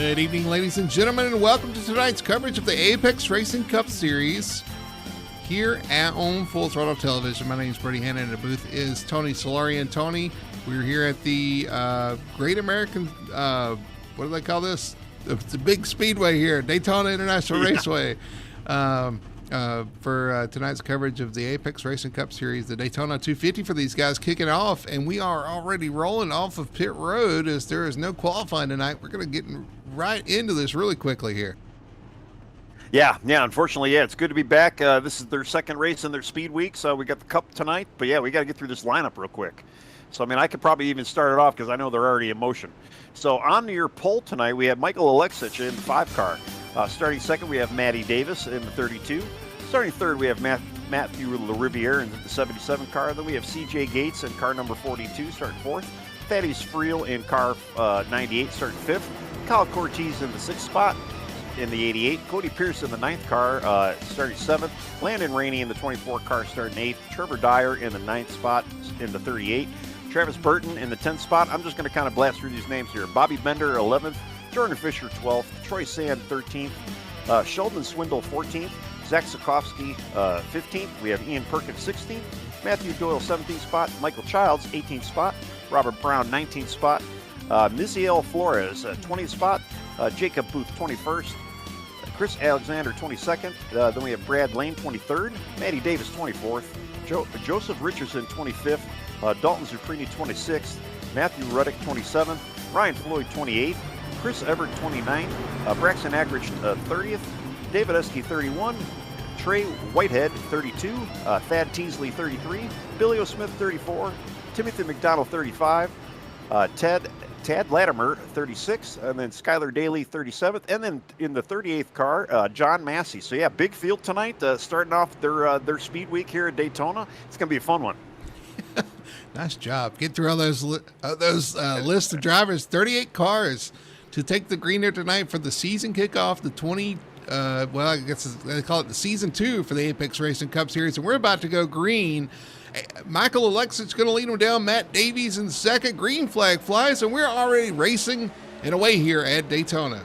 Good evening, ladies and gentlemen, and welcome to tonight's coverage of the Apex Racing Cup Series here on Full Throttle Television. My name is Brady Hannon, and the booth is Tony Solari. Tony, we're here at the Great American, what do they call this? It's a big speedway here, Daytona International Raceway, for tonight's coverage of the Apex Racing Cup Series, the Daytona 250 for these guys kicking off, and we are already rolling off of pit road as there is no qualifying tonight. We're going to get right into this really quickly here. Yeah, unfortunately, it's good to be back. This is their second race in their speed week, so we got the Cup tonight, but yeah, we got to get through this lineup real quick. So, I mean, I could probably even start it off because I know they're already in motion. So, on your pole tonight, we have Michael Alexic in the 5 car. Starting second, we have Matty Davis in the 32. Starting third, we have Matthew LaRiviere in the 77 car. Then we have CJ Gates in car number 42, starting fourth. Thaddeus Friel in car 98, starting fifth. Kyle Cortez in the 6th spot in the 88. Cody Pierce in the 9th car, starting 7th. Landon Rainey in the 24 car, starting 8th. Trevor Dyer in the 9th spot in the 38. Travis Burton in the 10th spot. I'm just going to kind of blast through these names here. Bobby Bender, 11th. Jordan Fisher, 12th. Troy Sand, 13th. Sheldon Swindle, 14th. Zach Sikowski, 15th. We have Ian Perkins, 16th. Matthew Doyle, 17th spot. Michael Childs, 18th spot. Robert Brown, 19th spot. Miziel Flores, 20th spot. Jacob Booth, 21st. Chris Alexander, 22nd. Then we have Brad Lane, 23rd. Matty Davis, 24th. Joseph Richardson, 25th. Dalton Zuprini, 26th. Matthew Ruddick, 27th. Ryan Floyd, 28th. Chris Everett, 29th. Braxton Ackridge, 30th. David Esky, 31. Trey Whitehead, 32. Thad Teasley, 33. Billy O. Smith, 34. Timothy McDonald, 35. Tad Latimer, 36, and then Skylar Daly, 37th, and then in the 38th car, John Massey. So yeah, big field tonight, starting off their speed week here at Daytona. It's going to be a fun one. Nice job. Get through all those lists of drivers. 38 cars to take the green here tonight for the season kickoff, the 20. Well, I guess they call it the season 2 for the Apex Racing Cup Series, and we're about to go green. Michael Alexic's going to lead them down. Matt Davies in second. Green flag flies, and we're already racing and away here at Daytona.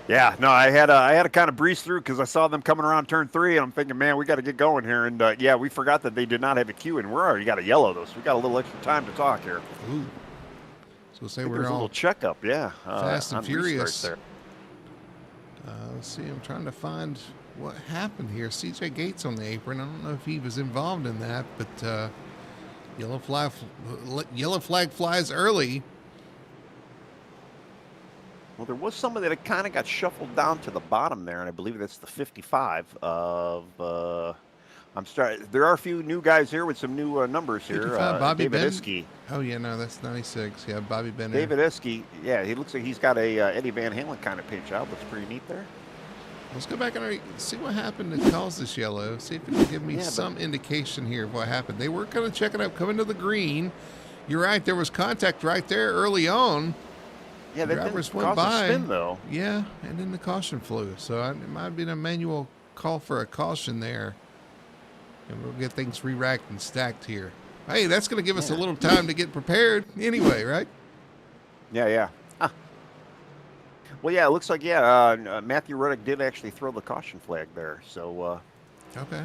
Yeah, no, I had to kind of breeze through because I saw them coming around turn 3, and I'm thinking, man, we got to get going here. And yeah, we forgot that they did not have a queue, and we're already got a yellow though, so we got a little extra time to talk here. Ooh. So say we're all a little checkup, yeah. Fast and furious. There. Let's see. I'm trying to find what happened here. CJ Gates on the apron. I don't know if he was involved in that, but yellow flag flies early. Well, there was somebody that kind of got shuffled down to the bottom there, and I believe that's the 55 of. There are a few new guys here with some new numbers here. Bobby David Ben? Iskey. Oh yeah, no, that's 96. Yeah, Bobby Bender. David Iskey. Yeah, he looks like he's got a Eddie Van Halen kind of paint job. Looks pretty neat there. Let's go back and see what happened to cause this yellow. See if it can give me some indication here of what happened. They were kind of checking up, coming to the green. You're right. There was contact right there early on. Yeah, the drivers went by. A spin, though. Yeah, and then the caution flew. So it might have been a manual call for a caution there. And we'll get things re-racked and stacked here. Hey, that's going to give us a little time to get prepared anyway, right? Yeah. Well, yeah, it looks like, Matthew Ruddick did actually throw the caution flag there. So, okay.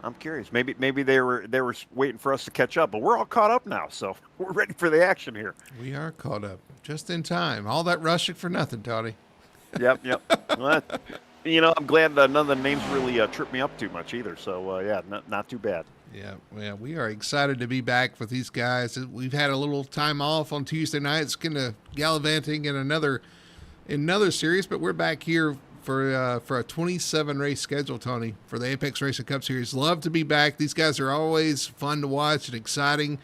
I'm curious. Maybe they were waiting for us to catch up, but we're all caught up now, so we're ready for the action here. We are caught up just in time. All that rushing for nothing, Tony. Yep. Well, I'm glad none of the names really tripped me up too much either. So, not too bad. Yeah, well, we are excited to be back with these guys. We've had a little time off on Tuesday nights, kind of gallivanting in another series, but we're back here for a 27 race schedule, Tony, for the Apex Racing Cup Series. Love to be back. These guys are always fun to watch and exciting.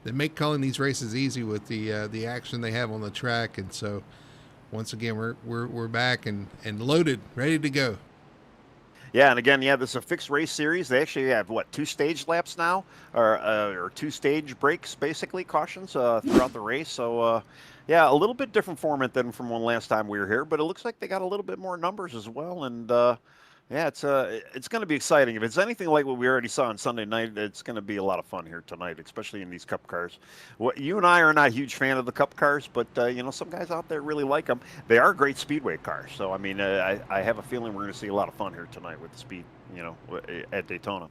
They make calling these races easy with the action they have on the track, and so once again we're back and loaded, ready to go. Yeah, and again, this is a fixed race series. They actually have, 2 stage laps now, or 2 stage breaks, basically, cautions throughout the race. So, a little bit different format than from one last time we were here, but it looks like they got a little bit more numbers as well. And, Yeah, it's going to be exciting. If it's anything like what we already saw on Sunday night, it's going to be a lot of fun here tonight, especially in these Cup cars. Well, you and I are not a huge fan of the Cup cars, but some guys out there really like them. They are great speedway cars, so I mean, I have a feeling we're going to see a lot of fun here tonight with the speed, at Daytona.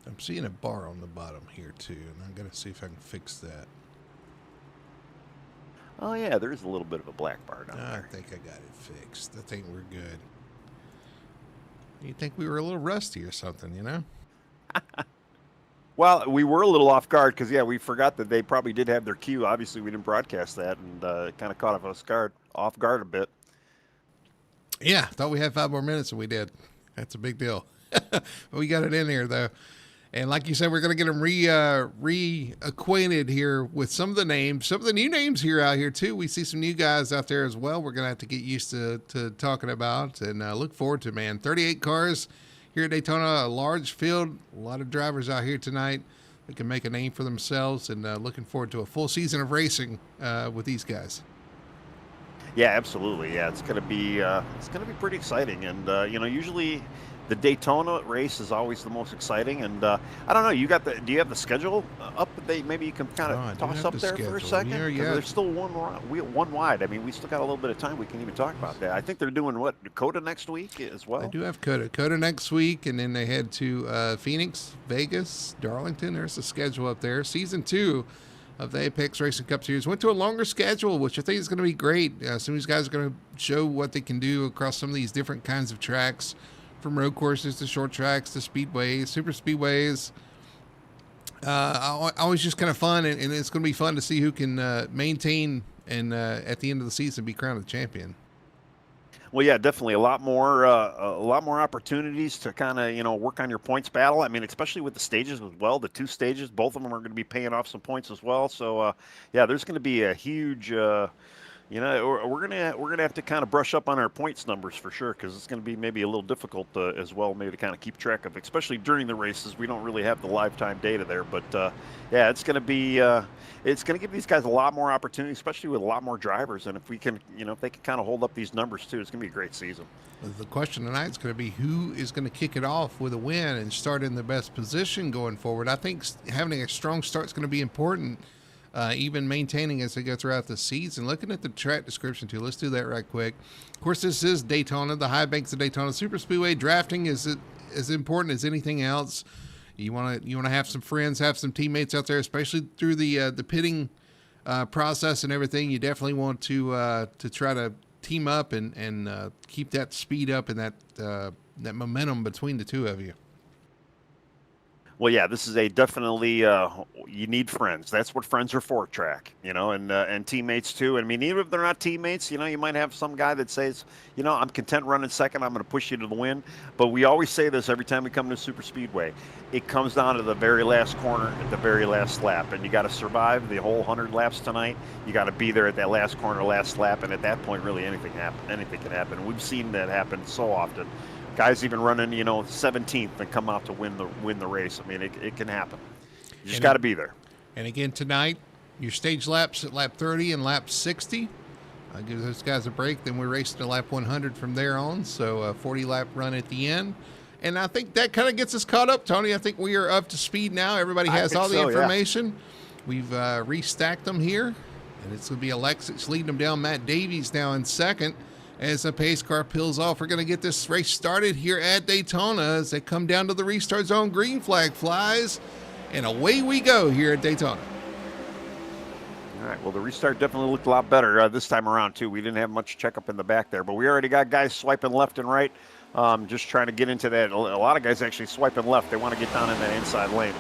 I'm seeing a bar on the bottom here too, and I'm going to see if I can fix that. Oh yeah, there is a little bit of a black bar down I there. think I got it fixed. I think we're good. You think we were a little rusty or something, you know? Well, we were a little off guard because we forgot that they probably did have their cue. Obviously, we didn't broadcast that, and it kind of caught us off guard a bit. Yeah, thought we had 5 more minutes, and we did. That's a big deal. But we got it in here, though. And like you said, we're going to get them reacquainted here with some of the names, some of the new names here out here, too. We see some new guys out there as well. We're going to have to get used to talking about and look forward to, man. 38 cars here at Daytona, a large field, a lot of drivers out here tonight that can make a name for themselves, and looking forward to a full season of racing with these guys. Yeah, absolutely. Yeah, it's gonna be pretty exciting, and usually the Daytona race is always the most exciting. And I don't know, do you have the schedule up? Maybe you can kind of toss up there for a second. Yeah. There's still one wide. I mean, we still got a little bit of time. We can even talk about that. I think they're doing Dakota next week as well. They do have Coda next week, and then they head to Phoenix, Vegas, Darlington. There's a schedule up there. Season 2 of the Apex Racing Cup Series went to a longer schedule, which I think is going to be great. Some of these guys are going to show what they can do across some of these different kinds of tracks, from road courses to short tracks to speedways, super speedways. Always just kind of fun, and it's going to be fun to see who can maintain and at the end of the season be crowned the champion. Well, yeah, definitely a lot more opportunities to kind of work on your points battle. I mean, especially with the stages as well, the 2 stages, both of them are going to be paying off some points as well. So there's going to be a huge. We're gonna have to kind of brush up on our points numbers for sure, because it's going to be maybe a little difficult as well, maybe to kind of keep track of, especially during the races. We don't really have the live time data there, but it's going to be it's going to give these guys a lot more opportunity, especially with a lot more drivers. And if we can, if they can kind of hold up these numbers too, it's going to be a great season. The question tonight is going to be who is going to kick it off with a win and start in the best position going forward. I think having a strong start is going to be important. Even maintaining as they go throughout the season. Looking at the track description too, let's do that right quick. Of course, this is Daytona, the high banks of Daytona Super Speedway. Drafting is as important as anything else. You want to have some friends, have some teammates out there, especially through the pitting process and everything. You definitely want to try to team up and keep that speed up and that momentum between the two of you. Well, yeah, this is definitely you need friends. That's what friends are for, track, and teammates too. I mean, even if they're not teammates, you might have some guy that says, I'm content running second. I'm going to push you to the win. But we always say this every time we come to Super Speedway. It comes down to the very last corner at the very last lap, and you got to survive the whole 100 laps tonight. You got to be there at that last corner, last lap, and at that point, really anything can happen. We've seen that happen so often. Guys even running, 17th and come out to win the race. I mean, it can happen. You just got to be there. And again tonight, your stage laps at lap 30 and lap 60. Give those guys a break. Then we're racing to lap 100 from there on. So a 40-lap run at the end. And I think that kind of gets us caught up, Tony. I think we are up to speed now. Everybody has all the information. Yeah. We've restacked them here. And it's going to be Alexis leading them down. Matt Davies now in second. As the pace car peels off, we're going to get this race started here at Daytona as they come down to the restart zone. Green flag flies, and away we go here at Daytona. All right, well, the restart definitely looked a lot better this time around, too. We didn't have much checkup in the back there, but we already got guys swiping left and right, just trying to get into that. A lot of guys actually swiping left. They want to get down in that inside lane.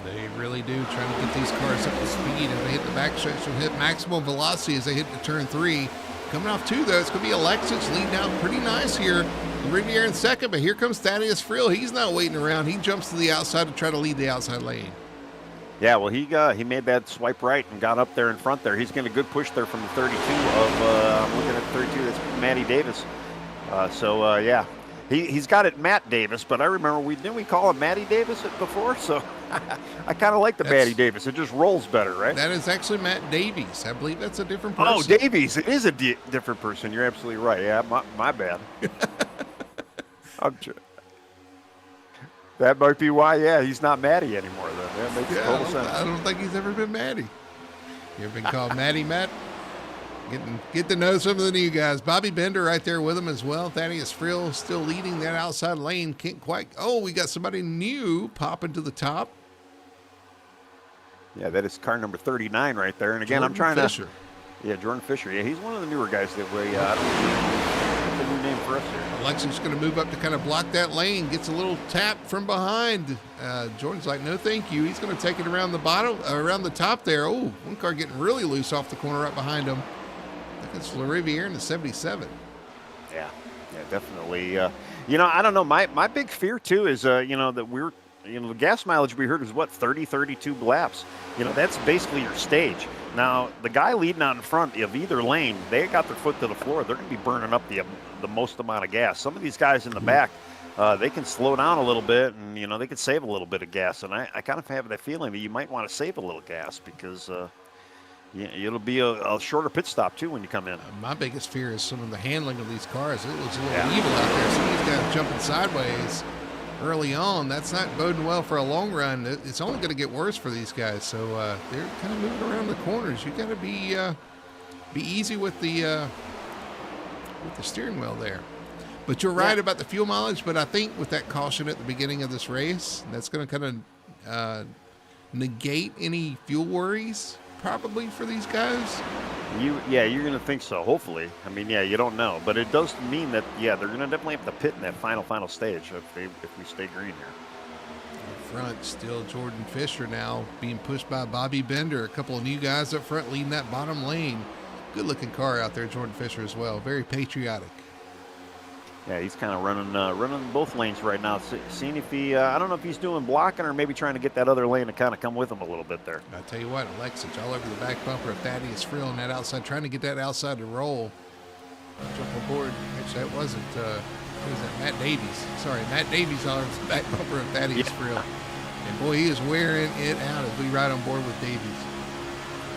They really do, trying to get these cars up to speed. As they hit the backstretch and hit maximum velocity as they hit the turn 3. Coming off 2, though, it's going to be Alexis leading out pretty nice here. Riviere in second, but here comes Thaddeus Frill. He's not waiting around. He jumps to the outside to try to lead the outside lane. Yeah, well, he made that swipe right and got up there in front there. He's getting a good push there from the 32 of, I'm looking at 32, that's Matty Davis. Yeah. He's got it Matt Davis, but I remember didn't we call him Matty Davis before? So I kind of like the Matty Davis. It just rolls better, right? That is actually Matt Davies. I believe that's a different person. Oh, Davies. It is a different person. You're absolutely right. Yeah, my bad. That might be why. Yeah, he's not Matty anymore. Then that makes total sense. I don't think he's ever been Matty. You ever been called Matty, Matt? Get to know some of the new guys. Bobby Bender right there with him as well. Thaddeus Frill still leading that outside lane. Can't quite. Oh, we got somebody new popping to the top. Yeah, that is car number 39 right there. And again, Jordan I'm trying Fisher. to. Yeah, Jordan Fisher. Yeah, he's one of the newer guys that we. I don't know. That's a new name for us here. Alexis's going to move up to kind of block that lane. Gets a little tap from behind. Jordan's like, no, thank you. He's going to take it around the bottom, around the top there. Oh, one car getting really loose off the corner right behind him. I think it's Florivier in the 77. Yeah, definitely. I don't know. My big fear too is, that the gas mileage we heard is what, 30, 32 laps. That's basically your stage. Now, the guy leading out in front of either lane, they got their foot to the floor. They're going to be burning up the most amount of gas. Some of these guys in the back, they can slow down a little bit, and they can save a little bit of gas. And I kind of have that feeling that you might want to save a little gas because it'll be a shorter pit stop too when you come in. My biggest fear is some of the handling of these cars. It looks a little evil out there. Some of these guys jumping sideways early on. That's not boding well for a long run. It's only going to get worse for these guys. So they're kind of moving around the corners. You got to be easy with the steering wheel there. But you're right about the fuel mileage. But I think with that caution at the beginning of this race, that's going to kind of negate any fuel worries probably for these guys. You're going to think so, hopefully. I mean, you don't know. But it does mean that, they're going to definitely have to pit in that final stage if we stay green here. In front, still Jordan Fisher now being pushed by Bobby Bender. A couple of new guys up front leading that bottom lane. Good-looking car out there, Jordan Fisher as well. Very patriotic. Yeah, he's kind of running both lanes right now, seeing if he, I don't know if he's doing blocking or maybe trying to get that other lane to kind of come with him a little bit there. I tell you what, Alexis all over the back bumper of Thaddeus Frill on that outside, trying to get that outside to roll. Jump aboard. Actually, that wasn't, who was that? Matt Davies. Sorry, Matt Davies all over the back bumper of Thaddeus Frill. And boy, he is wearing it out as we ride on board with Davies.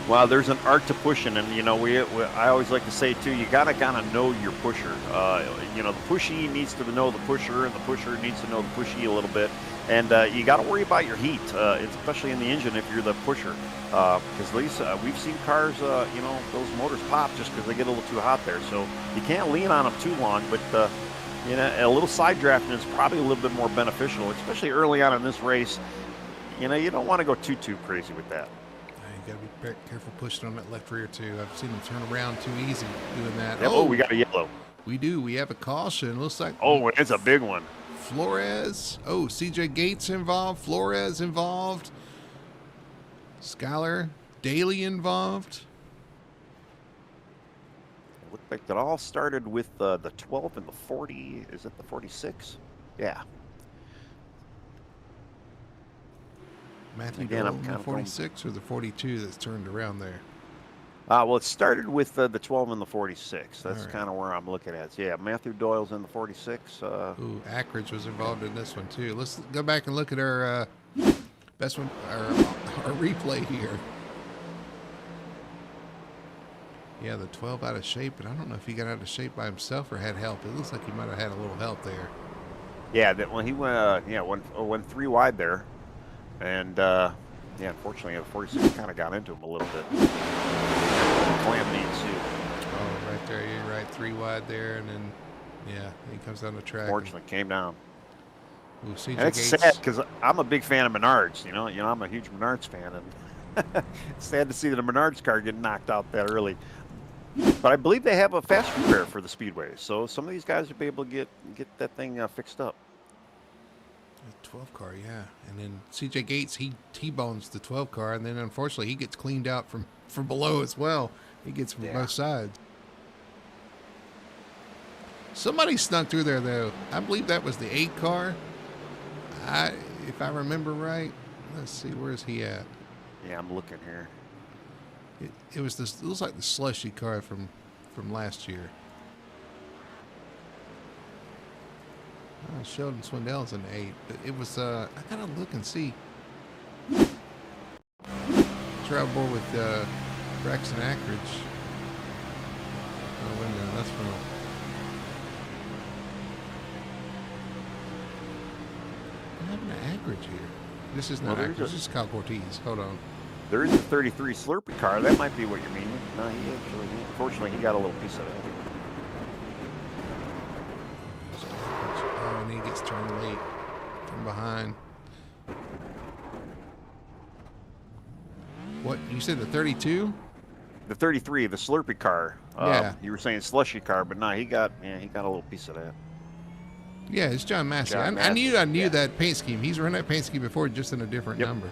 Well, there's an art to pushing, and I always like to say too, you gotta kind of know your pusher. The pushy needs to know the pusher, and the pusher needs to know the pushy a little bit. And you got to worry about your heat, especially in the engine if you're the pusher, because we've seen cars, those motors pop just because they get a little too hot there. So you can't lean on them too long, but a little side drafting is probably a little bit more beneficial, especially early on in this race. You don't want to go too crazy with that. You got to be very careful pushing on that left rear too. I've seen them turn around too easy doing that. Yep. Oh, we got a yellow. We do. We have a caution. Looks like. Oh, it's a big one. Flores. Oh, CJ Gates involved. Flores involved. Skylar Daly involved. It looked like that all started with the 12 and the 40. Is it the 46? Yeah. Matthew Doyle, the 46 or the 42 that's turned around there? Well, it started with the 12 and the 46. That's right. Kind of where I'm looking at. So, yeah, Matthew Doyle's in the 46. Ooh, Ackridge was involved in this one, too. Let's go back and look at our best one, our replay here. Yeah, the 12 out of shape, but I don't know if he got out of shape by himself or had help. It looks like he might have had a little help there. Yeah, he went 3 wide there. And, unfortunately, the 46 kind of got into him a little bit. Calamity ensued. Oh, right there. You're right. 3 wide there. And then, he comes down the track. Fortunately, came down. Ooh, CJ and it's Gates. sad because I'm a big fan of Menards. I'm a huge Menards fan. And it's sad to see that a Menards car get knocked out that early. But I believe they have a fast repair for the Speedway. So some of these guys will be able to get that thing fixed up. 12 car, yeah. And then CJ Gates, he T-bones the 12 car, and then unfortunately he gets cleaned out from below as well. He gets from both sides. Somebody snuck through there though. I believe that was the 8 car. If I remember right. Let's see, where's he at? Yeah, I'm looking here. It was this. It looks like the slushy car from last year. Sheldon Swindell's an 8, but it was. I gotta look and see. Travel board with Braxton Ackridge. Oh, wait a minute, that's from. kind of average here. This is not average. This is Kyle Cortez. Hold on. There is a 33 Slurpee car. That might be what you're meaning. No, unfortunately, he got a little piece of it. Oh, and he gets turned late from behind. What, you said the 32? The 33, the Slurpee car. Yeah. You were saying slushy car, but no, he got a little piece of that. Yeah, it's John Massey. I knew that paint scheme. He's run that paint scheme before, just in a different number.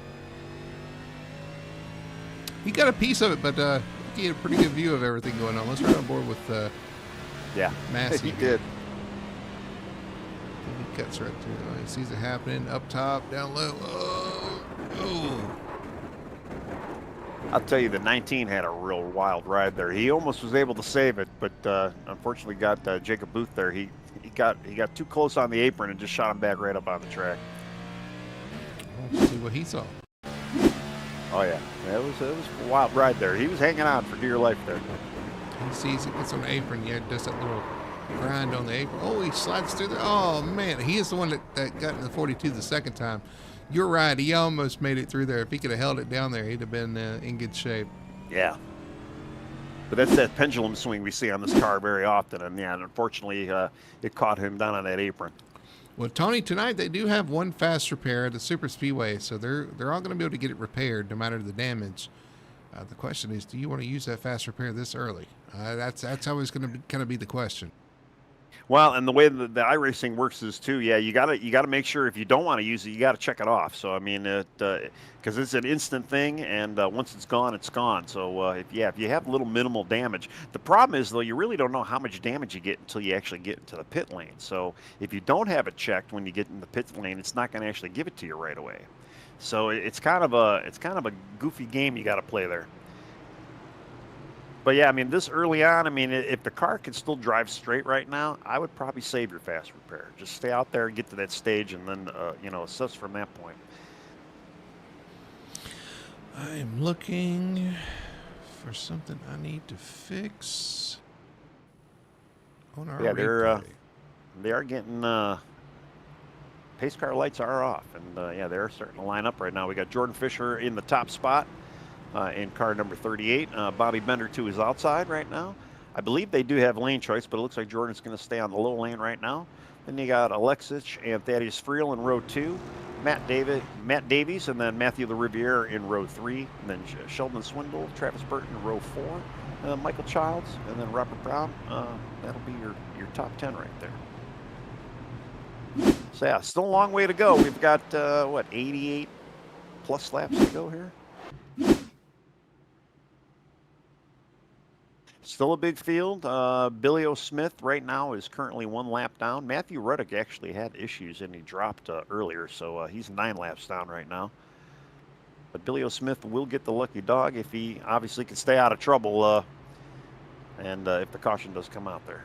He got a piece of it, but he had a pretty good view of everything going on. Let's run on board with Massey. He did. He cuts right through. Oh, he sees it happening. Up top, down low. Oh. I'll tell you, the 19 had a real wild ride there. He almost was able to save it, but unfortunately got Jacob Booth there. He got too close on the apron and just shot him back right up on the track. Let's see what he saw. Oh yeah, it was a wild ride there. He was hanging on for dear life there. He sees it, gets on the apron. Yeah, does that little grind on the apron. Oh, he slides through there. Oh man, he is the one that got in the 42 the second time. You're right. He almost made it through there. If he could have held it down there, he'd have been in good shape. Yeah. But that's that pendulum swing we see on this car very often, and unfortunately, it caught him down on that apron. Well, Tony, tonight they do have one fast repair at the Super Speedway, so they're all going to be able to get it repaired no matter the damage. The question is, do you want to use that fast repair this early? That's always going to kind of be the question. Well, and the way the iRacing works is too. Yeah, you gotta make sure if you don't want to use it, you gotta check it off. So I mean, because it's an instant thing, and once it's gone, it's gone. So if you have little minimal damage, the problem is though you really don't know how much damage you get until you actually get into the pit lane. So if you don't have it checked when you get in the pit lane, it's not going to actually give it to you right away. So it's kind of a goofy game you got to play there. But yeah, I mean, this early on, I mean, if the car can still drive straight right now, I would probably save your fast repair. Just stay out there and get to that stage, and then assess from that point. I'm looking for something I need to fix on our replay. They are getting pace car lights are off, and they're starting to line up right now. We got Jordan Fisher in the top spot. In car number 38, Bobby Bender to his outside right now. I believe they do have lane choice, but it looks like Jordan's going to stay on the low lane right now. Then you got Alexis and Thaddeus Friel in row 2, Matt Davies, and then Matthew LaRiviere in row 3, and then Sheldon Swindle, Travis Burton in row 4, Michael Childs, and then Robert Brown. That'll be your top 10 right there. So yeah, still a long way to go. We've got 88 plus laps to go here. Still a big field. Billy O. Smith right now is currently 1 lap down. Matthew Ruddick actually had issues and he dropped earlier, so he's 9 laps down right now. But Billy O. Smith will get the lucky dog if he obviously can stay out of trouble and if the caution does come out there.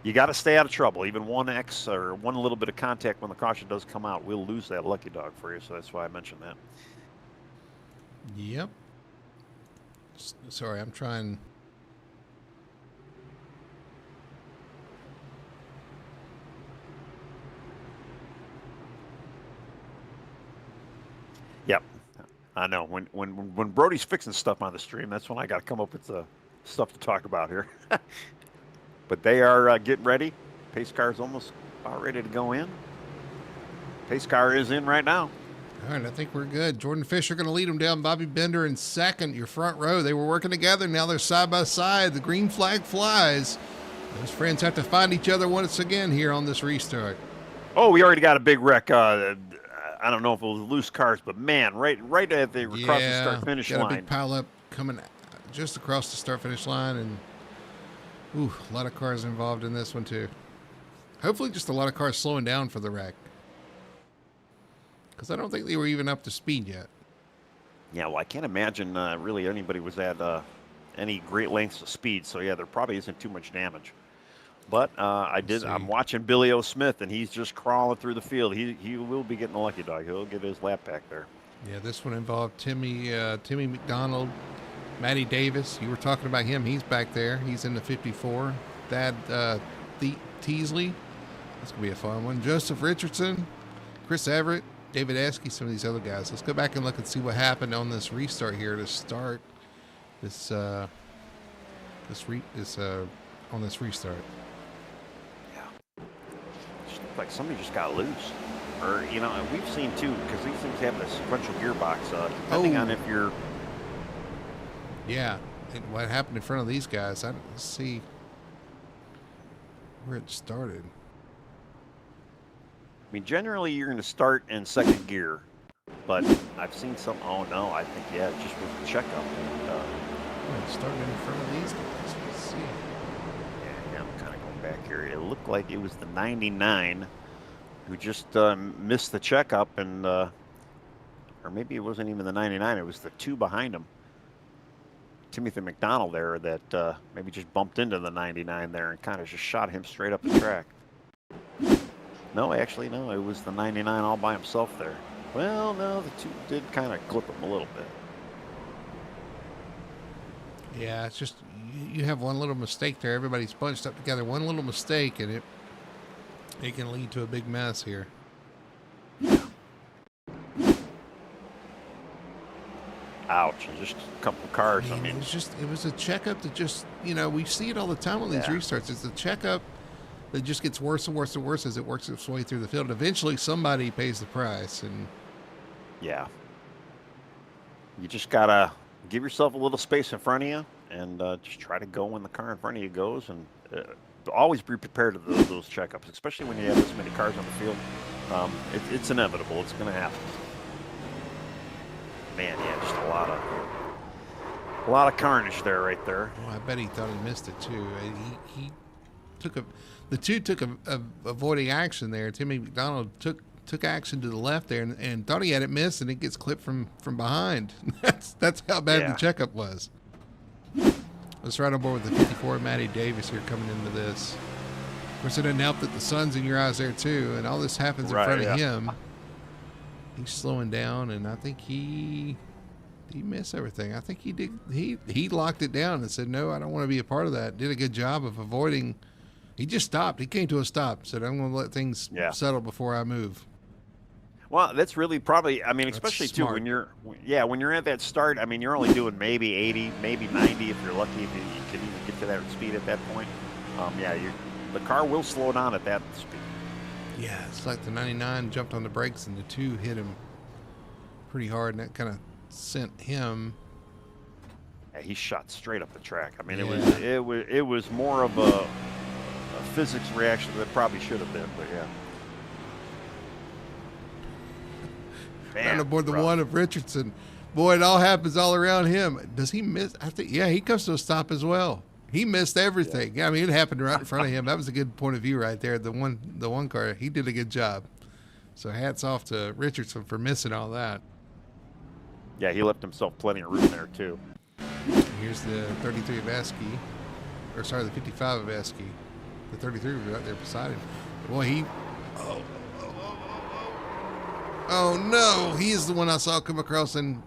You got to stay out of trouble. Even 1X or one little bit of contact when the caution does come out, we'll lose that lucky dog for you, so that's why I mentioned that. Yep. Sorry, I'm trying... Yep, I know. When Brody's fixing stuff on the stream, that's when I got to come up with stuff to talk about here. But they are getting ready. Pace car is almost about ready to go in. Pace car is in right now. All right, I think we're good. Jordan Fisher going to lead them down. Bobby Bender in second. Your front row. They were working together. Now they're side by side. The green flag flies. Those friends have to find each other once again here on this restart. Oh, we already got a big wreck. I don't know if it was loose cars, but man, right at the across the start-finish line. Got a big pile up coming just across the start-finish line, and a lot of cars involved in this one too. Hopefully just a lot of cars slowing down for the wreck, because I don't think they were even up to speed yet. Yeah, well, I can't imagine really anybody was at any great lengths of speed, so yeah, there probably isn't too much damage. But I'm watching Billy O. Smith, and he's just crawling through the field. He will be getting the lucky dog. He'll get his lap back there. Yeah, this one involved Timmy McDonald, Matty Davis. You were talking about him. He's back there. He's in the 54. Thad Teasley. That's going to be a fun one. Joseph Richardson, Chris Everett, David Esky, some of these other guys. Let's go back and look and see what happened on this restart here to start this on this restart. Yeah. Just looked like somebody just got loose. Or, you know, and we've seen too, because these things have a sequential gearbox, depending on if you're... Yeah, what happened in front of these guys? Let's see where it started. I mean, generally you're going to start in second gear, but I've seen some... Oh, no, I think, yeah, it just was a checkup. And, it started in front of these guys. Let's see. Yeah, I'm kind of going back here. It looked like it was the 99... who just missed the checkup, and or maybe it wasn't even the 99, it was the 2 behind him, Timothy McDonald there, that maybe just bumped into the 99 there and kind of just shot him straight up the track. No, actually, no, it was the 99 all by himself there. Well, no, the 2 did kind of clip him a little bit. Yeah, it's just you have one little mistake there. Everybody's bunched up together. One little mistake, and it can lead to a big mess here. Ouch, and just a couple of cars. I mean, it was a checkup that just, you know, we see it all the time on these restarts. It's a checkup that just gets worse and worse and worse as it works its way through the field. And eventually somebody pays the price. And yeah, you just gotta give yourself a little space in front of you and just try to go when the car in front of you goes, and always be prepared to those checkups, especially when you have this many cars on the field. It's inevitable. It's going to happen. Man, yeah, just a lot of carnage there, right there. Oh, I bet he thought he missed it too. He took the 2 took a avoiding action there. Timmy McDonald took action to the left there and thought he had it missed, and it gets clipped from behind. That's how bad the checkup was. Let's ride on board with the 54, Matty Davis here coming into this. Of course, it doesn't help that the sun's in your eyes there too, and all this happens in front of him. He's slowing down, and I think he missed everything. I think he did. He locked it down and said, "No, I don't want to be a part of that." Did a good job of avoiding. He just stopped. He came to a stop. Said, "I'm going to let things settle before I move." Well, that's really probably, I mean, especially too when you're at that start. I mean, you're only doing maybe 80, maybe 90 if you're lucky, if you can even get to that speed at that point. The car will slow down at that speed. Yeah, it's like the 99 jumped on the brakes and the 2 hit him pretty hard, and that kind of sent him. Yeah, he shot straight up the track. I mean, it was more of a physics reaction than it probably should have been, but yeah. Man, aboard the one of Richardson. Boy, it all happens all around him. Does he miss? I think, he comes to a stop as well. He missed everything. Yeah. I mean, it happened right in front of him. That was a good point of view right there. The one car, he did a good job. So hats off to Richardson for missing all that. Yeah, he left himself plenty of room there too. Here's the 33 of Esky, or sorry, the 55 of Esky. The 33 was right there beside him. Boy, Oh no! He is the one I saw come across and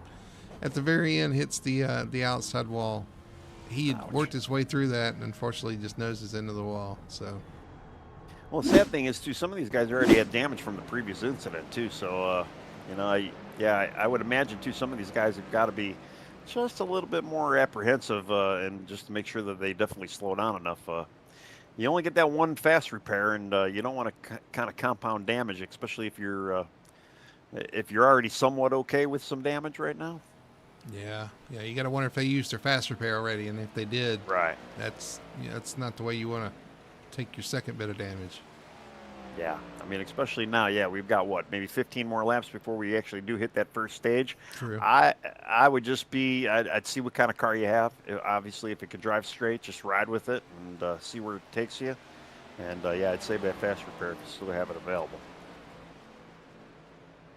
at the very end hits the outside wall. He had worked his way through that and unfortunately just noses into the wall. So. Well, the sad thing is too, some of these guys already had damage from the previous incident too. So, I would imagine too, some of these guys have got to be just a little bit more apprehensive and just to make sure that they definitely slow down enough. You only get that one fast repair, and you don't want to kind of compound damage, especially if you're already somewhat okay with some damage right now. Yeah, you got to wonder if they used their fast repair already, and if they did, right, that's not the way you want to take your second bit of damage. Yeah, I mean, especially now, we've got maybe 15 more laps before we actually do hit that first stage. True. I would just I'd see what kind of car you have. Obviously, if it could drive straight, just ride with it and see where it takes you. And I'd save that fast repair if you still have it available.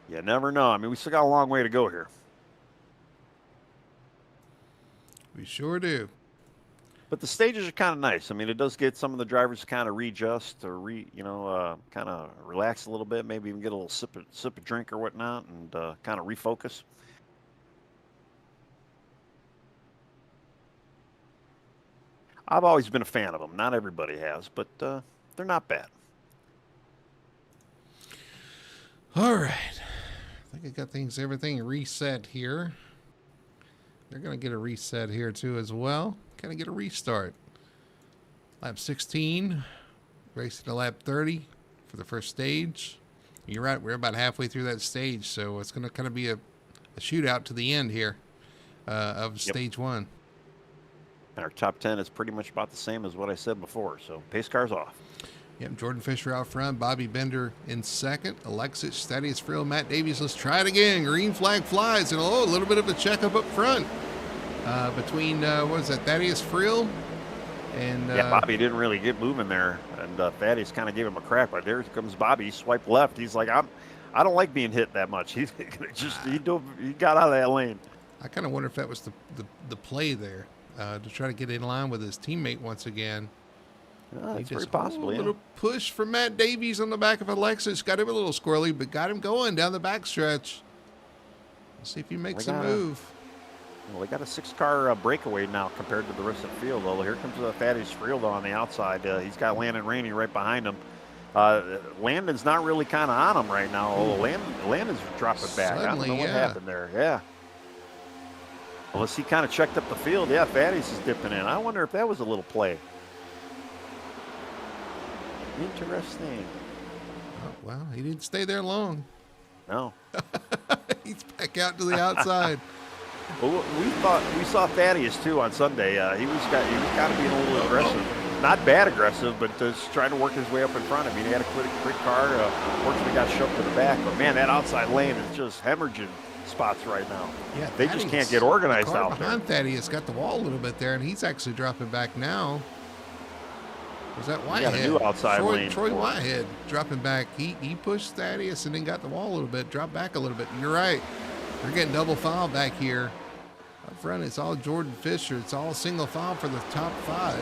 You never know. I mean, we still got a long way to go here. We sure do. But the stages are kind of nice. I mean, it does get some of the drivers to kind of readjust or kind of relax a little bit, maybe even get a little sip of drink or whatnot, and kind of refocus. I've always been a fan of them. Not everybody has, but they're not bad. All right. think I got everything reset here. They're going to get a reset here too as well. Kind of get a restart. Lap 16, racing to lap 30 for the first stage. You're right, we're about halfway through that stage, so it's going to kind of be a shootout to the end here of stage 1. And our top 10 is pretty much about the same as what I said before, so pace car's off. Yep, Jordan Fisher out front, Bobby Bender in second, Alexis, Thaddeus Frill, Matt Davies. Let's try it again. Green flag flies, and a little bit of a checkup up front between, what is that, Thaddeus Frill and... Bobby didn't really get moving there, and Thaddeus kind of gave him a crack, but there comes Bobby. He swiped left. He's like, I don't like being hit that much. He got out of that lane. I kind of wonder if that was the play there to try to get in line with his teammate once again. It's very possible, A little push from Matt Davies on the back of Alexis. Got him a little squirrely, but got him going down the backstretch. Let's see if he makes a move. Well, they got a 6-car breakaway now compared to the rest of the field. Well, here comes Thaddeus Friel on the outside. He's got Landon Rainey right behind him. Landon's not really kind of on him right now. Although Landon's dropping back. I don't know what happened there. Yeah. Unless he kind of checked up the field. Yeah, Thaddeus is dipping in. I wonder if that was a little play. Interesting. Oh, well, he didn't stay there long. No. He's back out to the outside. Well, we saw Thaddeus too on Sunday. He was kind of being a little aggressive. Not bad aggressive, but just trying to work his way up in front of him. He had a quick car. Fortunately, got shoved to the back. But man, that outside lane is just hemorrhaging spots right now. Yeah, they just can't get organized out there. Behind Thaddeus got the wall a little bit there, and he's actually dropping back now. Was that Whitehead? Got a new outside lane. Troy Whitehead dropping back. He pushed Thaddeus and then got the wall a little bit, dropped back a little bit. You're right. They're getting double file back here. Up front, it's all Jordan Fisher. It's all single file for the top 5.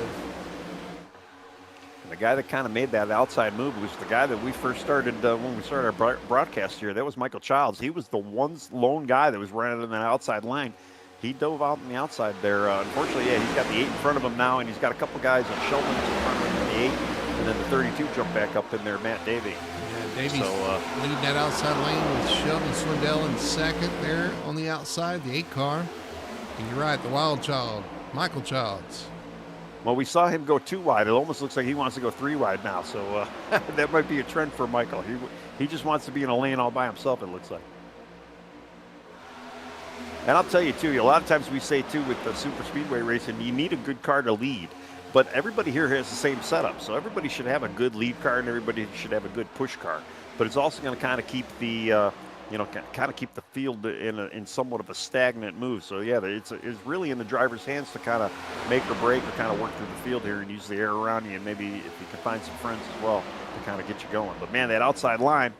And the guy that kind of made that outside move was the guy that we first started when we started our broadcast here. That was Michael Childs. He was the lone guy that was running in that outside line. He dove out on the outside there. Unfortunately, he's got the 8 in front of him now, and he's got a couple guys on Sheldon in front of him in the 8, and then the 32 jumped back up in there, Matt Davey. Yeah, Davies leading that outside lane with Sheldon Swindell in second there on the outside, the 8 car. And you're right, the wild child, Michael Childs. Well, we saw him go 2 wide. It almost looks like he wants to go 3 wide now, so that might be a trend for Michael. He just wants to be in a lane all by himself, it looks like. And I'll tell you, too, a lot of times we say, too, with the super speedway racing, you need a good car to lead. But everybody here has the same setup. So everybody should have a good lead car and everybody should have a good push car. But it's also going to kind of keep the, keep the field in somewhat of a stagnant move. So, yeah, it's really in the driver's hands to kind of make or break or kind of work through the field here and use the air around you. And maybe if you can find some friends as well to kind of get you going. But, man, that outside line,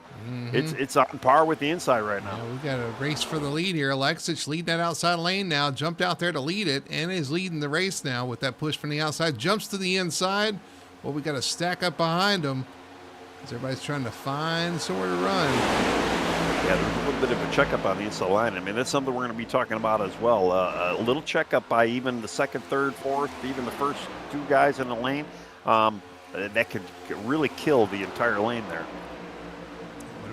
it's on par with the inside right now. Yeah, we've got a race for the lead here. Alexis lead that outside lane now, jumped out there to lead it, and is leading the race now with that push from the outside. Jumps to the inside. Well, we got a stack up behind him as everybody's trying to find somewhere to run. Yeah, there's a little bit of a checkup on the inside line. I mean, that's something we're going to be talking about as well. A little checkup by even the second, third, fourth, even the first 2 guys in the lane. That could really kill the entire lane there.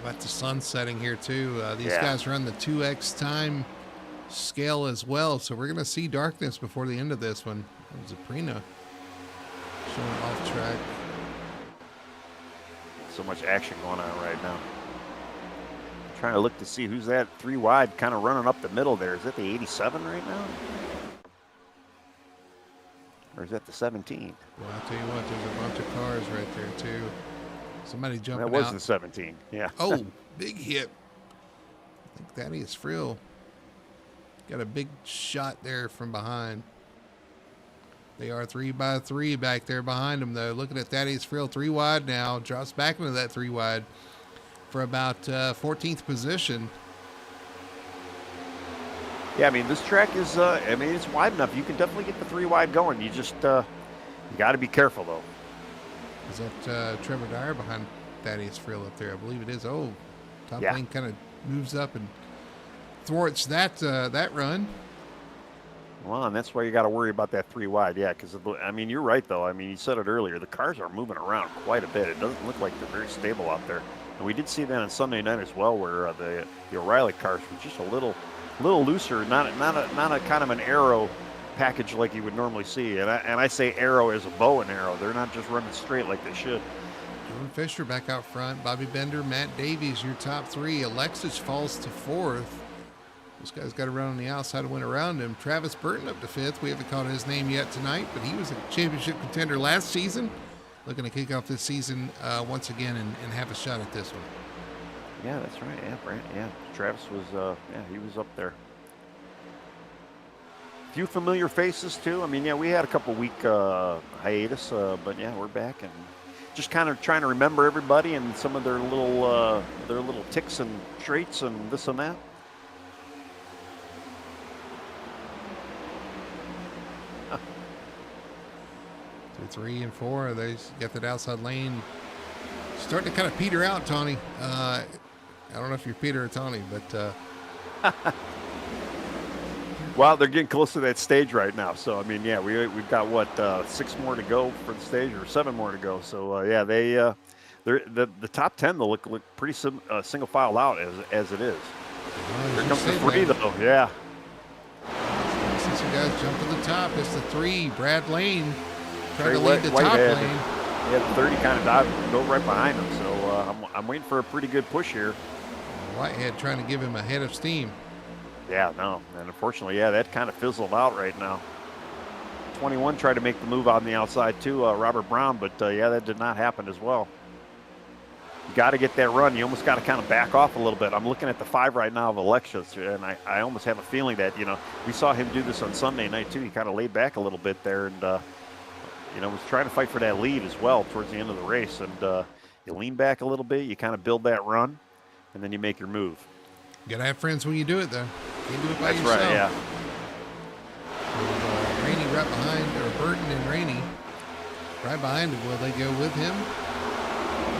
About the sun setting here too. These guys run the 2x time scale as well, so we're going to see darkness before the end of this one. There's Zaprina showing off track. So much action going on right now. I'm trying to look to see who's that 3 wide kind of running up the middle there. Is that the 87 right now? Or is that the 17? Well, I'll tell you what, there's a bunch of cars right there too. Somebody jumping out. That was the 17, yeah. Oh, big hit. I think Thaddeus Frill got a big shot there from behind. They are 3 by 3 back there behind him, though. Looking at Thaddeus Frill, 3 wide now. Drops back into that 3 wide for about 14th position. Yeah, I mean, this track is, it's wide enough. You can definitely get the 3 wide going. You just, you got to be careful, though. Is that Trevor Dyer behind Thaddeus Frill up there? I believe it is. Oh, top lane kind of moves up and thwarts that run. Well, and that's why you got to worry about that 3 wide. Yeah, because, I mean, you're right, though. I mean, you said it earlier. The cars are moving around quite a bit. It doesn't look like they're very stable out there. And we did see that on Sunday night as well, where the O'Reilly cars were just a little looser, not a kind of an arrow package like you would normally see. And I say arrow as a bow and arrow. They're not just running straight like they should. Jordan Fisher back out front. Bobby Bender, Matt Davies, your top three. Alexis falls to fourth. This guy's got to run on the outside and win around him. Travis Burton up to fifth. We haven't called his name yet tonight, but he was a championship contender last season. Looking to kick off this season once again and have a shot at this one. Yeah, that's right. Yeah, Brant. Yeah, Travis was. He was up there. A few familiar faces too. I mean, yeah, we had a couple week hiatus, but yeah, we're back and just kind of trying to remember everybody and some of their little ticks and traits and this and that. So 3 and 4, they got that outside lane starting to kind of peter out, Tawny. I don't know if you're Peter or Tawny, but well, they're getting close to that stage right now. So I mean, yeah, we've got what 6 more to go for the stage, or 7 more to go. So yeah, they're the top 10. They'll look pretty single file out as it is. Here comes the 3 though. Yeah. Since you guys jump to the top, it's the 3. Brad Lane trying to lead the top lane. Yeah, the 30 kind of go right behind him. So I'm waiting for a pretty good push here. Whitehead trying to give him a head of steam. Yeah, no, and unfortunately, yeah, that kind of fizzled out right now. 21 tried to make the move on the outside too, Robert Brown, but yeah, that did not happen as well. You got to get that run. You almost got to kind of back off a little bit. I'm looking at the 5 right now of Alexis, and I almost have a feeling that, we saw him do this on Sunday night too. He kind of laid back a little bit there and, was trying to fight for that lead as well towards the end of the race. And you lean back a little bit, you kind of build that run, and then you make your move. You got to have friends when you do it, though. Can't do it by yourself. That's right, yeah. With, Rainey right behind, or Burton and Rainey right behind him. Will they go with him?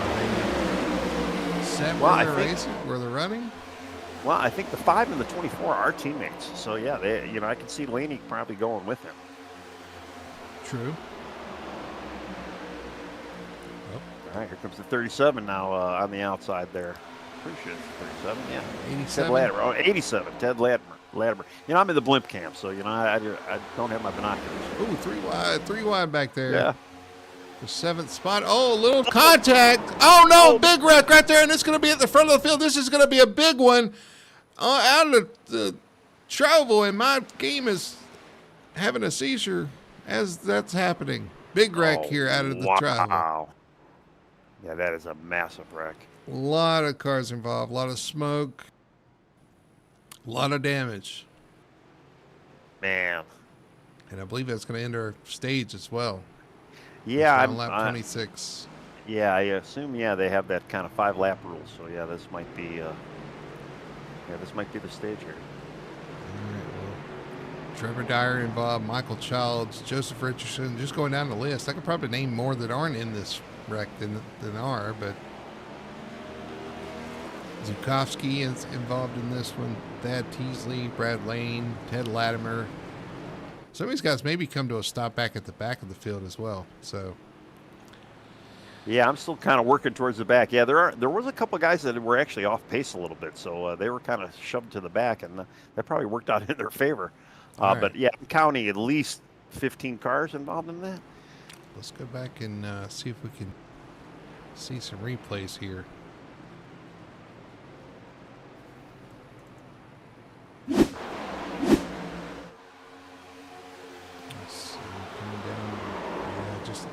Are they set where they're racing, where they're running? Well, I think the 5 and the 24 are teammates. So, yeah, I can see Laney probably going with him. True. All right, here comes the 37 now on the outside there. Pretty sure it's 37, yeah. 87? Ted Latimer. Oh, 87, Ted Latimer. I'm in the blimp camp, so, I don't have my binoculars. Ooh, 3 wide back there. Yeah. The 7th spot. Oh, little contact. Oh, no, big wreck right there, and it's going to be at the front of the field. This is going to be a big one. Out of the travel, and my game is having a seizure as that's happening. Big wreck here out of the travel. Wow. Yeah, that is a massive wreck. A lot of cars involved, a lot of smoke, a lot of damage. Man. And I believe that's going to end our stage as well. Yeah. On lap 26. Yeah, I assume, they have that kind of 5-lap rule. So, yeah, this might be the stage here. All right, well, Trevor Dyer involved, Michael Childs, Joseph Richardson, just going down the list. I could probably name more that aren't in this wreck than are, but Zukowski is involved in this one. Thad Teasley, Brad Lane, Ted Latimer. Some of these guys maybe come to a stop back at the back of the field as well. So, yeah, I'm still kind of working towards the back. Yeah, there was a couple of guys that were actually off pace a little bit, so they were kind of shoved to the back, and that probably worked out in their favor. Right. But yeah, I'm counting at least 15 cars involved in that. Let's go back and see if we can see some replays here. Let's see, coming down. Yeah,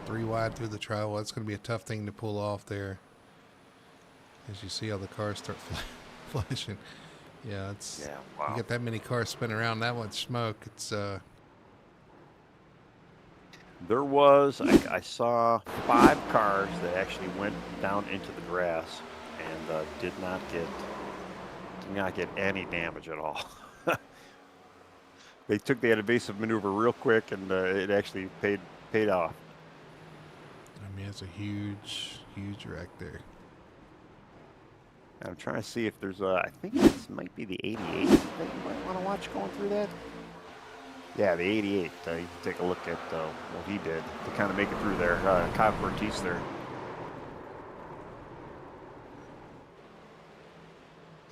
3 wide through the travel. That's going to be a tough thing to pull off there. As you see all the cars start flashing. Yeah, wow. You get that many cars spinning around, that much smoke. It's There was, I saw 5 cars that actually went down into the grass and did not get any damage at all. They took that evasive maneuver real quick, and it actually paid off. I mean, it's a huge wreck there. I'm trying to see if there's I think this might be the 88 that you might want to watch going through that. Yeah, the 88. You can take a look at what he did to kind of make it through there. Kyle Ortiz there.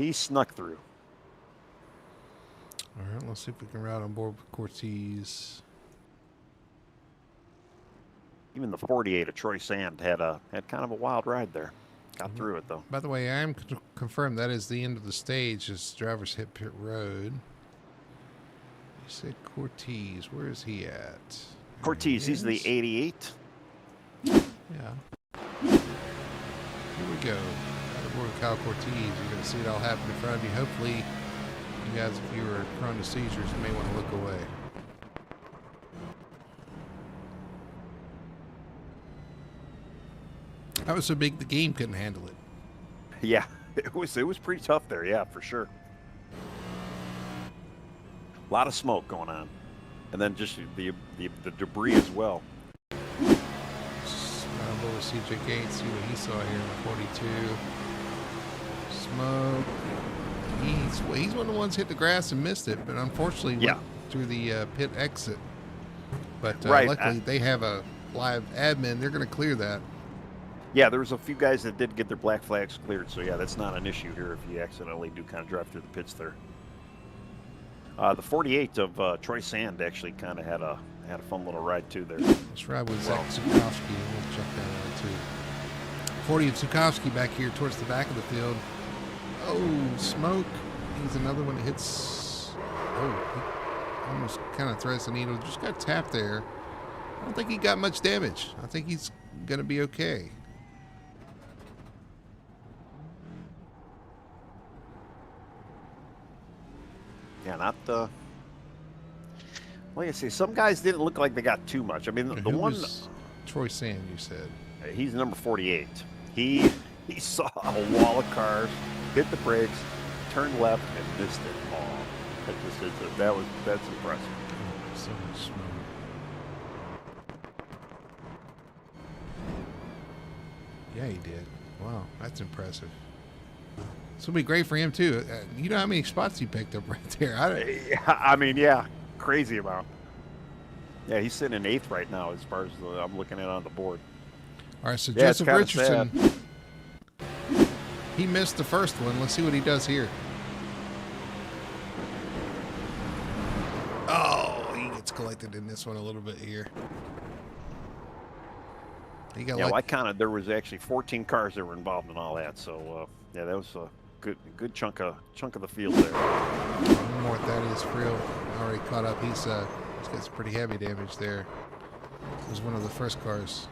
He snuck through. All right, let's see if we can route on board with Cortez. Even the 48 of Troy Sand had kind of a wild ride there. Got through it though. By the way, I am confirmed that is the end of the stage as drivers hit pit road. You said Cortez. Where is he at? Cortez, he's the 88. Yeah. Here we go. Aboard Kyle Cortez. You're going to see it all happen in front of you. Hopefully, you guys, if you were prone to seizures, you may want to look away. That was so big the game couldn't handle it. Yeah, it was pretty tough there. Yeah, for sure. A lot of smoke going on, and then just the debris as well. Over CJ Gates, see what he saw here in the 42. Smoke. He's one of the ones hit the grass and missed it, but unfortunately went through the pit exit. But luckily they have a live admin. They're going to clear that. Yeah, there was a few guys that did get their black flags cleared, so yeah, that's not an issue here if you accidentally do kind of drive through the pits there. The 48 of Troy Sand actually kind of had a fun little ride too there. Let's ride with Zach Zukowski. We'll check that out too. 40 of Zukowski back here towards the back of the field. Oh, smoke. He's another one that hits. Oh, he almost kind of threads the needle. Just got tapped there. I don't think he got much damage. I think he's going to be okay. Yeah, not the. Like I say, some guys didn't look like they got too much. I mean, the one. Troy Sand, you said. He's number 48. He saw a wall of cars, hit the brakes, turned left, and missed it all. That's impressive. Oh, so much smoke. Yeah, he did. Wow, that's impressive. This will be great for him too. You know how many spots he picked up right there? Yeah, crazy amount. Yeah, he's sitting in 8th right now as far as I'm looking at on the board. All right, so Joseph Richardson, he missed the first one. Let's see what he does here. Oh, he gets collected in this one a little bit here. He got there was actually 14 cars that were involved in all that. So yeah, that was a good chunk of the field there. One more, that is Friel already caught up. He's got some pretty heavy damage there. It was one of the first cars.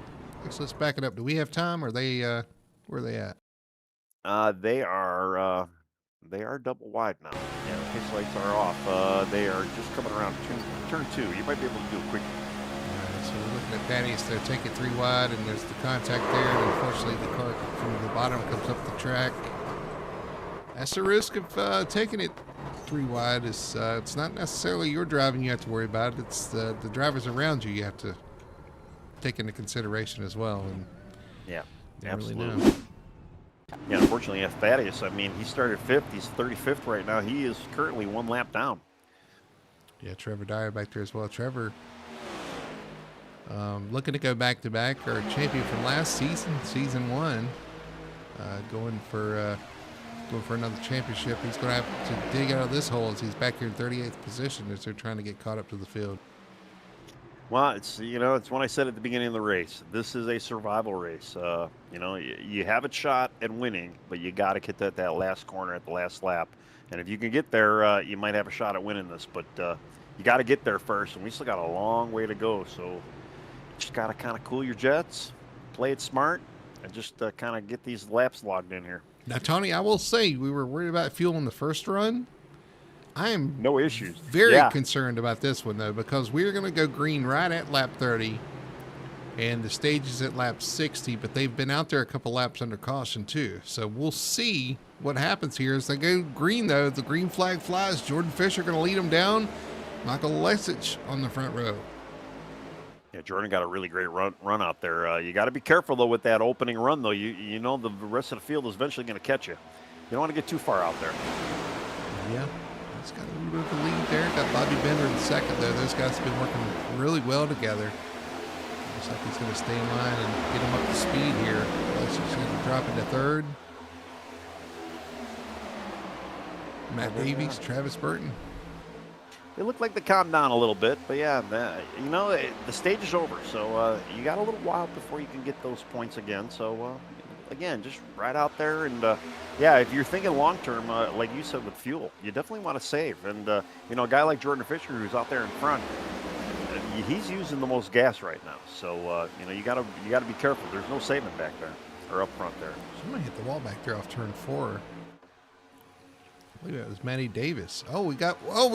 So let's back it up. Do we have time? Or are they where are they at? They are double wide now. Yeah, the pace lights are off. They are just coming around turn 2. You might be able to do a quick. All right, so we're looking at Thaddeus there, take it 3 wide, and there's the contact there, and unfortunately the car from the bottom comes up the track. That's the risk of taking it 3 wide. It's not necessarily your driving you have to worry about. It's the drivers around you have to take into consideration as well. And yeah, absolutely. Really yeah, unfortunately, Thaddeus, I mean, he started 5th. He's 35th right now. He is currently 1 lap down. Yeah, Trevor Dyer back there as well. Trevor looking to go back-to-back. Our champion from last season, season 1, going for another championship. He's going to have to dig out of this hole as he's back here in 38th position as they're trying to get caught up to the field. Well, it's what I said at the beginning of the race. This is a survival race. You have a shot at winning, but you got to get that last corner at the last lap. And if you can get there, you might have a shot at winning this. But you got to get there first, and we still got a long way to go. So just got to kind of cool your jets, play it smart, and just kind of get these laps logged in here. Now, Tony, I will say we were worried about fuel in the first run. I am no issues. Very concerned about this one, though, because we're going to go green right at lap 30, and the stage is at lap 60, but they've been out there a couple laps under caution, too. So we'll see what happens here. As they go green, though, the green flag flies. Jordan Fisher going to lead them down. Michael Lesich on the front row. Yeah, Jordan got a really great run out there. You got to be careful, though, with that opening run, though. You know the rest of the field is eventually going to catch you. You don't want to get too far out there. Yeah. He's got a little bit of a lead there. Got Bobby Bender in second, though. Those guys have been working really well together. Looks like he's going to stay in line and get him up to speed here. Leslie's going to drop into 3rd. Matt Davies, Travis Burton. They look like they calmed down a little bit, but yeah, the stage is over. So you got a little while before you can get those points again. So again, just right out there, and yeah, if you're thinking long term, like you said with fuel, you definitely want to save. And a guy like Jordan Fisher who's out there in front, he's using the most gas right now. So you gotta be careful. There's no saving back there or up front there. Somebody hit the wall back there off turn 4. Look at that, it was Matty Davis. Oh, we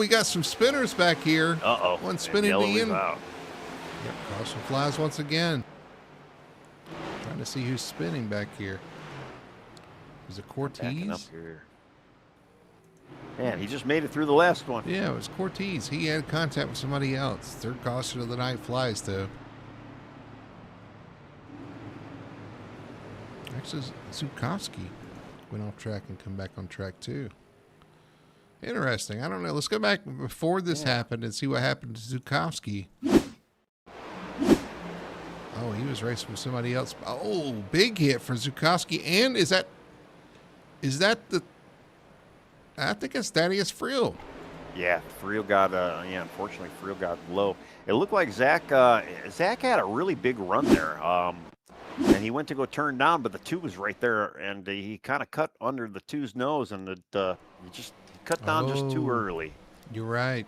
got some spinners back here. Uh-oh. One spinning me in. Out. Yep, caution flies once again. Trying to see who's spinning back here. Is it Cortez? Backing up here. Man, he just made it through the last one. Yeah, it was Cortez. He had contact with somebody else. Third caution of the night flies, though. Actually, Zukowski went off track and come back on track, too. Interesting. I don't know. Let's go back before this happened and see what happened to Zukowski. Oh, he was racing with somebody else. Oh, big hit for Zukowski. And is that the... I think it's Thaddeus Friel. Yeah, Friel got, unfortunately, Friel got low. It looked like Zach had a really big run there. And he went to go turn down, but the 2 was right there, and he kind of cut under the 2's nose, and he cut down just too early. You're right.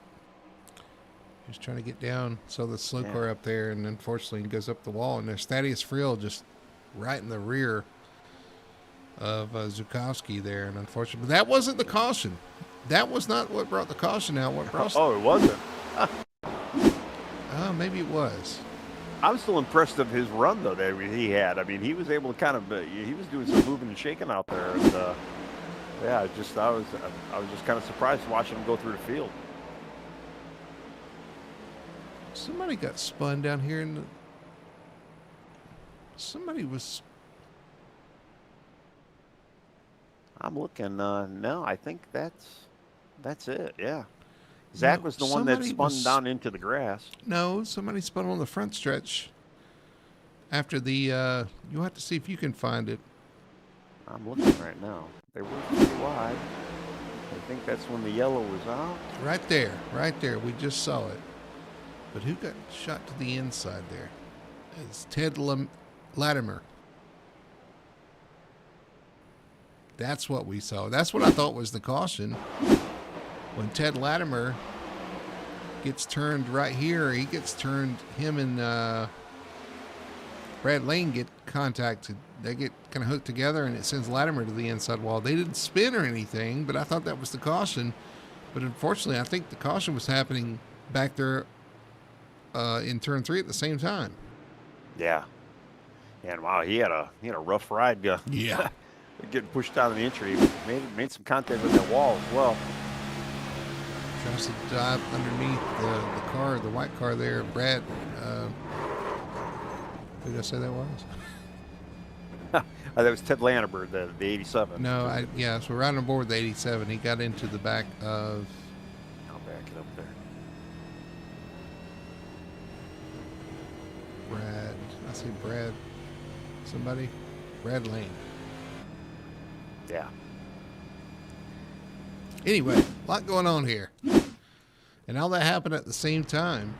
He was trying to get down, so the slow car up there, and unfortunately he goes up the wall, and there's Thaddeus Friel just right in the rear of Zukowski there, and unfortunately, but that wasn't the caution. That was not what brought the caution out. What brought? Oh, it wasn't. Oh, maybe it was. I'm still impressed of his run though that he had. I mean, he was able to kind of he was doing some moving and shaking out there, and I was just kind of surprised watching him go through the field. Somebody got spun down here, and somebody was. I'm looking. No, I think that's it. Yeah. Zach was the one that spun down into the grass. No, somebody spun on the front stretch after the, you'll have to see if you can find it. I'm looking right now. They were pretty wide. I think that's when the yellow was out. Right there. We just saw it. But who got shot to the inside there? It's Ted Latimer. That's what we saw. That's what I thought was the caution. When Ted Latimer gets turned right here, him and Brad Lane get contacted. They get kind of hooked together, and it sends Latimer to the inside wall. They didn't spin or anything, but I thought that was the caution. But unfortunately, I think the caution was happening back there in turn 3 at the same time. Yeah. And wow, he had a rough ride. Yeah. Getting pushed out of the entry. Made some contact with that wall as well. Tries to dive underneath the car, the white car there. Brad, who did I say that was? That was Ted Lannibird, the 87. No, so right on board the 87. He got into the back of... I'll back it up there. Brad, I say Brad, somebody? Brad Lane. Yeah. Anyway, a lot going on here. And all that happened at the same time.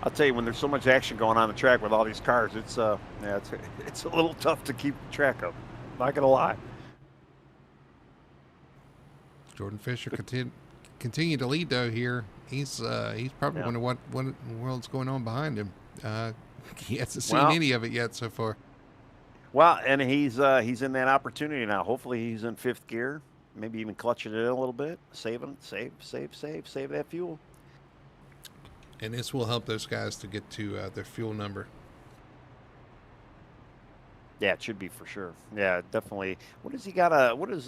I'll tell you, when there's so much action going on the track with all these cars, it's a little tough to keep track of. Not gonna lie. Jordan Fisher continue to lead though here. He's probably wondering what in the world's going on behind him. He hasn't seen any of it yet so far. Well, and he's in that opportunity now. Hopefully he's in 5th gear, maybe even clutching it in a little bit, save that fuel. And this will help those guys to get to their fuel number. Yeah, it should be for sure. Yeah, definitely. What does he got? What does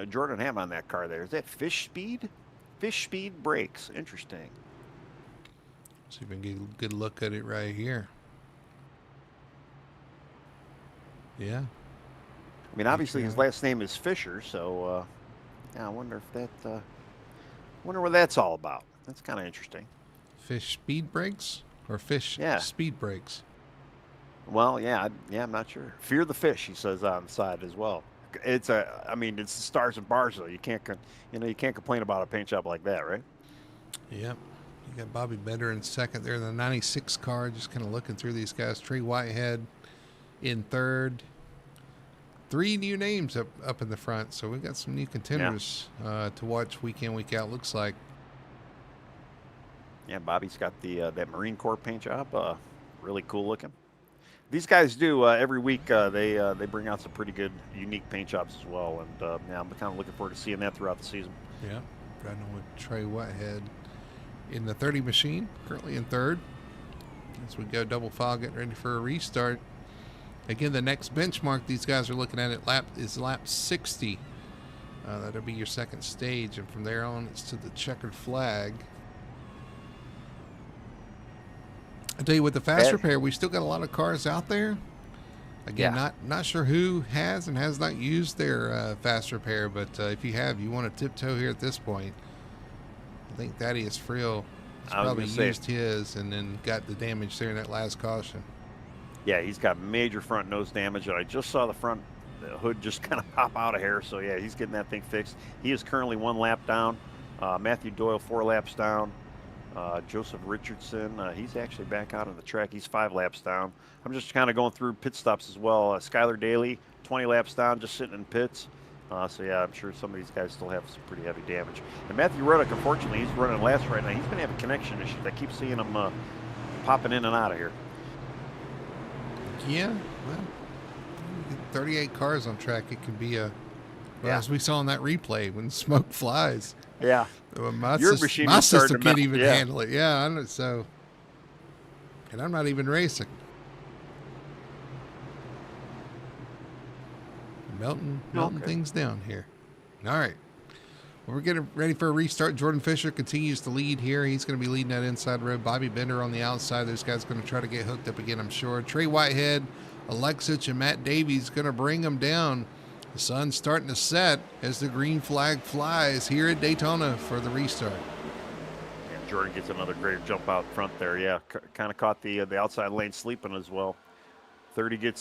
Jordan have on that car there? Is that fish speed? Fish speed brakes. Interesting. See if we can get a good look at it right here. Yeah. I mean, obviously his last name is Fisher, so I wonder if that. Wonder what that's all about. That's kind of interesting. Fish speed brakes or fish speed brakes? Well, yeah, I'm not sure. Fear the fish, he says on the side as well. I mean, it's the stars and bars though. You can't complain about a paint job like that, right? Yep. You got Bobby Bender in second there in the 96 car, just kind of looking through these guys. Trey Whitehead in third. 3 new names up in the front, so we've got some new contenders to watch week in, week out, looks like. Yeah, Bobby's got the that Marine Corps paint job. Really cool looking. These guys do every week. They bring out some pretty good, unique paint jobs as well, and yeah, I'm kind of looking forward to seeing that throughout the season. Yeah, riding with Trey Whitehead in the 30 machine, currently in third. As we go double file, getting ready for a restart. Again, the next benchmark these guys are looking at is lap 60. That'll be your second stage, and from there on, it's to the checkered flag. I tell you, with the fast repair, we still got a lot of cars out there. Again, not sure who has and has not used their fast repair, but if you have, you want to tiptoe here at this point. I think Thaddeus Friel has probably used his and then got the damage there in that last caution. Yeah, he's got major front nose damage, and I just saw the hood just kind of pop out of here. So yeah, he's getting that thing fixed. He is currently 1 lap down. Matthew Doyle 4 laps down. Joseph Richardson, he's actually back out on the track. He's 5 laps down. I'm just kind of going through pit stops as well. Skylar Daly, 20 laps down, just sitting in pits. So yeah, I'm sure some of these guys still have some pretty heavy damage. And Matthew Ruddock, unfortunately, he's running last right now. He's been having connection issues. I keep seeing him popping in and out of here. Yeah, well, 38 cars on track. It can be as we saw in that replay, when smoke flies. Yeah. My system can't even handle it. Yeah, I know. So, and I'm not even racing. Melting things down here. All right. Well, we're getting ready for a restart. Jordan Fisher continues to lead here. He's going to be leading that inside road. Bobby Bender on the outside. Those guys going to try to get hooked up again, I'm sure. Trey Whitehead, Alexich, and Matt Davies going to bring them down. The sun's starting to set as the green flag flies here at Daytona for the restart. And Jordan gets another great jump out front there. Yeah, kind of caught the outside lane sleeping as well. 30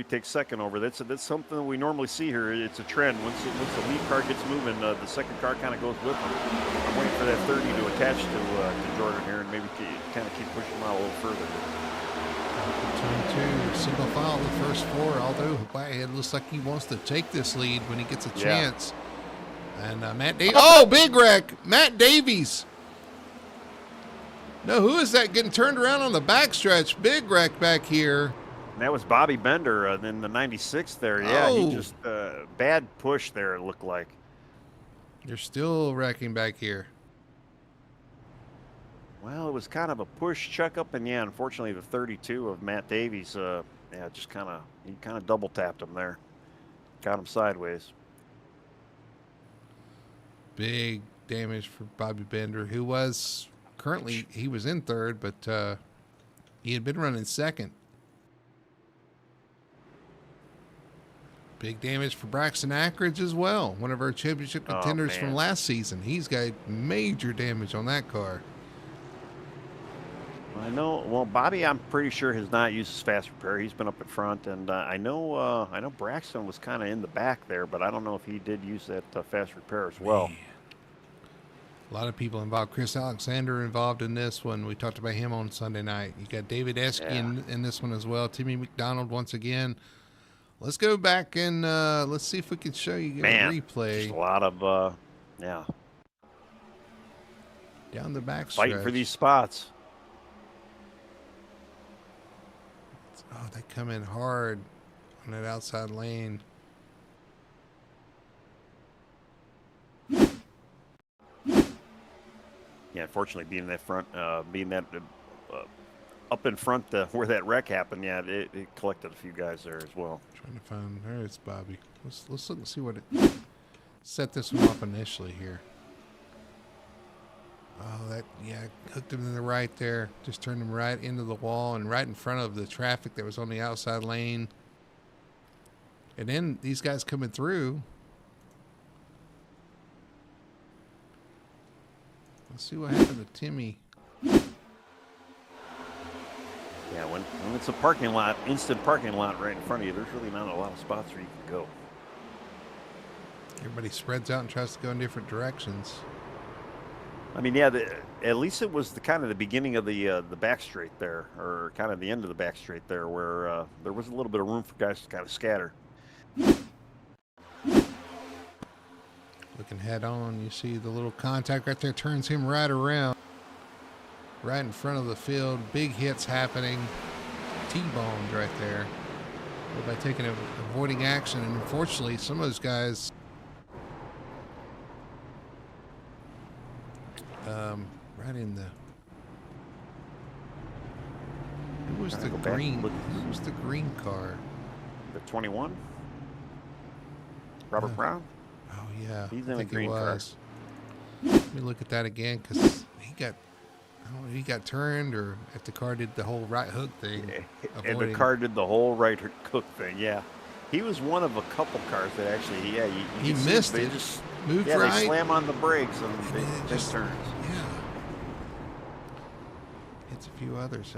takes second over. That's something that we normally see here. It's a trend. Once the lead car gets moving, the second car kind of goes with them. I'm waiting for that 30 to attach to Jordan here and maybe kind of keep pushing him out a little further. Turn 2, single file the first 4, although Whitehead looks like he wants to take this lead when he gets a chance. And Matt Davies. Oh, big wreck. Matt Davies. No, who is that getting turned around on the backstretch? Big wreck back here. And that was Bobby Bender in the 96 there. Yeah, he just bad push there, it looked like. You're still wrecking back here. Well, it was kind of a push check up, and yeah, unfortunately, the 32 of Matt Davies, just kind of double tapped him there, got him sideways. Big damage for Bobby Bender, who was currently he was in third, but he had been running second. Big damage for Braxton Ackridge as well, one of our championship contenders from last season. He's got major damage on that car. I know. Well, Bobby, I'm pretty sure has not used his fast repair. He's been up in front, and I know Braxton was kind of in the back there, but I don't know if he did use that fast repair as well. Man. A lot of people involved. Chris Alexander involved in this one. We talked about him on Sunday night. You got David Esky in this one as well. Timmy McDonald once again. Let's go back and let's see if we can show you a replay. Just a lot of down the back stretch. Fighting for these spots. Oh, they come in hard on that outside lane. Yeah, unfortunately, being that front, up in front where that wreck happened, yeah, it collected a few guys there as well. Trying to find, there's Bobby. Let's look and see what it set this one off initially here. Oh, hooked him in the right there. Just turned him right into the wall and right in front of the traffic that was on the outside lane. And then these guys coming through. Let's see what happened to Timmy. Yeah, when it's a parking lot, instant parking lot right in front of you, there's really not a lot of spots where you can go. Everybody spreads out and tries to go in different directions. I mean, yeah, at least it was the kind of the beginning of the back straight there, or kind of the end of the back straight there, where there was a little bit of room for guys to kind of scatter. Looking head on, you see the little contact right there turns him right around, right in front of the field. Big hits happening. T-boned right there. By avoiding action, and unfortunately, some of those guys. Right in the. Who was the green? Who was the green car? The 21. Robert Brown. Oh yeah, he's in a green car. Let me look at that again, because he got. I don't know if he got turned or if the car did the whole right hook thing. Yeah, and the car did the whole right hook thing. Yeah, he was one of a couple cars that actually. Yeah, he missed it. Just moved right. They slam on the brakes and they just turns. Yeah. Hits a few others.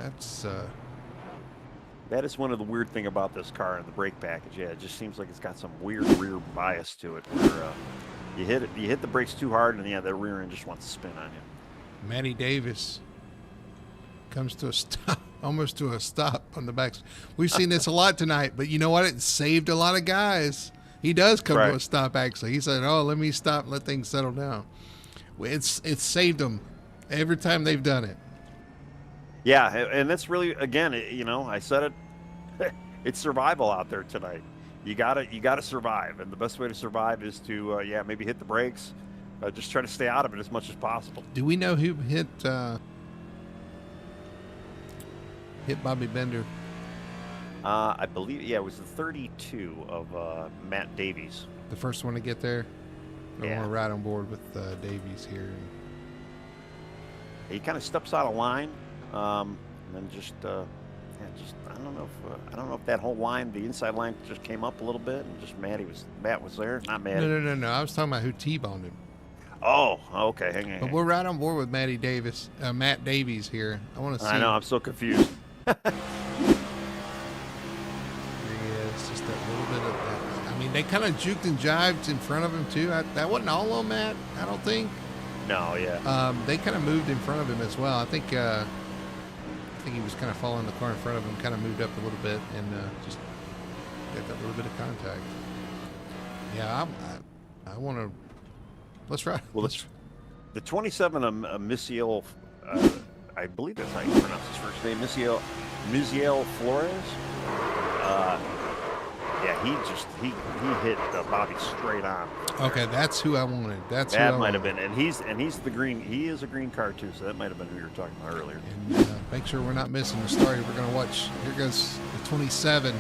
That is one of the weird thing about this car and the brake package. Yeah, it just seems like it's got some weird rear bias to it, where you hit the brakes too hard, and the rear end just wants to spin on you. Matty Davis comes to a stop, almost to a stop on the back. We've seen this a lot tonight, but you know what? It saved a lot of guys. He does come to a stop, actually. He said, "Oh, let me stop and let things settle down." It's saved them every time they've done it. Yeah, and that's really, again, I said it, it's survival out there tonight. You gotta survive, and the best way to survive is to maybe hit the brakes. Just try to stay out of it as much as possible. Do we know who hit Bobby Bender? I believe, it was the 32 of Matt Davies. The first one to get there? I want to ride on board with Davies here. He kind of steps out of line, and then just I don't know if that whole line, the inside line, just came up a little bit, and just Matt was there, not Matty. No. I was talking about who T-boned him. Oh, okay. Hang on. But we're right on board with Matt Davies here. I want to see. I know. I'm so confused. Here he is. Just that little bit of that. I mean, they kind of juked and jived in front of him too. That wasn't all on Matt, I don't think. No, yeah. They kind of moved in front of him as well. I think he was kind of following the car in front of him. Kind of moved up a little bit and just got that little bit of contact. Yeah, I want to. Let's ride. Well, the 27 Misiel, I believe that's how you pronounce his first name, Misiel Flores. He hit Bobby straight on. Okay, that's who I wanted. That might have been, and he's the green. He is a green car too, so that might have been who you were talking about earlier. And make sure we're not missing the story. We're going to watch. Here goes the 27,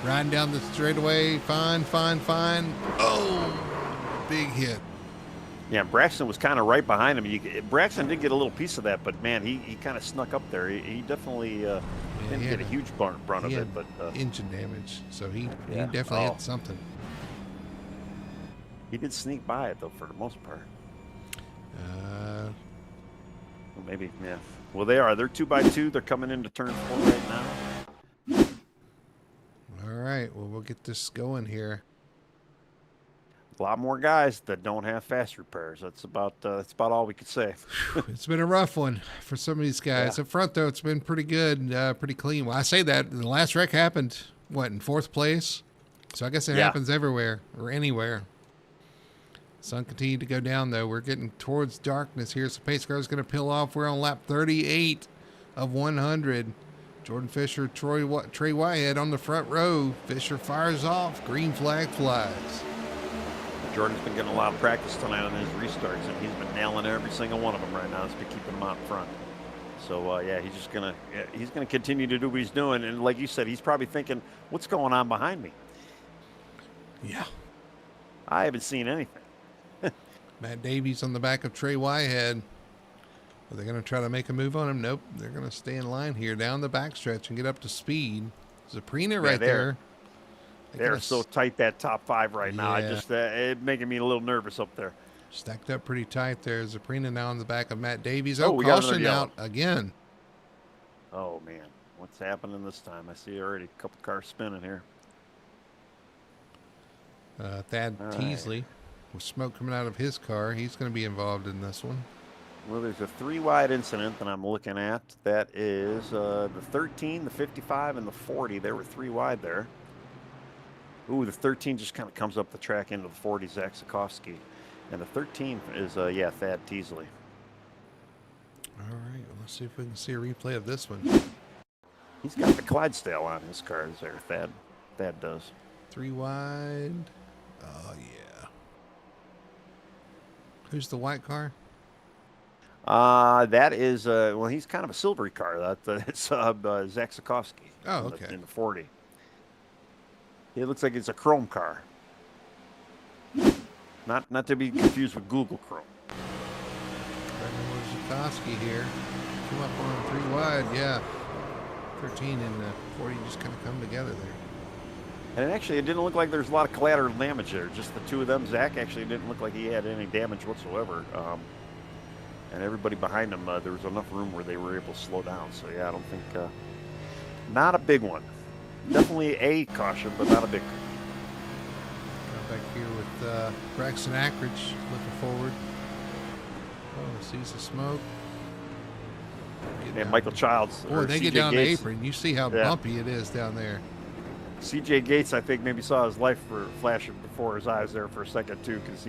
riding down the straightaway. Fine. Oh, big hit. Yeah, Braxton was kind of right behind him. Braxton did get a little piece of that, but man, he kind of snuck up there. He definitely didn't get a huge brunt of it, but engine damage. So he definitely hit something. He did sneak by it though, for the most part. Maybe, yeah. Well, they're 2x2. They're coming into turn 4 right now. All right. Well, we'll get this going here. A lot more guys that don't have fast repairs. That's about all we could say. It's been a rough one for some of these guys. Up front, though, it's been pretty good, pretty clean. Well, I say that the last wreck happened in 4th place, so I guess it happens everywhere or anywhere. Sun continued to go down, though. We're getting towards darkness here, so pace car is going to peel off. We're on lap 38 of 100. Jordan Fisher, Trey Whitehead on the front row. Fisher fires off. Green flag flies. Jordan's been getting a lot of practice tonight on his restarts, and he's been nailing every single one of them right now. It's been keeping him out front. So he's gonna continue to do what he's doing. And like you said, he's probably thinking, "What's going on behind me?" Yeah, I haven't seen anything. Matt Davies on the back of Trey Whitehead. Are they going to try to make a move on him? Nope. They're going to stay in line here down the backstretch and get up to speed. Zaprina right there. They're so tight, that top 5 right now. It's making me a little nervous up there. Stacked up pretty tight there. Zaprina now on the back of Matt Davies. We caution out again. Oh, man. What's happening this time? I see already a couple cars spinning here. Thad Teasley. with smoke coming out of his car. He's going to be involved in this one. Well, there's a 3-wide incident that I'm looking at. That is the 13, the 55, and the 40. They were 3-wide there. Ooh, the 13 just kind of comes up the track into the 40, Zach Sikowski. And the 13 is, Thad Teasley. All right, well, let's see if we can see a replay of this one. He's got the Clydesdale on his cars there, Thad does. 3 wide. Oh, yeah. Who's the white car? That is, well, he's kind of a silvery car. That's Zach Sikowski. Oh, okay. In the 40. It looks like it's a chrome car. Not to be confused with Google Chrome. Sikowski here. Come up on 3 wide, yeah. 13 and 40 just kind of come together there. And actually, it didn't look like there's a lot of collateral damage there. Just the two of them. Zach actually didn't look like he had any damage whatsoever. And everybody behind him, there was enough room where they were able to slow down. So, yeah, I don't think, not a big one. Definitely a caution, but not a big one. Back here with Braxton Ackridge looking forward. Oh, sees the smoke. And Michael Childs. Boy, they get down the apron. You see how bumpy it is down there. CJ Gates, I think, maybe saw his life flashing before his eyes there for a second, too, because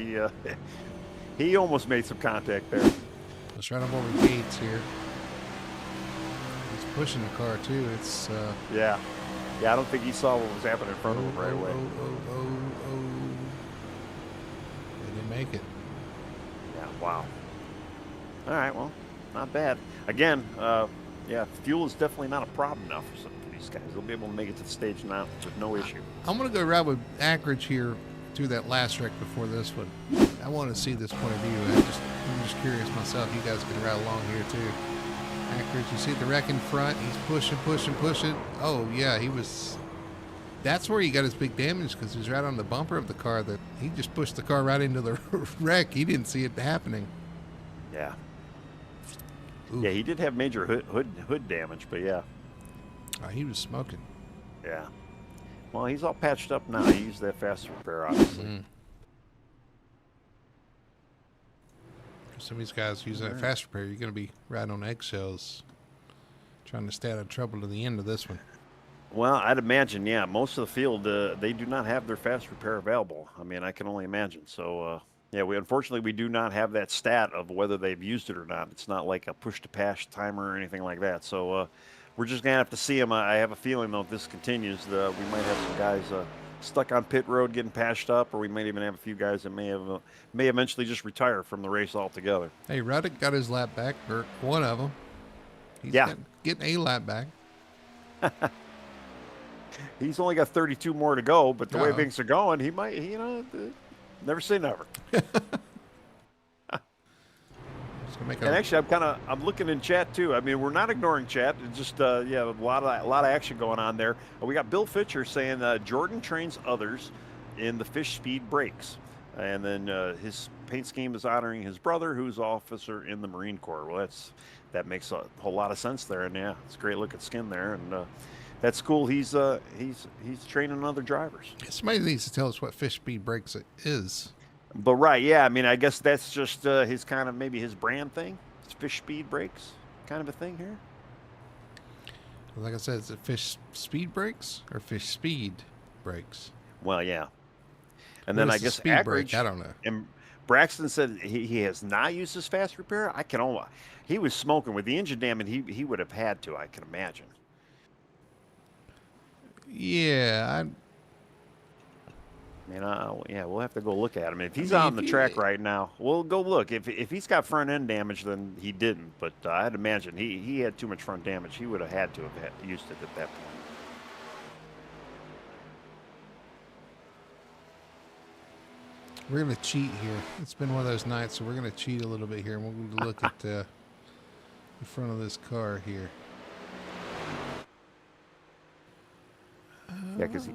he almost made some contact there. Let's run him over Gates here. He's pushing the car, too. It's Yeah, I don't think he saw what was happening in front of him right away. They didn't make it. Yeah, wow. All right, well, not bad. Again, fuel is definitely not a problem now for these guys. They'll be able to make it to the stage now with no issue. I'm going to go ride with Ackridge here through that last wreck before this one. I want to see this point of view. I'm just curious myself. You guys can ride along here too. Ackridge, you see the wreck in front. He's pushing. Oh, yeah, he was... That's where he got his big damage because he was right on the bumper of the car that he just pushed the car right into the wreck. He didn't see it happening. Yeah. Ooh. Yeah, he did have major hood damage, but yeah. Oh, he was smoking. Yeah. Well, he's all patched up now. He used that fast repair, obviously. Some of these guys using that fast repair, you're going to be riding on eggshells trying to stay out of trouble to the end of this one. Well, I'd imagine, yeah. Most of the field, they do not have their fast repair available. I mean, I can only imagine. So, unfortunately, we do not have that stat of whether they've used it or not. It's not like a push-to-pass timer or anything like that. So, we're just going to have to see them. I have a feeling, though, if this continues, we might have some guys stuck on pit road getting patched up, or we might even have a few guys that may eventually just retire from the race altogether. Hey, Ruddick got his lap back, or one of them. He's getting a lap back. He's only got 32 more to go, but the way things are going, he might, never say never. And actually, I'm looking in chat too. I mean, we're not ignoring chat. It's just, a lot of action going on there. We got Bill Fitcher saying Jordan trains others in the fish speed brakes, and then his paint scheme is honoring his brother, who's an officer in the Marine Corps. Well, that makes a whole lot of sense there, and yeah, it's a great looking skin there, and that's cool. He's training other drivers. Somebody needs to tell us what fish speed brakes is. But right, yeah, I mean, I guess that's just his kind of maybe his brand thing. It's fish speed brakes kind of a thing here. Like I said, is it fish speed brakes or fish speed brakes? Well, yeah. And then I guess speed brake, I don't know. And Braxton said he has not used his fast repair. He was smoking with the engine damage. He would have had to, I can imagine. Yeah, we'll have to go look at him. If he's on the track right now, we'll go look. If he's got front end damage, then he didn't. But I'd imagine he had too much front damage. He would have had to have used it at that point. We're going to cheat here. It's been one of those nights, so we're going to cheat a little bit here. And we're going to look at the front of this car here. Yeah, because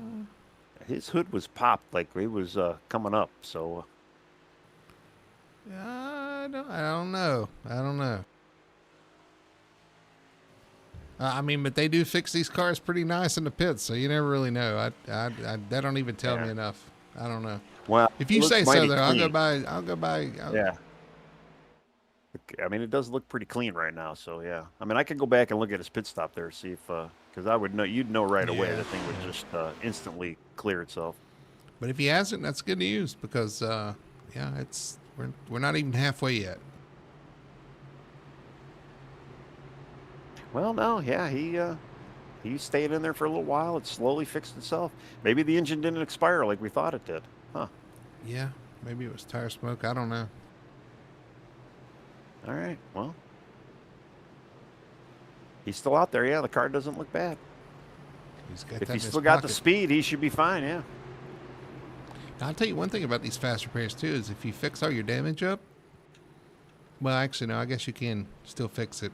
his hood was popped like it was coming up. So I don't know. I mean, but they do fix these cars pretty nice in the pits, so you never really know. That don't even tell me enough. I don't know. Well, If it you looks say so, mighty though, I'll go clean. by. I'll go by. Yeah. I mean, it does look pretty clean right now. So yeah, I mean, I could go back and look at his pit stop there, see if because I would know, you'd know right away Yeah, the thing would just instantly clear itself. but if he hasn't, that's good news because yeah, it's we're not even halfway yet. Well, no, yeah, he stayed in there for a little while. It slowly fixed itself. Maybe the engine didn't expire like we thought it did. Huh. Yeah, maybe it was tire smoke. I don't know. All right. Well, he's still out there. Yeah, the car doesn't look bad. He's got If that in he's his still got the pocket. speed, he should be fine. Yeah. Now, I'll tell you one thing about these fast repairs too is if you fix all your damage up. Well, actually, no. I guess you can still fix it,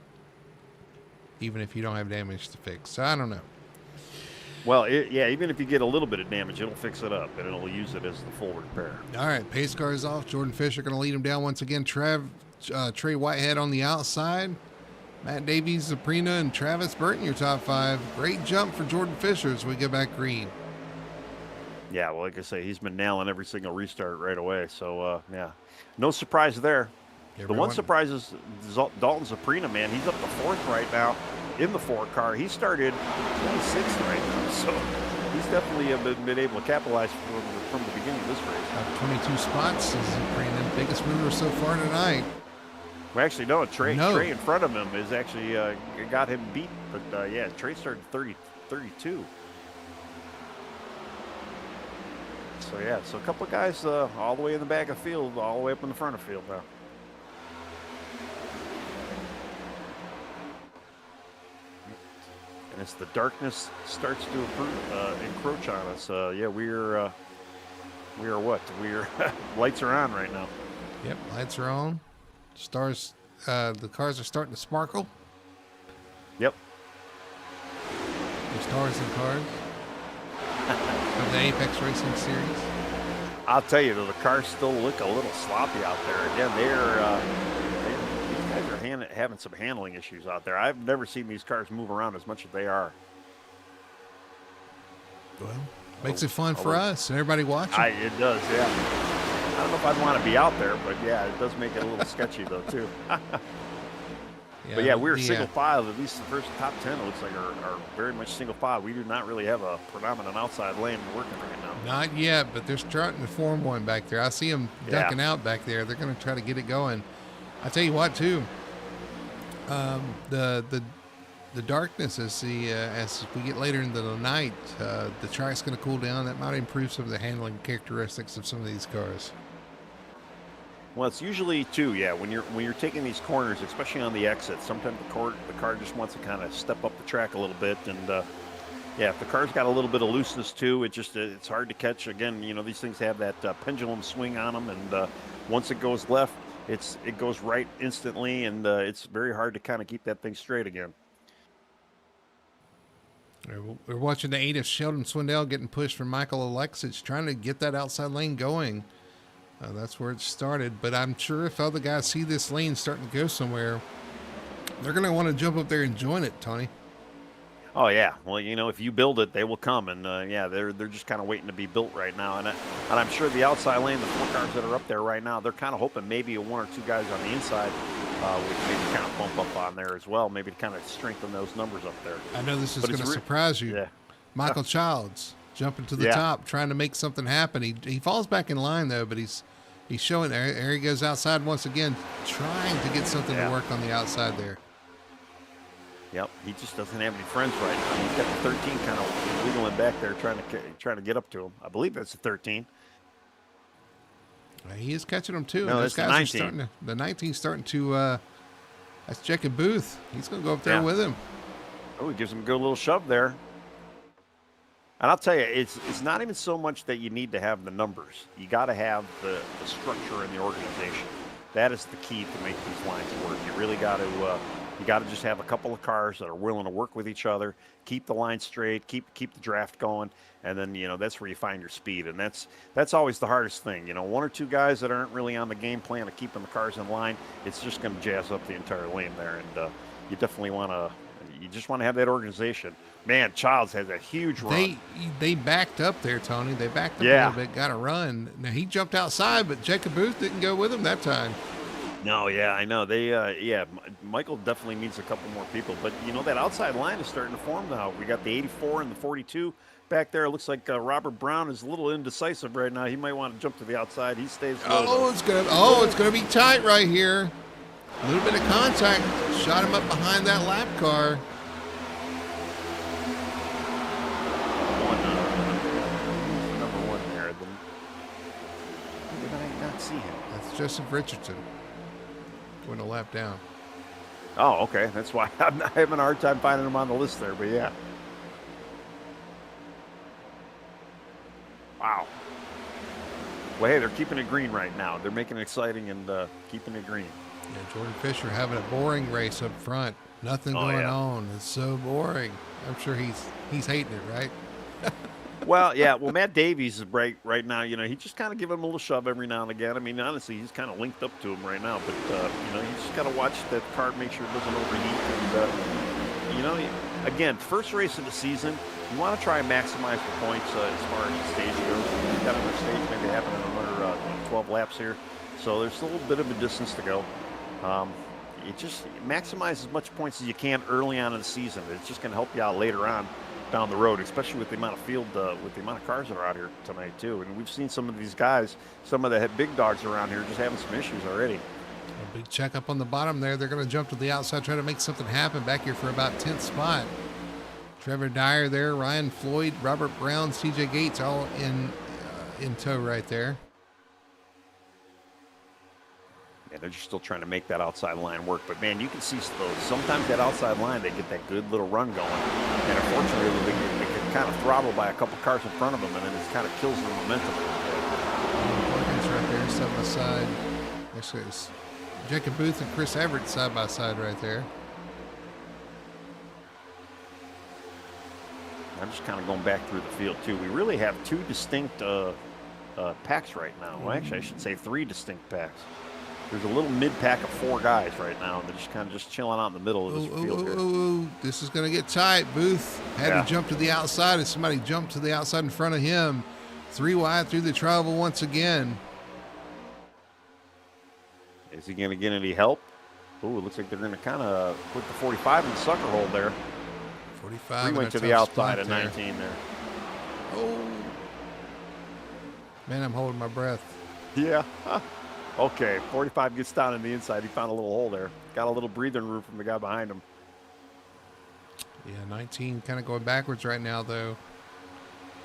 even if you don't have damage to fix. So I don't know. Well, yeah, even if you get a little bit of damage, it'll fix it up and it'll use it as the full repair. All right, pace car is off. Jordan Fisher going to lead him down once again. Trey Whitehead on the outside. Matt Davies, Zaprina, and Travis Burton, your top five. Great jump for Jordan Fisher as we get back green. Yeah, well, like I say, he's been nailing every single restart right away. So, yeah, no surprise there. The one surprise is Dalton Zaprina, man. He's up to fourth right now in the 4 car. He started 26th right now, so he's definitely been able to capitalize from the beginning of this race. 22 spots is Zaprina, biggest mover so far tonight. Well, actually, no, Trey in front of him is actually got him beat. But, yeah, Trey started 32. So, yeah, so a couple of guys all the way in the back of the field, all the way up in the front of the field now. And as the darkness starts to encroach on us, yeah, we are what? We're lights are on right now. Yep, lights are on. Stars, the cars are starting to sparkle. Yep. The stars and cars of the Apex Racing Series. I'll tell you, though, the cars still look a little sloppy out there. Again, these guys are having some handling issues out there. I've never seen these cars move around as much as they are. Well, makes it fun for us and everybody watching. It does, yeah. I don't know if I'd want to be out there, but yeah, it does make it a little sketchy, though, too. But yeah, we're single file. At least the first top 10, it looks like, are very much single file. We do not really have a predominant outside lane working right now. Not yet, but they're starting to form one back there. I see them ducking out back there. They're going to try to get it going. I tell you what, too. The darkness as we get later into the night, the track's going to cool down. That might improve some of the handling characteristics of some of these cars. Well, it's usually too, yeah. When you're taking these corners, especially on the exit, sometimes the car just wants to kind of step up the track a little bit, and yeah, if the car's got a little bit of looseness too, it's hard to catch. Again, these things have that pendulum swing on them, and once it goes left, it goes right instantly, and it's very hard to kind of keep that thing straight again. We're watching the 8 of Sheldon Swindell getting pushed from Michael Alexis, trying to get that outside lane going. That's where it started. But I'm sure if other guys see this lane starting to go somewhere, they're going to want to jump up there and join it, Tony. Oh, yeah. Well, if you build it, they will come. And, yeah, they're just kind of waiting to be built right now. And I'm sure the outside lane, the 4 cars that are up there right now, they're kind of hoping maybe 1 or 2 guys on the inside we can maybe kind of bump up on there as well, maybe to kind of strengthen those numbers up there. I know this is going to surprise you. Yeah. Michael Childs jumping to the top, trying to make something happen. He falls back in line, though, but he's showing there. There he goes outside once again, trying to get something to work on the outside there. Yep, he just doesn't have any friends right now. He's got the 13 kind of wiggling back there, trying to get up to him. I believe that's the 13. He is catching them too. No, that's the 19. The 19's starting to. That's Jacob Booth. He's going to go up there with him. Oh, he gives him a good little shove there. And I'll tell you, it's not even so much that you need to have the numbers. You got to have the structure and the organization. That is the key to make these lines work. You really got to. You got to just have a couple of cars that are willing to work with each other, keep the line straight, keep the draft going, and then that's where you find your speed. And that's always the hardest thing. 1 or 2 guys that aren't really on the game plan of keeping the cars in line, it's just going to jazz up the entire lane there. And you definitely want to you just want to have that organization. Man, Childs has a huge run. They backed up there, Tony. They backed up a little bit, got a run. Now he jumped outside, but Jacob Booth didn't go with him that time. No, yeah, I know. Michael definitely needs a couple more people. But, you know, that outside line is starting to form now. We got the 84 and the 42 back there. It looks like Robert Brown is a little indecisive right now. He might want to jump to the outside. He stays low. It's gonna be tight right here. A little bit of contact. Shot him up behind that lap car. Number one there. Did I not see him? That's Joseph Richardson. Going a lap down. Oh, okay. That's why I'm having a hard time finding him on the list there, but yeah. Wow. Well, hey, they're keeping it green right now. They're making it exciting and keeping it green. Yeah, Jordan Fisher having a boring race up front. Nothing going on. It's so boring. I'm sure he's hating it, right? Well, yeah. Well, Matt Davies is right now. You know, he just kind of give him a little shove every now and again. I mean, honestly, he's kind of linked up to him right now. But you know, you just got to watch that car, make sure it doesn't overheat. And you know, again, first race of the season, you want to try and maximize the points as far as the stage goes. You've got another stage maybe happen in another 12 laps here, so there's a little bit of a distance to go. You just maximize as much points as you can early on in the season. It's just going to help you out later on down the road, especially with the amount of field, with the amount of cars that are out here tonight too. And we've seen some of these guys, some of the big dogs around here, just having some issues already. A big check up on the bottom there. They're going to jump to the outside, try to make something happen back here for about 10th spot. Trevor Dyer there, Ryan Floyd, Robert Brown, CJ Gates all in tow right there. Yeah, they're just still trying to make that outside line work. But, man, you can see sometimes that outside line, they get that good little run going. And, unfortunately, they get kind of throttled by a couple cars in front of them, and then it kind of kills their momentum. Perkins right there, side by side. Actually, it's Jacob Booth and Chris Everett side by side right there. I'm just kind of going back through the field, too. We really have two distinct packs right now. Well, actually, I should say three distinct packs. There's a little mid-pack of four guys right now, and they're just kind of chilling out in the middle of this field here. This is going to get tight. Booth had to jump to the outside, and somebody jumped to the outside in front of him. 3 wide through the travel once again. Is he going to get any help? Oh, it looks like they're going to kind of put the 45 in the sucker hole there. 45. He went to the outside of 19 there. Oh. Man, I'm holding my breath. Yeah. Okay, 45 gets down in the inside. He found a little hole there. Got a little breathing room from the guy behind him. Yeah, 19 kind of going backwards right now, though.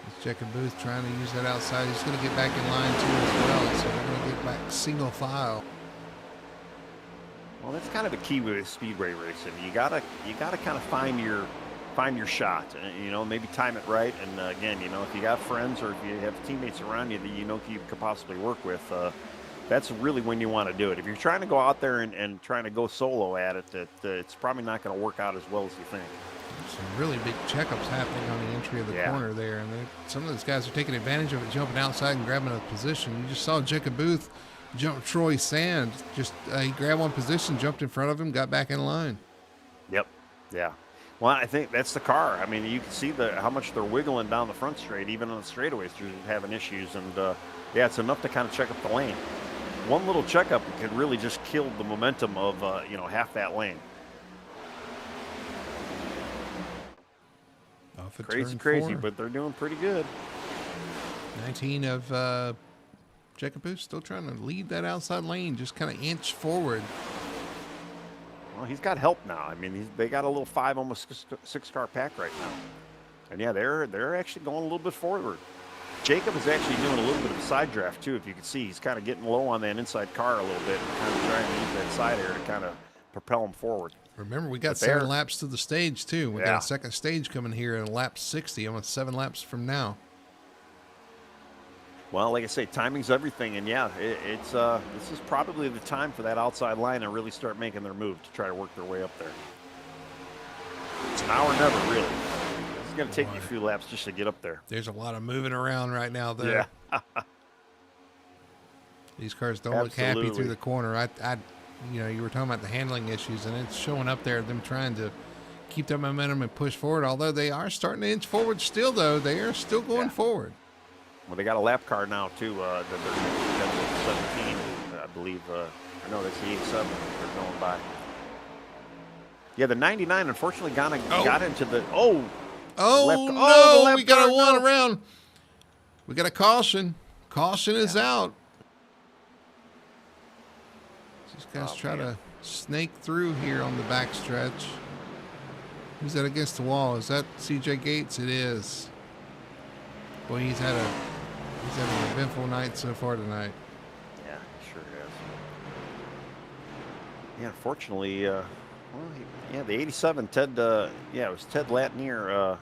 It's Jacob Booth trying to use that outside. He's going to get back in line, too, as well. So they're going to get back single file. Well, that's kind of the key with speedway racing. You gotta kind of find your shot. You know, maybe time it right. And again, you know, if you got friends or if you have teammates around you that you know you could possibly work with, that's really when you want to do it. If you're trying to go out there and trying to go solo at it, it's probably not going to work out as well as you think. There's some really big checkups happening on the entry of the corner there, and some of those guys are taking advantage of it, jumping outside and grabbing a position. You just saw Jacob Booth jump Troy Sand. Just he grabbed one position, jumped in front of him, got back in line. Yep. Yeah. Well, I think that's the car. I mean, you can see how much they're wiggling down the front straight, even on the straightaways, they're having issues. And, yeah, it's enough to kind of check up the lane. One little checkup could really just kill the momentum of, half that lane. Crazy, but they're doing pretty good. 19 of Jacob Booth still trying to lead that outside lane, just kind of inch forward. Well, he's got help now. I mean, they got a little 5, almost 6-car pack right now. And, yeah, they're actually going a little bit forward. Jacob is actually doing a little bit of a side draft, too, if you can see. He's kind of getting low on that inside car a little bit and kind of trying to use that side air to kind of propel him forward. Remember, we got 7 laps to the stage, too. We got a second stage coming here in lap 60, almost 7 laps from now. Well, like I say, timing's everything, and yeah, this is probably the time for that outside line to really start making their move to try to work their way up there. It's now or never, really. It's going to take you a few laps just to get up there. There's a lot of moving around right now, though. Yeah. These cars don't look happy through the corner. You were talking about the handling issues, and it's showing up there, them trying to keep that momentum and push forward. Although they are starting to inch forward still, though. They are still going forward. Well, they got a lap car now, too. That they're 17, I believe. No, that's the 87 they're going by. Yeah, the 99, unfortunately, got into the... Oh, no, we got a one around. We got a caution. Caution is out. These guys try to snake through here on the backstretch. Who's that against the wall? Is that CJ Gates? It is. Boy, he's had an eventful night so far tonight. Yeah, he sure has. Yeah, unfortunately, the 87, Ted, it was Ted Latnier.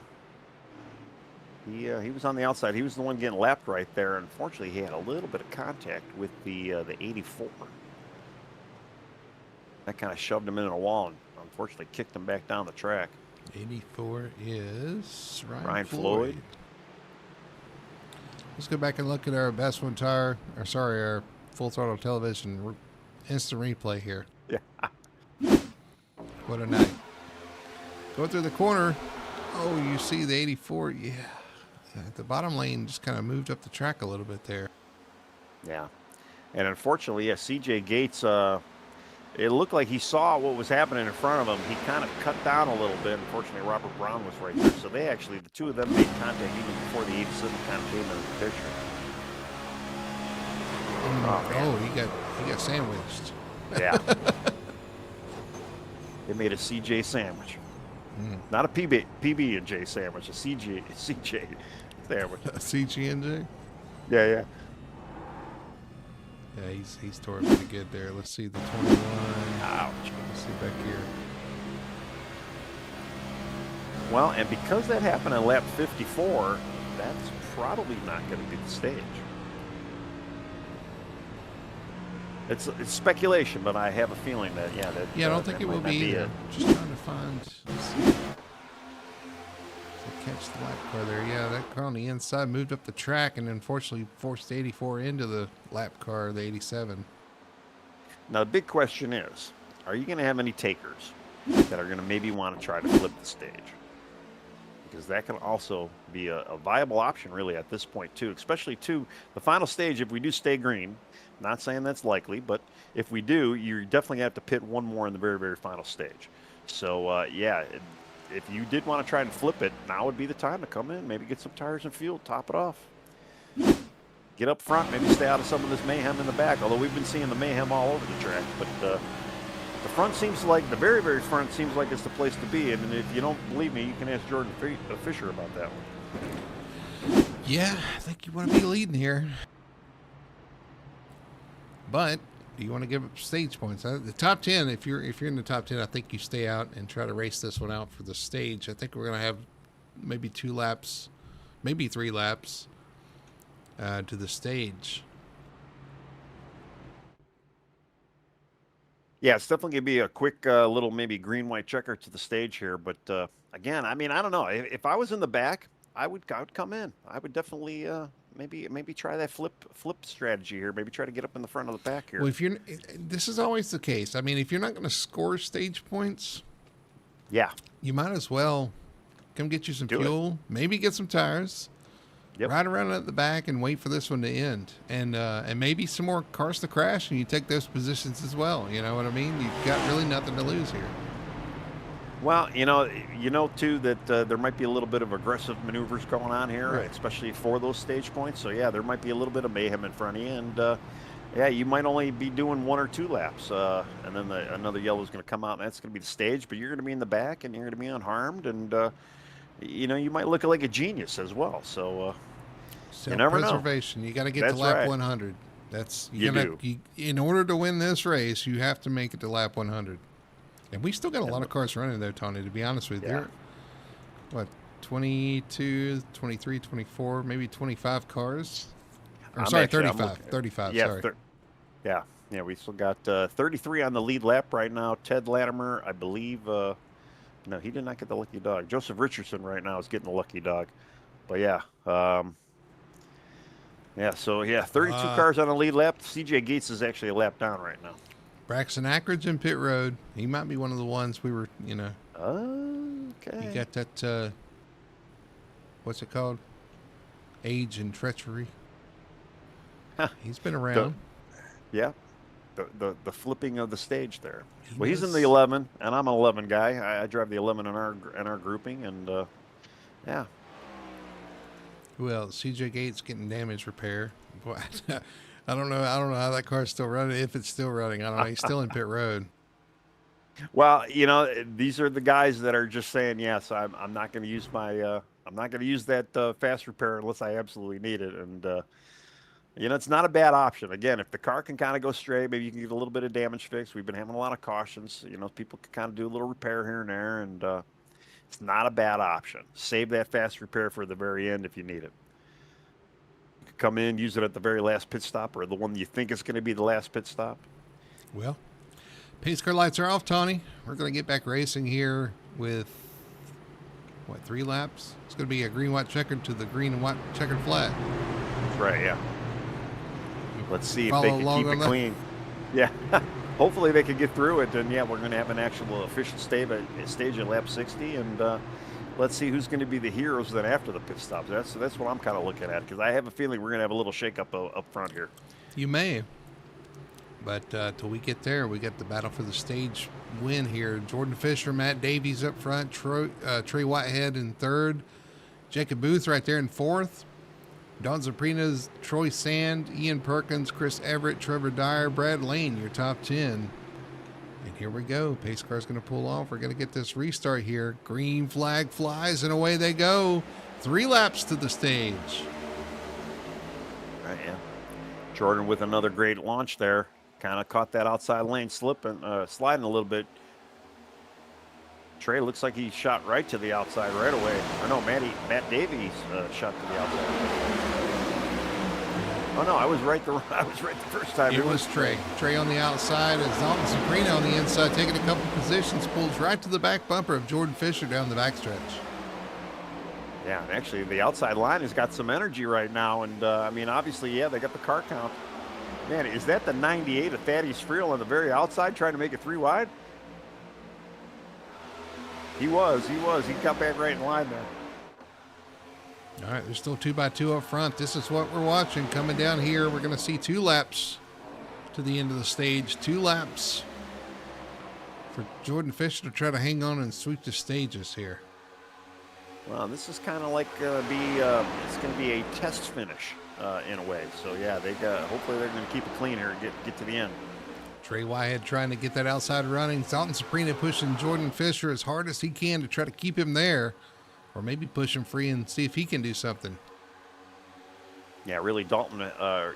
He was on the outside. He was the one getting lapped right there. Unfortunately, he had a little bit of contact with the 84. That kind of shoved him into a wall and unfortunately kicked him back down the track. 84 is Ryan Floyd. Let's go back and look at our best one tire, our full throttle television instant replay here. Yeah. What a night. Go through the corner. Oh, you see the 84. Yeah. The bottom lane just kind of moved up the track a little bit there. Yeah. And unfortunately, CJ Gates, it looked like he saw what was happening in front of him. He kind of cut down a little bit. Unfortunately, Robert Brown was right there. So the two of them made contact even before the 87 kind of came into the picture. He got sandwiched. Yeah. They made a CJ sandwich. Not a PB and J sandwich, a CJ sandwich. A CG&J? Yeah. Yeah, he's tore it pretty good there. Let's see the 21. Ouch. Let's see back here. Well, and because that happened on lap 54, that's probably not going to be the stage. It's speculation, but I have a feeling that I don't think it will be either. Just trying to find. Let's see. Catch the lap car there. Yeah, that car on the inside moved up the track and unfortunately forced the 84 into the lap car, the 87. Now, the big question is, are you going to have any takers that are going to maybe want to try to flip the stage? Because that can also be a viable option, really, at this point, too, especially to the final stage. If we do stay green, not saying that's likely, but if we do, you're definitely going to have to pit one more in the very, very final stage. So, if you did want to try and flip it, now would be the time to come in, maybe get some tires and fuel, top it off. Get up front, maybe stay out of some of this mayhem in the back, although we've been seeing the mayhem all over the track. But the front seems like, the very, very front seems like it's the place to be. And if you don't believe me, you can ask Jordan Fisher about that one. Yeah, I think you want to be leading here. But do you want to give up stage points? The top 10, if you're in the top 10, I think you stay out and try to race this one out for the stage. I think we're going to have maybe 2 laps, maybe 3 laps to the stage. Yeah, it's definitely going to be a quick little maybe green-white checker to the stage here. But again, I mean, I don't know. If I was in the back, I would come in. I would definitely maybe try that flip strategy here. Maybe try to get up in the front of the pack here. Well, this is always the case. I mean, if you're not going to score stage points, you might as well come get you some fuel, maybe get some tires, ride around at the back and wait for this one to end, and maybe some more cars to crash, and you take those positions as well. You know what I mean? You've got really nothing to lose here. Well, you know too that there might be a little bit of aggressive maneuvers going on here, especially for those stage points. So yeah, there might be a little bit of mayhem in front of you, and you might only be doing 1 or 2 laps, and then another yellow is going to come out, and that's going to be the stage. But you're going to be in the back, and you're going to be unharmed, and you might look like a genius as well. So you never know. Self-preservation. You got to get to lap 100. That's in order to win this race, you have to make it to lap 100. And we still got a lot of cars running there, Tony, to be honest with you. What, 22, 23, 24, maybe 25 cars? Or, sorry, 35. 35, yeah, sorry. We still got 33 on the lead lap right now. Ted Latimer, I believe, no, he did not get the lucky dog. Joseph Richardson right now is getting the lucky dog. But, 32 cars on the lead lap. CJ Gates is actually a lap down right now. Braxton Ackridge in pit road. He might be one of the ones we were, Okay. You got that, what's it called? Age and treachery. He's been around. Yeah. The flipping of the stage there. He He's in the knows. 11, and I'm an 11 guy. I drive the 11 in our grouping, and yeah. Well, CJ Gates getting damage repair. Boy, I don't know. I don't know how that car's still running. If it's still running, I don't know. He's still in pit road. Well, these are the guys that are just saying, yes, I'm not going to use I'm not going to use that fast repair unless I absolutely need it. And it's not a bad option. Again, if the car can kind of go straight, maybe you can get a little bit of damage fixed. We've been having a lot of cautions. People can kind of do a little repair here and there, and it's not a bad option. Save that fast repair for the very end if you need it. You can come in, use it at the very last pit stop, or the one you think is going to be the last pit stop. Well, pace car lights are off, Tawny. We're going to get back racing here with, 3 laps? It's going to be a green-white-checkered to the green and white checkered flat. That's right, yeah. Let's see if Follow they can along keep it on clean. Yeah. Hopefully they can get through it. And, yeah, we're going to have an actual official stage at lap 60. And let's see who's going to be the heroes then after the pit stops. That's what I'm kind of looking at, because I have a feeling we're going to have a little shake-up up front here. You may. But till we get there, we got the battle for the stage win here. Jordan Fisher, Matt Davies up front, Trey Whitehead in third, Jacob Booth right there in fourth, Don Zaprina's Troy Sand, Ian Perkins, Chris Everett, Trevor Dyer, Brad Lane, your top 10. And here we go. Pace car's going to pull off. We're going to get this restart here. Green flag flies, and away they go. 3 laps to the stage. Right, yeah. Jordan with another great launch there. Kind of caught that outside lane slipping, sliding a little bit. Trey looks like he shot right to the outside right away. Or no, Matt Davies shot to the outside. Oh no, I was right the first time. It was Trey. Trey on the outside, as Dalton Sabrina on the inside, taking a couple positions, pulls right to the back bumper of Jordan Fisher down the backstretch. Yeah, and actually the outside line has got some energy right now, and obviously, yeah, they got the car count. Man, is that the 98 of Thaddeus Friel on the very outside trying to make it 3 wide? He was. He got back right in line there. All right, there's still 2x2 up front. This is what we're watching. Coming down here, we're going to see 2 laps to the end of the stage. 2 laps for Jordan Fisher to try to hang on and sweep the stages here. Well, this is kind of like it's going to be a test finish in a way. So yeah, hopefully they're going to keep it clean here and get to the end. Trey Whitehead trying to get that outside running. Dalton Saprina pushing Jordan Fisher as hard as he can to try to keep him there, or maybe push him free and see if he can do something. Yeah, really, Dalton.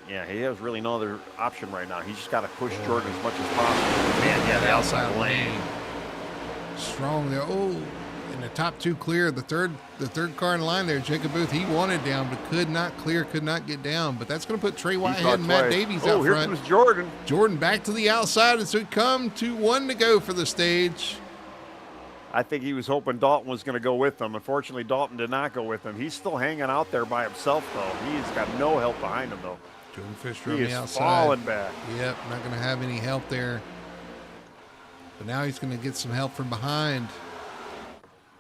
He has really no other option right now. He's just got to push Jordan as much as possible. Man, yeah, the outside lane. Strong there. Oh, and the top 2 clear. The third car in line there, Jacob Booth, he wanted down, but could not get down. But that's going to put Trey Whitehead and Matt Davies out front. Oh, here comes Jordan. Jordan back to the outside, and so we come to 1 to go for the stage. I think he was hoping Dalton was going to go with him. Unfortunately, Dalton did not go with him. He's still hanging out there by himself, though. He's got no help behind him, though. Jordan Fisher on the outside. Falling back. Yep, not going to have any help there. But now he's going to get some help from behind.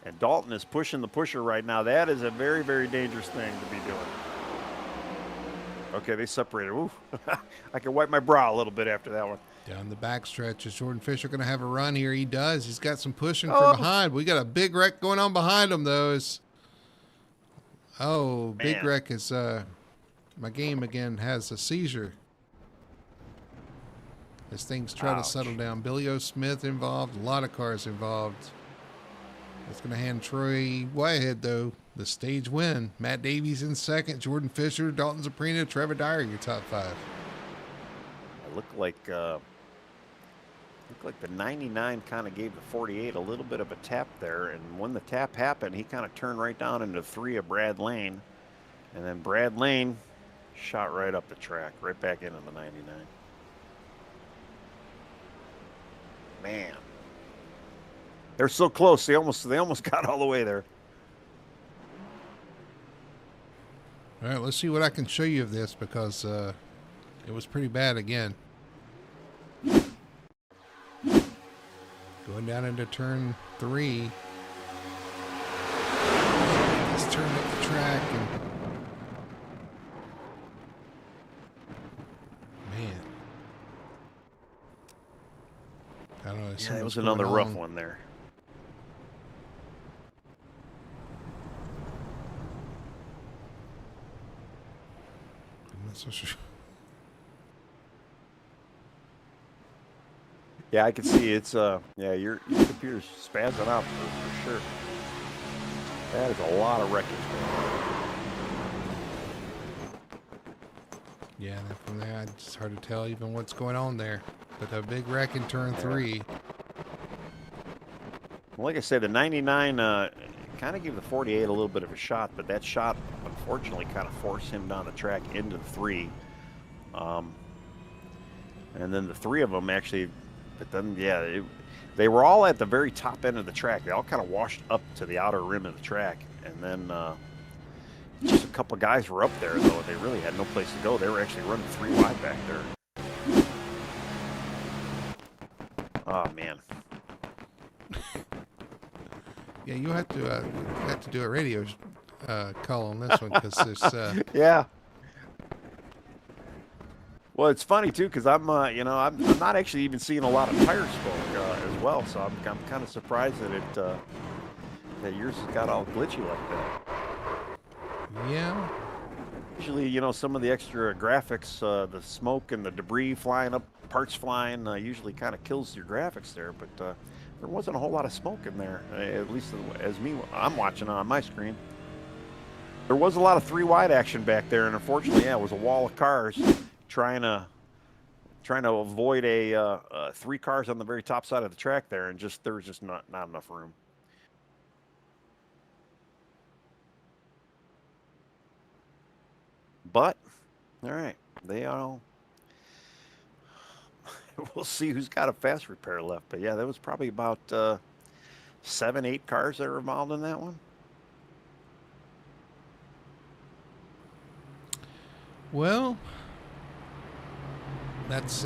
And Dalton is pushing the pusher right now. That is a very, very dangerous thing to be doing. Okay, they separated. Ooh. I can wipe my brow a little bit after that one. Down the backstretch. Is Jordan Fisher going to have a run here? He does. He's got some pushing from behind. We got a big wreck going on behind him, though. Big wreck is my game again has a seizure. As things try to settle down. Billy O. Smith involved. A lot of cars involved. That's going to hand Troy Whitehead, though, the stage win. Matt Davies in second. Jordan Fisher, Dalton Zaprina, Trevor Dyer, your top 5. It looked like the 99 kind of gave the 48 a little bit of a tap there. And when the tap happened, he kind of turned right down into 3 of Brad Lane. And then Brad Lane shot right up the track, right back into the 99. Man. They're so close. They almost got all the way there. All right, let's see what I can show you of this, because it was pretty bad again. Going down into turn 3. Just turn up the track and man, I don't know. Yeah, it was another rough one there. I'm not so sure. Yeah, I can see it's yeah, your computer's spazzing out for sure. That is a lot of wreckage. Yeah, and then from there, it's hard to tell even what's going on there. But a big wreck in turn 3. Well, like I said, the 99 kind of gave the 48 a little bit of a shot, but that shot, unfortunately, kind of forced him down the track into the 3. And then the 3 of them actually, but then, yeah, they were all at the very top end of the track. They all kind of washed up to the outer rim of the track. And then just a couple of guys were up there, though. They really had no place to go. They were actually running 3 wide back there. Oh, man. Yeah, you have to do a radio call on this one because there's yeah. Well, it's funny too because I'm you know, I'm not actually even seeing a lot of tire smoke as well, so I'm kind of surprised that that yours has got all glitchy like that. Yeah. Usually, you know, some of the extra graphics, the smoke and the debris flying up, parts flying, usually kind of kills your graphics there, but there wasn't a whole lot of smoke in there, at least as I'm watching on my screen. There was a lot of 3 wide action back there, and unfortunately, yeah, it was a wall of cars trying to avoid a 3 cars on the very top side of the track there, and there was just not enough room. But all right, they all. We'll see who's got a fast repair left. But yeah, there was probably about 7, 8 cars that were involved in that one. Well, that's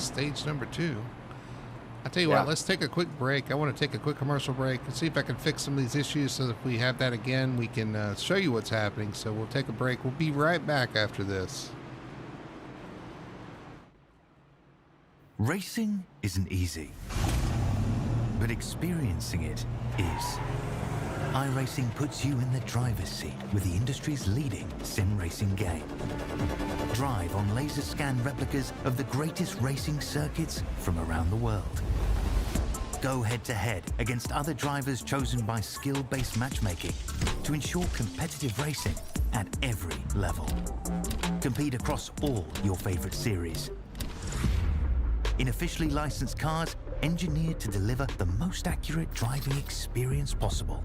stage number 2. I'll tell you what, let's take a quick break. I want to take a quick commercial break and see if I can fix some of these issues so that if we have that again, we can show you what's happening. So we'll take a break. We'll be right back after this. Racing isn't easy, but experiencing it is. iRacing puts you in the driver's seat with the industry's leading sim racing game. Drive on laser scan replicas of the greatest racing circuits from around the world. Go head-to-head against other drivers chosen by skill-based matchmaking to ensure competitive racing at every level. Compete across all your favorite series. In officially licensed cars, engineered to deliver the most accurate driving experience possible.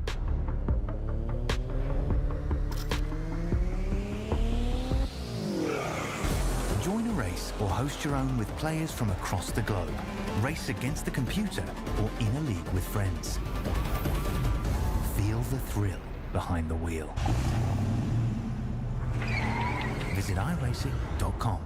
Join a race or host your own with players from across the globe. Race against the computer or in a league with friends. Feel the thrill behind the wheel. Visit iRacing.com.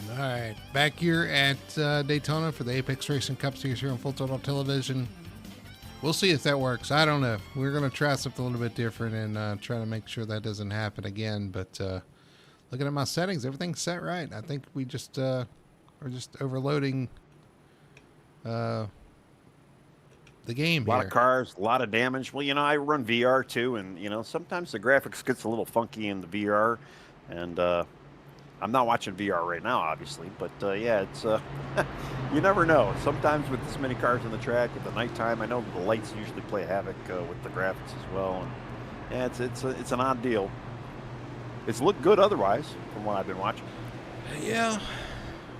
All right, back here at Daytona for the Apex Racing Cup Series here on Full Throttle Television. We'll see if that works. I don't know. We're going to try something a little bit different and try to make sure that doesn't happen again. But looking at my settings, everything's set right. I think we just are just overloading the game here. A lot of cars, a lot of damage. Well, you know, I run VR too, and you know, sometimes the graphics gets a little funky in the VR, and I'm not watching VR right now, obviously, but yeah, it's you never know. Sometimes with this many cars on the track at the nighttime, I know the lights usually play havoc with the graphics as well, and yeah, it's an odd deal. It's looked good otherwise from what I've been watching. Yeah,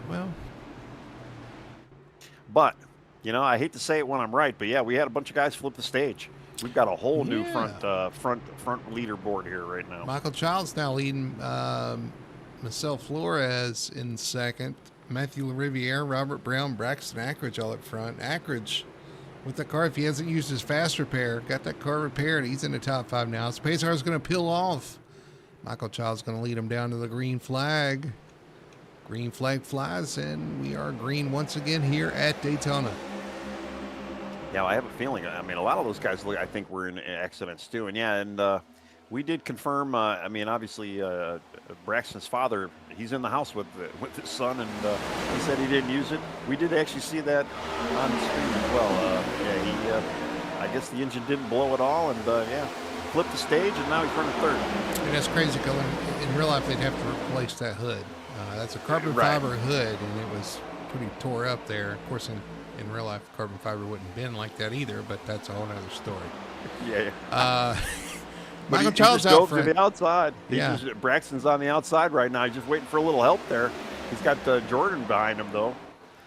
well, but you know, I hate to say it when I'm right, but yeah, we had a bunch of guys flip the stage. We've got a whole new front leaderboard here right now. Michael Child's now leading. Marcel Flores in second. Matthew Riviere, Robert Brown, Braxton Ackridge all up front. Ackridge with the car, if he hasn't used his fast repair, got that car repaired. He's in the top 5 now. So pace car is going to peel off. Michael Child's going to lead him down to the green flag. Green flag flies, and we are green once again here at Daytona. Yeah, I have a feeling. I mean, a lot of those guys, I think, were in accidents too. And yeah, and we did confirm. I mean, obviously, Braxton's father, he's in the house with his son, and he said he didn't use it. We did actually see that on the screen as well. Yeah, I guess the engine didn't blow at all, and yeah, flipped the stage, and now he's running third. And that's crazy, because in real life they'd have to replace that hood. That's a carbon fiber hood, and it was pretty tore up there. Of course, in real life, carbon fiber wouldn't bend like that either, but that's a whole other story. Yeah. Michael Child's out front. To the outside. Yeah. Braxton's on the outside right now. He's just waiting for a little help there. He's got Jordan behind him, though.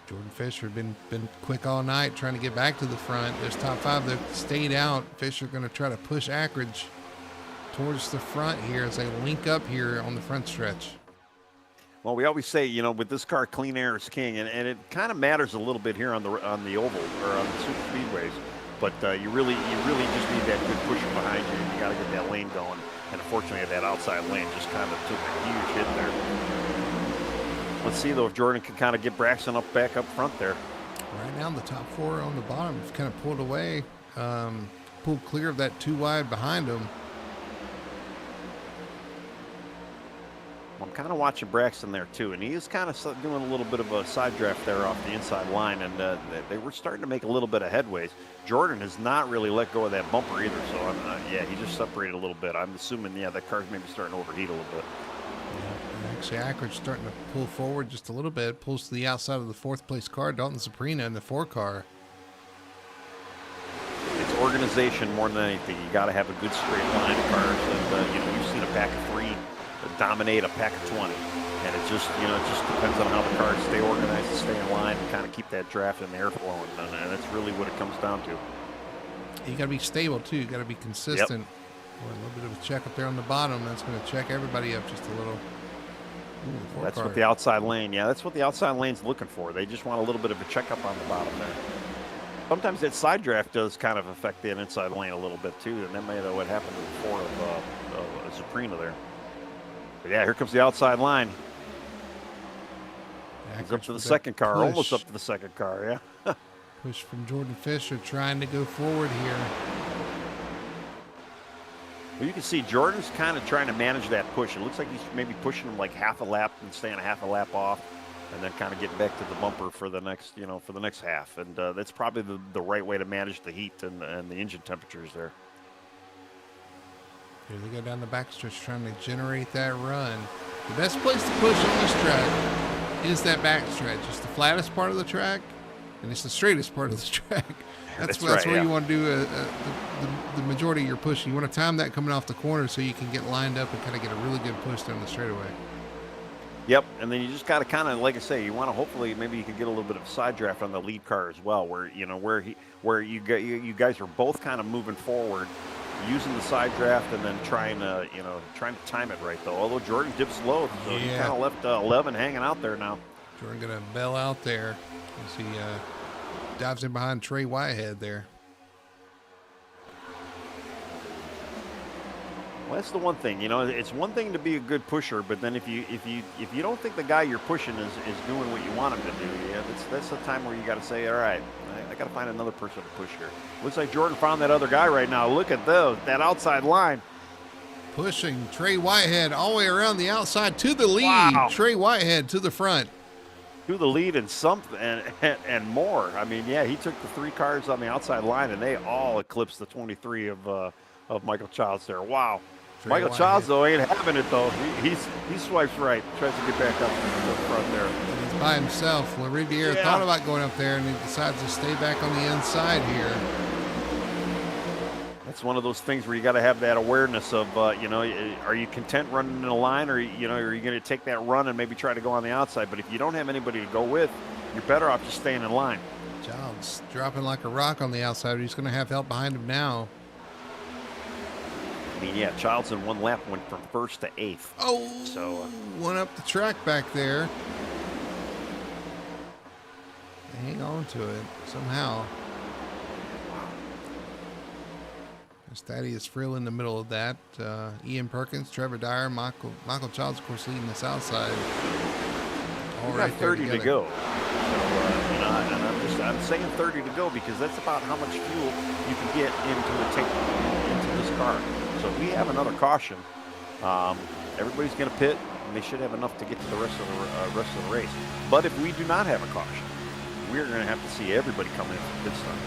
Jordan Fisher been quick all night trying to get back to the front. There's top 5 that stayed out. Fisher going to try to push Ackridge towards the front here as they link up here on the front stretch. Well, we always say, you know, with this car, clean air is king, and it kind of matters a little bit here on the oval or on the super speedways. But you really just need that good pusher behind you. You got to get that lane going. And unfortunately, that outside lane just kind of took a huge hit there. Let's see though if Jordan can kind of get Braxton back up front there. Right now, the top 4 on the bottom have kind of pulled away, pulled clear of that 2 wide behind them. I'm kind of watching Braxton there too, and he is kind of doing a little bit of a side draft there off the inside line, and they were starting to make a little bit of headways. Jordan has not really let go of that bumper either, so yeah, he just separated a little bit. I'm assuming, yeah, that car's maybe starting to overheat a little bit. Yeah, actually, Ackridge starting to pull forward just a little bit, pulls to the outside of the 4th place car, Dalton Saprina in the 4 car. It's organization more than anything. You got to have a good straight line of cars, and you know, we've seen a pack of 3 dominate a pack of 20, and it just depends on how the cars stay organized and stay in line and kind of keep that draft and the air flowing, and that's really what it comes down to. You got to be stable too. You got to be consistent. Yep. Boy, a little bit of a check up there on the bottom. That's going to check everybody up just a little. Ooh, that's what the outside lane. Yeah, that's what the outside lane's looking for. They just want a little bit of a checkup on the bottom there. Sometimes that side draft does kind of affect the inside lane a little bit too, and that may have what happened to the 4 of Saprina there. But yeah, here comes the outside line. He's up to the second car, almost up to the second car, yeah. Push from Jordan Fisher trying to go forward here. Well, you can see Jordan's kind of trying to manage that push. It looks like he's maybe pushing him like half a lap and staying a half a lap off, and then kind of getting back to the bumper for the next, for the next half. And that's probably the right way to manage the heat and the engine temperatures there. Here they go down the backstretch trying to generate that run. The best place to push on this track is that backstretch. It's the flattest part of the track, and it's the straightest part of the track. That's where you want to do the majority of your pushing. You want to time that coming off the corner so you can get lined up and kind of get a really good push down the straightaway. Yep, and then you just got to kind of, like I say, you want to hopefully maybe you can get a little bit of side draft on the lead car as well, where you guys are both kind of moving forward, using the side draft, and then trying to time it right though. Although Jordan dips low, so he kind of left 11 hanging out there now. Jordan gonna bail out there as he dives in behind Trey Whitehead there. Well, that's the one thing, it's one thing to be a good pusher, but then if you don't think the guy you're pushing is doing what you want him to do, that's the time where you got to say, all right, I got to find another person to push here. Looks like Jordan found that other guy right now. Look at that outside line. Pushing Trey Whitehead all the way around the outside to the lead. Wow. Trey Whitehead to the front. To the lead and more. I mean, yeah, he took the 3 cars on the outside line, and they all eclipsed the 23 of Michael Childs there. Wow. Trey Michael Whitehead. Childs, though, ain't having it, though. He swipes right, tries to get back up in the front there. And he's by himself. Riviere thought about going up there, and he decides to stay back on the inside here. That's one of those things where you got to have that awareness of, are you content running in a line, or are you going to take that run and maybe try to go on the outside? But if you don't have anybody to go with, you're better off just staying in line. Childs dropping like a rock on the outside. He's going to have help behind him now. I mean, yeah, Childs in 1 lap went from 1st to 8th. Oh, so one up the track back there. onto it somehow. Thaddeus Frill in the middle of that. Ian Perkins, Trevor Dyer, Michael Childs, of course, leading this outside. All right, 30 there to go. So, you know, and I'm saying 30 to go because that's about how much fuel you can get into this car. So if we have another caution, everybody's going to pit, and they should have enough to get to the rest of the race. But if we do not have a caution, we're going to have to see everybody coming in from pit stop.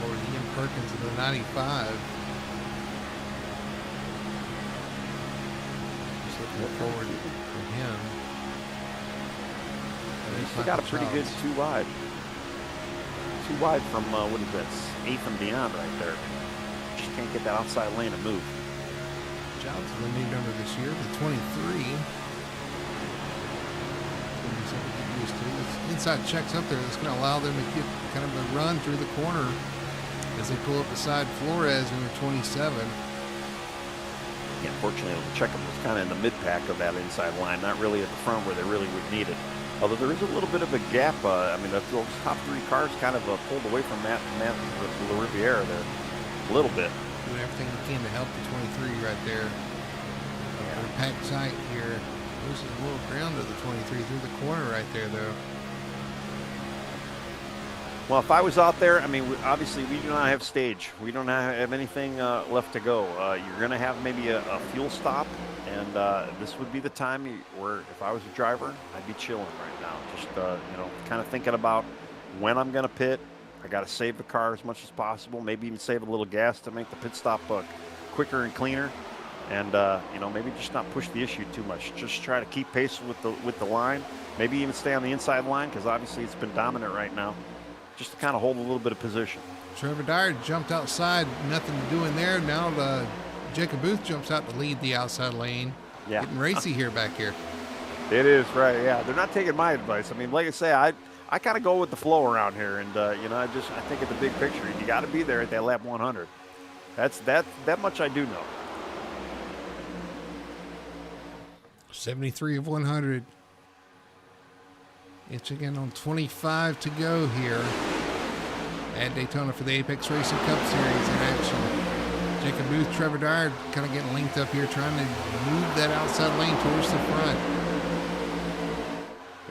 Ian Perkins in the 95. Just looking forward to him. He's got a pretty good 2 wide. 2 wide from, what is that, 8th and beyond right there. Just can't get that outside lane to move. Childs is the new number this year, the 23. Something to get used to. This inside checks up there that's going to allow them to get kind of a run through the corner as they pull up beside Flores in the 27. Yeah, unfortunately, the checkup was kind of in the mid-pack of that inside line, not really at the front where they really would need it. Although there is a little bit of a gap. I mean, those top 3 cars kind of pulled away from Matt Riviera there a little bit. Doing everything they can to help the 23 right there. They're packed tight here. Loses a little ground to the 23 through the corner right there, though. Well, if I was out there, I mean, obviously we do not have stage. We don't have anything left to go. You're going to have maybe a fuel stop, and this would be the time where if I was a driver, I'd be chilling right now. Just, you know, kind of thinking about when I'm going to pit. I got to save the car as much as possible, maybe even save a little gas to make the pit stop quicker and cleaner. And, you know, maybe just not push the issue too much. Just try to keep pace with the line. Maybe even stay on the inside line because obviously it's been dominant right now. Just to kind of hold a little bit of position. Trevor Dyer jumped outside, nothing to do in there. Now Jacob Booth jumps out to lead the outside lane. Yeah. Getting racy here back here. It is, right, yeah. They're not taking my advice. I mean, like I say, I kind of go with the flow around here. And, you know, I think of the big picture. You got to be there at that lap 100. That much I do know. 73 of 100. It's again on 25 to go here at Daytona for the Apex Racing Cup Series in action. Jacob Booth, Trevor Dyer kind of getting linked up here, trying to move that outside lane towards the front.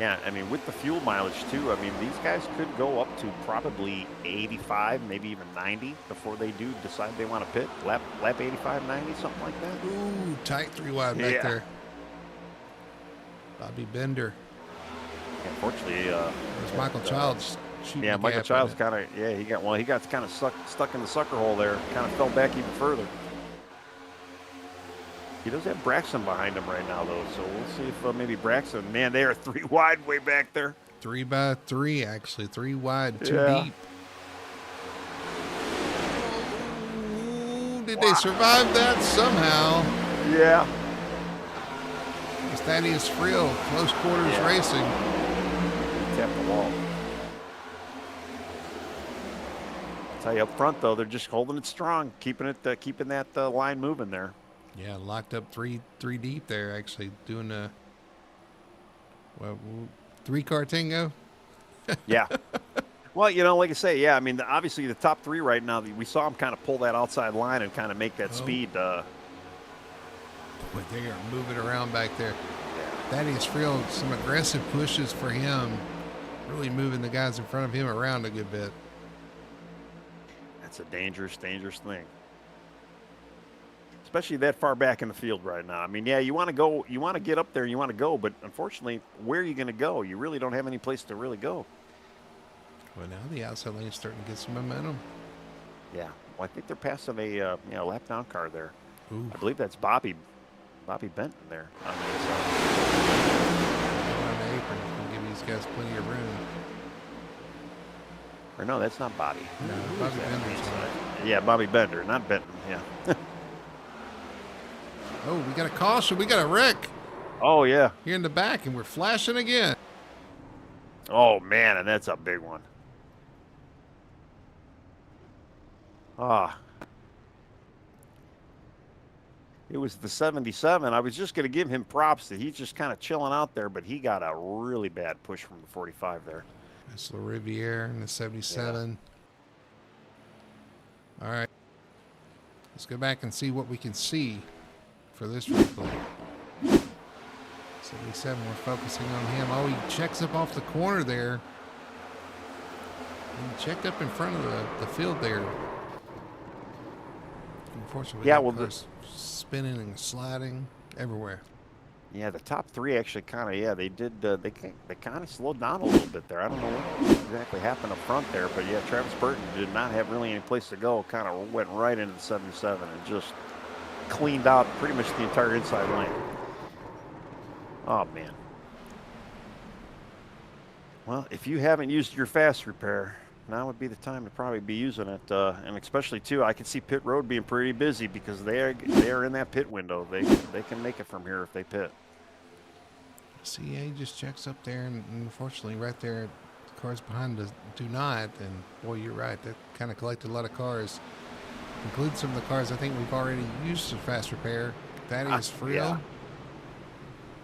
Yeah, I mean, with the fuel mileage, too, I mean, these guys could go up to probably 85, maybe even 90 before they do decide they want to pit. Lap 85, 90, something like that. Ooh, tight 3 wide back there. Bobby Bender. Unfortunately, there's Michael Childs shooting. Yeah, Michael Childs kind of, he got kind of stuck in the sucker hole there, kind of fell back even further. He does have Braxton behind him right now, though, so we'll see if maybe Braxton, man, they are 3 wide way back there. 3 by 3, actually, 3 wide, 2 deep. Ooh, did they survive that somehow? Yeah. It's Thaddeus Frill, close quarters racing. Tap the wall. I'll tell you up front, though, they're just holding it strong, keeping that line moving there. Yeah, locked up three deep there, actually doing a 3-car tango. Yeah. Well, you know, like I say, yeah, I mean, obviously the top 3 right now, we saw them kind of pull that outside line and kind of make that speed. Boy, they are moving around back there. Thaddeus Frill, some aggressive pushes for him, really moving the guys in front of him around a good bit. That's a dangerous thing. Especially that far back in the field right now. I mean, yeah, you want to get up there, you want to go, but unfortunately, where are you going to go? You really don't have any place to really go. Well, now the outside lane is starting to get some momentum. Yeah, well, I think they're passing a lap down car there. Ooh. I believe that's Bobby Benton there on the inside. On the apron, it's going to give these guys plenty of room. Or no, that's not Bobby. No, Bobby Bender's on it. Yeah, Bobby Bender, not Benton. Yeah. Oh, we got a caution. We got a wreck. Oh, yeah. Here in the back, and we're flashing again. Oh, man, and that's a big one. It was the 77. I was just going to give him props that he's just kind of chilling out there, but he got a really bad push from the 45 there. That's the Riviera and the 77. Yeah. All right. Let's go back and see what we can see for this vehicle. 77, we're focusing on him. Oh, he checks up off the corner there. He checked up in front of the field there. Unfortunately, yeah, well, spinning and sliding everywhere. Yeah, the top three actually kind of, yeah, they did, they kind of slowed down a little bit there. I don't know what exactly happened up front there, but yeah, Travis Burton did not have really any place to go. Kind of went right into the 77 and just cleaned out pretty much the entire inside lane. Oh, man. Well, if you haven't used your fast repair, now would be the time to probably be using it. And especially, too, I can see pit road being pretty busy because they are in that pit window. They can make it from here if they pit. See, yeah, he just checks up there, and unfortunately, right there, the cars behind do not. And, boy, you're right. That kind of collected a lot of cars, including some of the cars I think we've already used as fast repair. That is Friel. Yeah.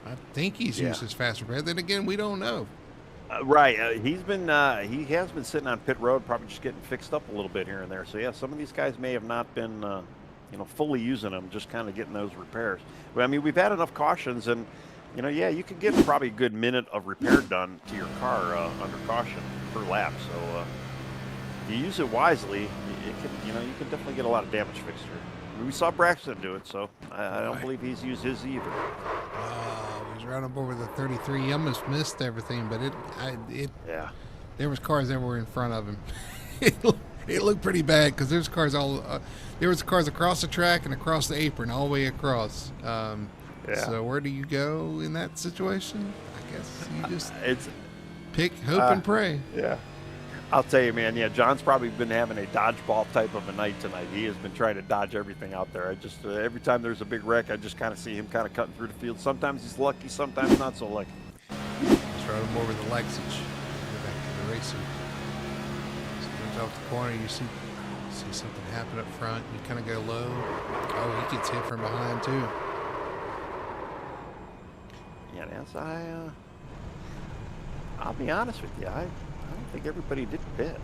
I think he's used his fast repair. Then again, we don't know. Right. He has been sitting on pit road, probably just getting fixed up a little bit here and there. So, yeah, some of these guys may have not been, fully using them, just kind of getting those repairs. But, I mean, we've had enough cautions, and, yeah, you could get probably a good minute of repair done to your car under caution per lap. So, if you use it wisely, you can definitely get a lot of damage fixed here. We saw Braxton do it, so I don't believe he's used his either. He's right on board with the 33. He almost missed everything, but there was cars everywhere in front of him. It looked pretty bad because there's cars there was cars across the track and across the apron, all the way across. So where do you go in that situation? I guess you just pick, hope, and pray. Yeah. I'll tell you, man, John's probably been having a dodgeball type of a night tonight. He has been trying to dodge everything out there. I just, every time there's a big wreck, I just kind of see him kind of cutting through the field. Sometimes he's lucky, sometimes not so lucky. Let's ride him over the Lexus. Go back to the racing. So off the corner, you see something happen up front. You kind of go low. Oh, he gets hit from behind, too. Yeah, as I'll be honest with you, I don't think everybody did pit.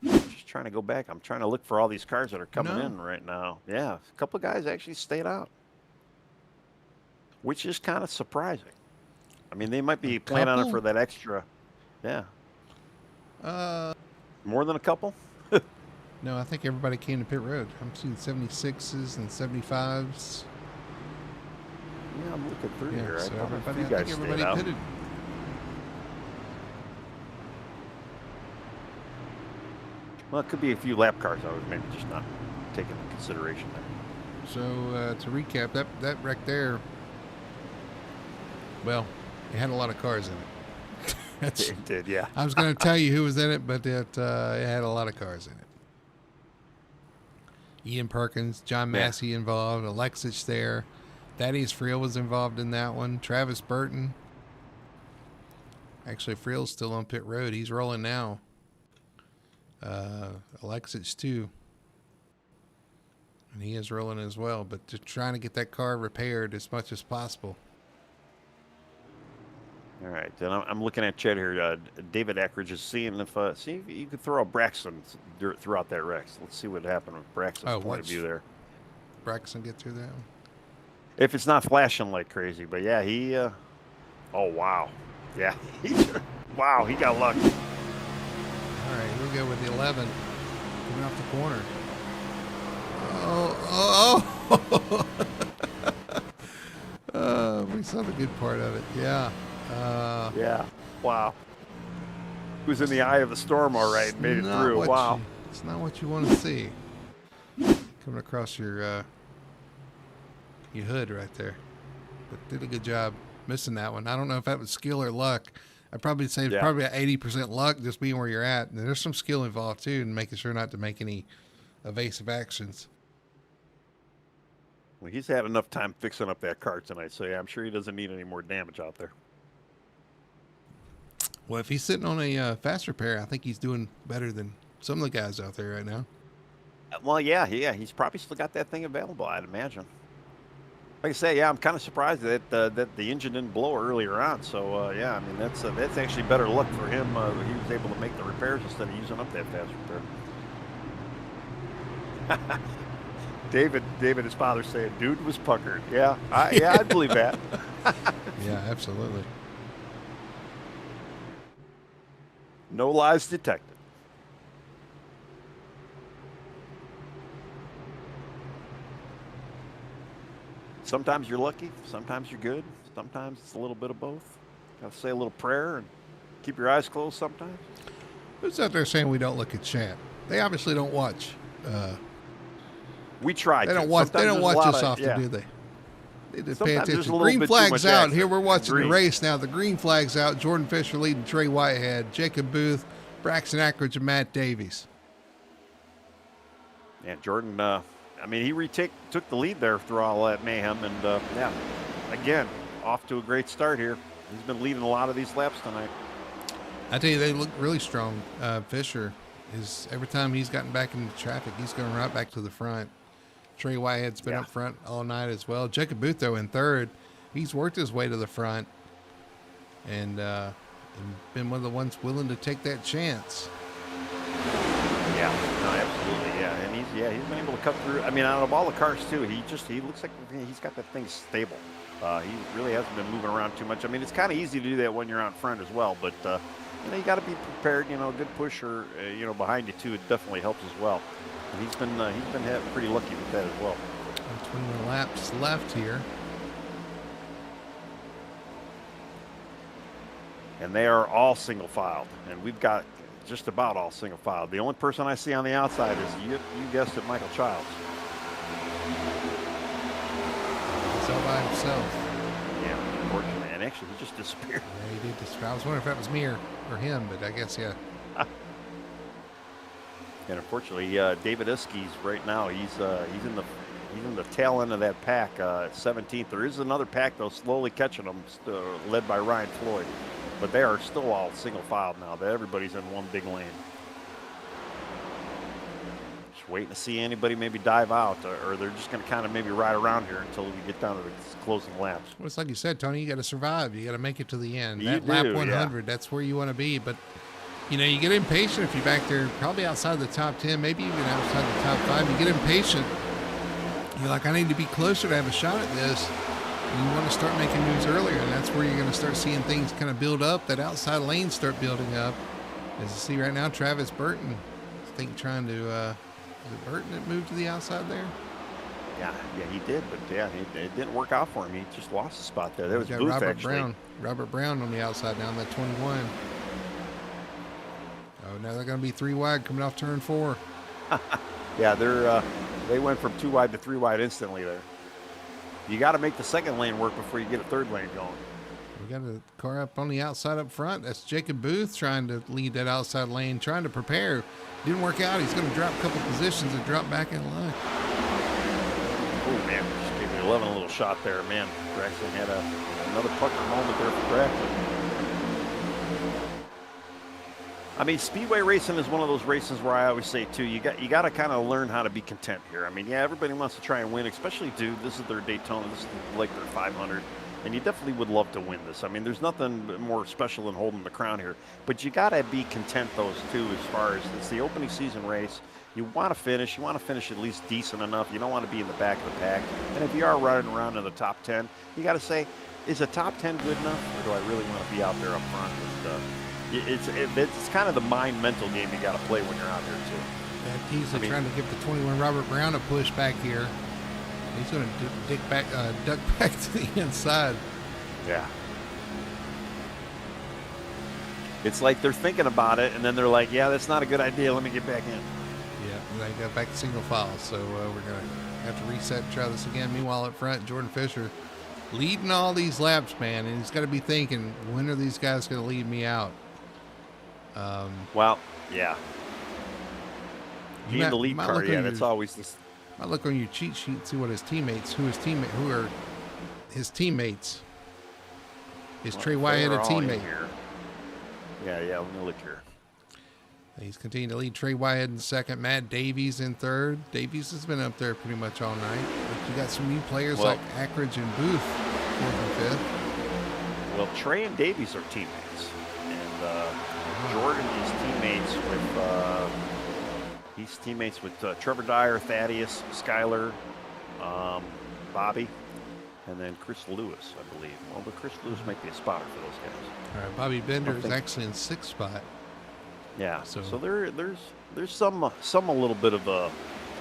Just trying to go back. I'm trying to look for all these cars that are coming in right now. Yeah, a couple of guys actually stayed out, which is kind of surprising. I mean, they might be planning on it for that extra. Yeah. More than a couple? No, I think everybody came to pit road. I'm seeing 76s and 75s. Yeah, I'm looking through here. So I think everybody pitted. Well, it could be a few lap cars I was maybe just not taking into consideration there. So to recap, that wreck there, well, it had a lot of cars in it. It did, yeah. I was going to tell you who was in it, but it had a lot of cars in it. Ian Perkins, John Massey involved, Alexis there. Thaddeus Friel was involved in that one. Travis Burton. Actually, Friel's still on pit road. He's rolling now. Alexis too. And he is rolling as well, but they're trying to get that car repaired as much as possible. All right, then I'm looking at Chet here. David Ackridge is seeing if you could throw a Braxton throughout that wreck. So let's see what happened with Braxton's point of view there. Braxton get through that one? If it's not flashing like crazy, but yeah, he. Oh wow, yeah, wow, he got lucky. All right, here we go with the 11 coming off the corner. We saw the good part of it. Yeah. Yeah. Wow. He was in the eye of the storm, all right, and made it through. Wow. It's not what you want to see. Coming across your hood right there. But did a good job missing that one. I don't know if that was skill or luck. I'd probably say it's probably at 80% luck just being where you're at. And there's some skill involved, too, in making sure not to make any evasive actions. Well, he's had enough time fixing up that car tonight, so yeah, I'm sure he doesn't need any more damage out there. Well, if he's sitting on a fast repair, I think he's doing better than some of the guys out there right now. Well, yeah, he's probably still got that thing available, I'd imagine. Like I say, yeah, I'm kind of surprised that that the engine didn't blow earlier on. So yeah, I mean that's actually better luck for him. He was able to make the repairs instead of using up that fast repair. David, his father saying, "Dude was puckered." Yeah, I believe that. Yeah, absolutely. No lies detected. Sometimes you're lucky, sometimes you're good, sometimes it's a little bit of both. Got to say a little prayer and keep your eyes closed sometimes. Who's out there saying we don't look at chat? They obviously don't watch. We try. They to. don't watch. Sometimes They don't there's a watch lot us of- often, yeah. do they? They just pay Sometimes there's a attention. little Green bit too flag's much out. accent. Here we're watching the Green. race now. The green flag's out. Jordan Fisher leading Trey Whitehead, Jacob Booth, Braxton Ackridge, and Matt Davies. Yeah, Jordan. I mean, he took the lead there through all that mayhem, and yeah, again, off to a great start here. He's been leading a lot of these laps tonight. I tell you, they look really strong. Fisher is every time he's gotten back into traffic, he's going right back to the front. Trey Whitehead's been Yeah. up front all night as well. Jacob Booth, though, in third, he's worked his way to the front and been one of the ones willing to take that chance. Yeah, no, absolutely, yeah, and he's been able to cut through. I mean, out of all the cars too, he looks like he's got that thing stable. He really hasn't been moving around too much. I mean, it's kind of easy to do that when you're out front as well, but you know, you got to be prepared. You know, a good pusher, you know, behind you too, it definitely helps as well. And he's been pretty lucky with that as well. 21 laps left here. And they are all single filed, and we've got just about all single filed. The only person I see on the outside is you guessed it, Michael Childs. He's all by himself. Yeah, unfortunately, and actually he just disappeared. Yeah, he did disappear. I was wondering if that was me or him, but I guess, yeah. And unfortunately, David Iskey's right now. He's in the tail end of that pack, 17th. There is another pack though, slowly catching them, led by Ryan Floyd. But they are still all single filed now. Everybody's in one big lane. Just waiting to see anybody maybe dive out, or they're just going to kind of maybe ride around here until we get down to the closing laps. Well, it's like you said, Tony, you got to survive. You got to make it to the end. You That do, lap yeah. 100, that's where you want to be. But, you know, you get impatient if you're back there, probably outside the top 10, maybe even outside the top 5. You get impatient. You're like, I need to be closer to have a shot at this. And you want to start making moves earlier, and that's where you're going to start seeing things kind of build up. That outside lane start building up. As you see right now, Travis Burton, I think trying to, was it Burton that moved to the outside there? Yeah, he did, but yeah, it didn't work out for him. He just lost the spot there. That was Got Booth, Robert actually. Robert Brown on the outside now, on that 21. Oh, now they're going to be 3 wide coming off turn 4. Yeah, they went from 2 wide to 3 wide instantly there. You got to make the second lane work before you get a third lane going. We got a car up on the outside up front. That's Jacob Booth trying to lead that outside lane, trying to prepare. Didn't work out. He's going to drop a couple positions and drop back in line. Oh, man, just gave me 11 a little shot there, man. Braxton had another pucker moment there for Braxton. I mean, speedway racing is one of those races where I always say too, you got to kind of learn how to be content here. I mean, yeah, everybody wants to try and win, especially this is their Daytona, this is like their 500, and you definitely would love to win this. I mean, there's nothing more special than holding the crown here, but you got to be content those two as far as it's the opening season race. You want to finish at least decent enough. You don't want to be in the back of the pack, and if you are running around in the top 10, you got to say, is a top 10 good enough, or do I really want to be out there up front? It's kind of the mental game you got to play when you're out there too. He's trying to give the 21 Robert Brown a push back here. He's going to duck back to the inside. Yeah. It's like they're thinking about it, and then they're like, yeah, that's not a good idea. Let me get back in. Yeah, and they got back to single file, so we're going to have to reset and try this again. Meanwhile, up front, Jordan Fisher leading all these laps, man, and he's got to be thinking, when are these guys going to lead me out? Well, yeah. Being the lead car, yeah, that's always this. I look on your cheat sheet, see what who are his teammates. Is Trey Whitehead a teammate? Yeah, let me look here. He's continuing to lead Trey Whitehead in second. Matt Davies in third. Davies has been up there pretty much all night. But you got some new players like Ackridge and Booth, fourth and fifth. Well, Trey and Davies are teammates, and Jordan is teammates with Trevor Dyer, Thaddeus, Skyler, Bobby, and then Chris Lewis, I believe. Well, but Chris Lewis might be a spotter for those guys. All right, Bobby Bender is actually in sixth spot. Yeah, so there's some a little bit of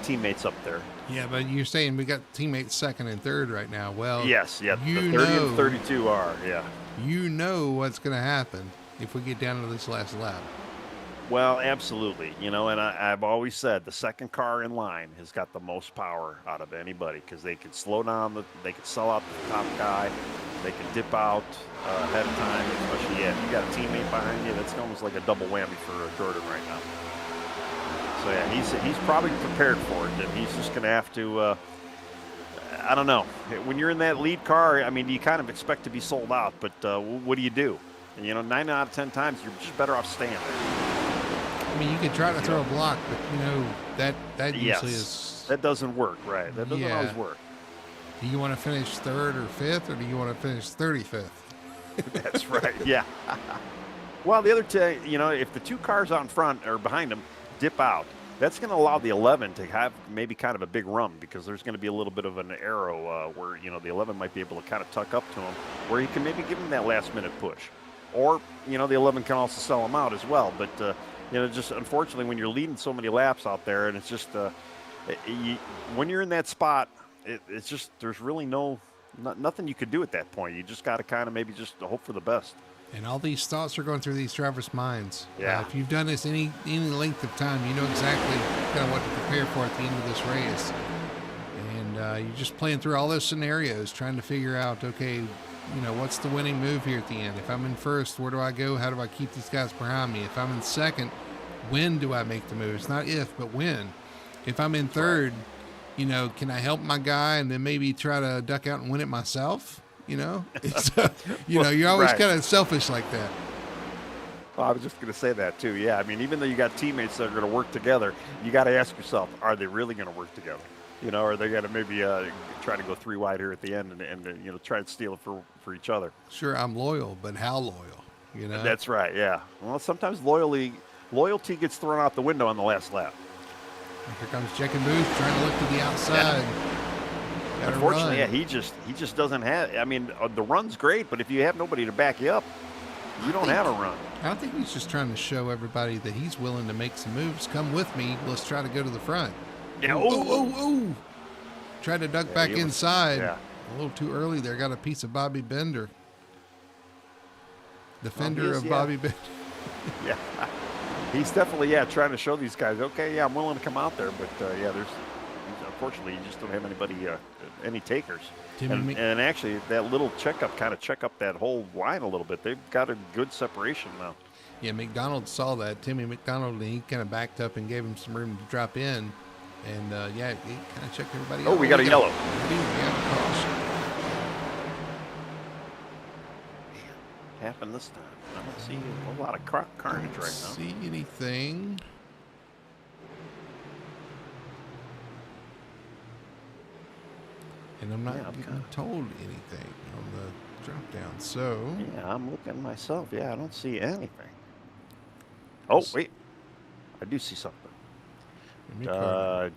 teammates up there. Yeah, but you're saying we got teammates second and third right now. Well, yes, the 30 and 32 are, yeah. You know what's going to happen if we get down to this last lap. Well, absolutely. You know, and I've always said the second car in line has got the most power out of anybody because they can slow down, they can sell out the top guy, they can dip out ahead of time, especially if you got a teammate behind you. That's almost like a double whammy for Jordan right now. So, yeah, he's probably prepared for it, and he's just going to have to, I don't know. When you're in that lead car, I mean, you kind of expect to be sold out, but what do you do? And, you know, 9 out of 10 times, you're just better off staying there. I mean, you could try to throw a block, but, you know, that usually is... That doesn't work, right? That doesn't always work. Do you want to finish third or fifth, or do you want to finish 35th? That's right, yeah. Well, the other two, you know, if the two cars on front or behind them dip out, that's going to allow the 11 to have maybe kind of a big run because there's going to be a little bit of an arrow where, you know, the 11 might be able to kind of tuck up to him where he can maybe give him that last-minute push. Or, you know, the 11 can also sell him out as well. But, you know, just unfortunately when you're leading so many laps out there and it's just when you're in that spot, it's just there's really nothing you could do at that point. You just got to kind of maybe just hope for the best. And all these thoughts are going through these drivers' minds. Yeah. If you've done this any length of time, you know exactly kind of what to prepare for at the end of this race. And you're just playing through all those scenarios, trying to figure out, okay, you know, what's the winning move here at the end? If I'm in first, where do I go? How do I keep these guys behind me? If I'm in second, when do I make the move? It's not if, but when. If I'm in third, you know, can I help my guy and then maybe try to duck out and win it myself? You know, you know, you're always kind of selfish like that. Well, I was just going to say that too. Yeah, I mean, even though you got teammates that are going to work together, you got to ask yourself, are they really going to work together? You know, are they going to maybe try to go 3 wide here at the end and you know, try and steal it for each other? Sure, I'm loyal, but how loyal? You know, that's right. Yeah. Well, sometimes loyalty gets thrown out the window on the last lap. Here comes Jekin Booth trying to look to the outside. Yeah. Unfortunately, yeah, he just doesn't have. I mean, the run's great, but if you have nobody to back you up, you don't have a run. I think he's just trying to show everybody that he's willing to make some moves. Come with me. Let's try to go to the front. Yeah. Oh. Tried to duck back inside. Yeah. A little too early there. Got a piece of Bobby Bender. Defender of Bobby Bender. Yeah. He's definitely, trying to show these guys, okay, yeah, I'm willing to come out there. But, unfortunately, you just don't have anybody, any takers. And actually, that little check up that whole line a little bit. They've got a good separation now. Yeah, McDonald saw that. Timmy McDonald, and he kind of backed up and gave him some room to drop in. And, he kind of checked everybody out. Oh, we got a yellow. Happened this time. I don't see a lot of carnage right now. See anything? And I'm not getting told anything on the drop down. So yeah, I'm looking myself. Yeah, I don't see anything. Oh wait, I do see something.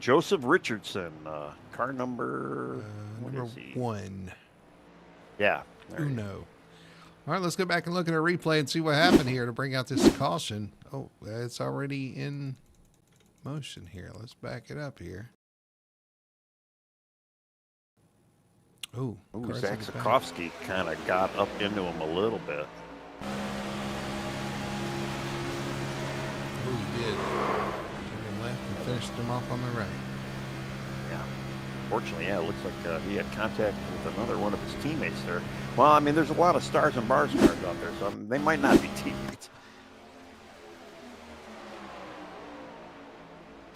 Joseph Richardson, car number number 1. Yeah. Uno. All right, let's go back and look at our replay and see what happened here to bring out this caution. Oh, it's already in motion here. Let's back it up here. Oh, Zaksakovsky kind of got up into him a little bit. Oh, he did. Took him left and finished him off on the right. Yeah. Fortunately, it looks like he had contact with another one of his teammates there. Well, I mean, there's a lot of stars and bars cars out there, so they might not be teammates.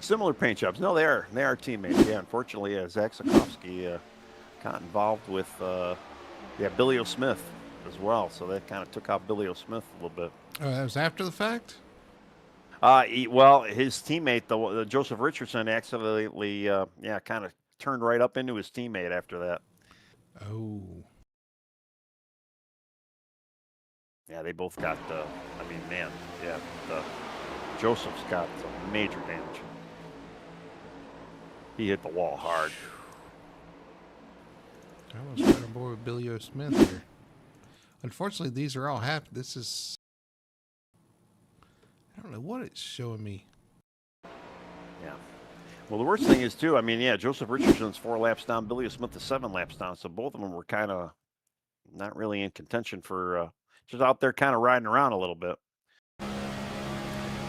Similar paint jobs. No, they are teammates. Yeah, unfortunately, Zaksakovsky got involved with Billy O'Smith as well, so that kind of took out Billy O'Smith a little bit. Oh, that was after the fact? Well, his teammate, the Joseph Richardson, accidentally, kind of turned right up into his teammate after that. Oh. Yeah, they both got. Joseph's got some major damage. He hit the wall hard. I almost got on board with Billy O. Smith here. Unfortunately, these are all this is... I don't know what it's showing me. Yeah. Well, the worst thing is, too, Joseph Richardson's 4 laps down, Billy O. Smith is 7 laps down, so both of them were kind of not really in contention for... just out there kind of riding around a little bit.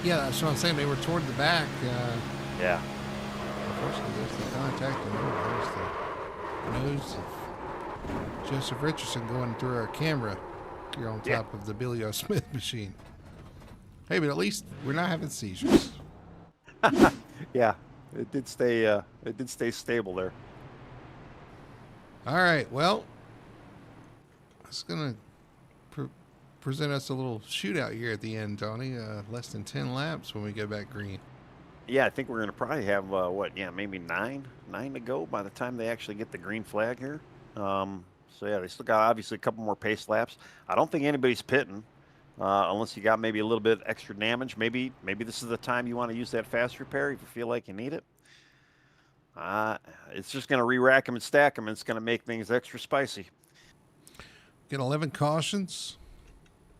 Yeah, that's what I'm saying. They were toward the back. Yeah. Unfortunately, there's the contact, and there's the nose of Joseph Richardson going through our camera here on top of the Billy O. Smith machine. Hey, but at least we're not having seizures. Yeah, it did stay stable there. All right, well, it's going to present us a little shootout here at the end, Tony. Less than 10 laps when we get back green. Yeah, I think we're going to probably have, maybe nine to go by the time they actually get the green flag here. They still got obviously a couple more pace laps. I don't think anybody's pitting unless you got maybe a little bit extra damage. Maybe this is the time you want to use that fast repair if you feel like you need it. It's just going to re-rack them and stack them, and it's going to make things extra spicy. Get 11 cautions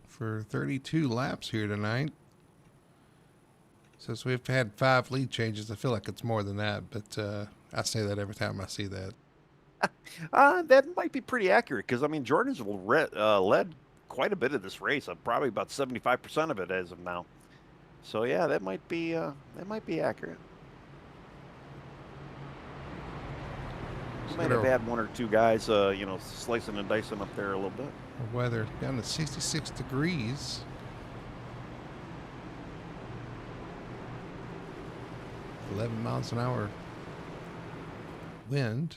for 32 laps here tonight. Since we've had 5 lead changes, I feel like it's more than that, but I say that every time I see that. That might be pretty accurate because Jordan's led quite a bit of this race, probably about 75% of it as of now. So yeah, that might be accurate. Might have had 1 or 2 guys, slicing and dicing up there a little bit. Weather down to 66 degrees. .11 miles an hour wind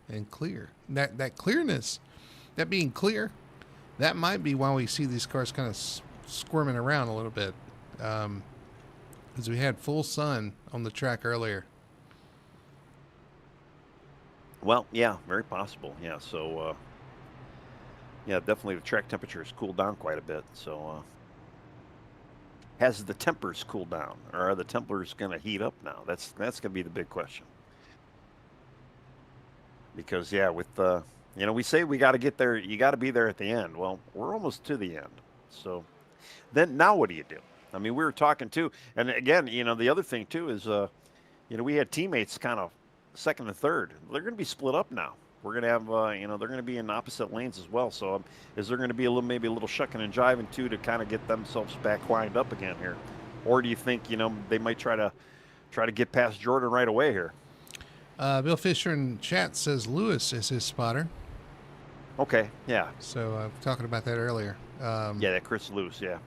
and clear. That clearness, that being clear, that might be why we see these cars kind of squirming around a little bit. Because we had full sun on the track earlier. Well, yeah, very possible. Yeah, so definitely the track temperature has cooled down quite a bit. So has the tempers cooled down, or are the tempers going to heat up now? That's going to be the big question. Because with we say we got to get there, you got to be there at the end. Well, we're almost to the end. So then now what do you do? We were talking too, and again, the other thing too is we had teammates kind of second and third. They're going to be split up now. We're going to have, they're going to be in opposite lanes as well. So is there going to be maybe a little shucking and jiving too to kind of get themselves back lined up again here? Or do you think, they might try to get past Jordan right away here? Bill Fisher in chat says Lewis is his spotter. Okay, yeah. So talking about that earlier. That Chris Lewis, yeah.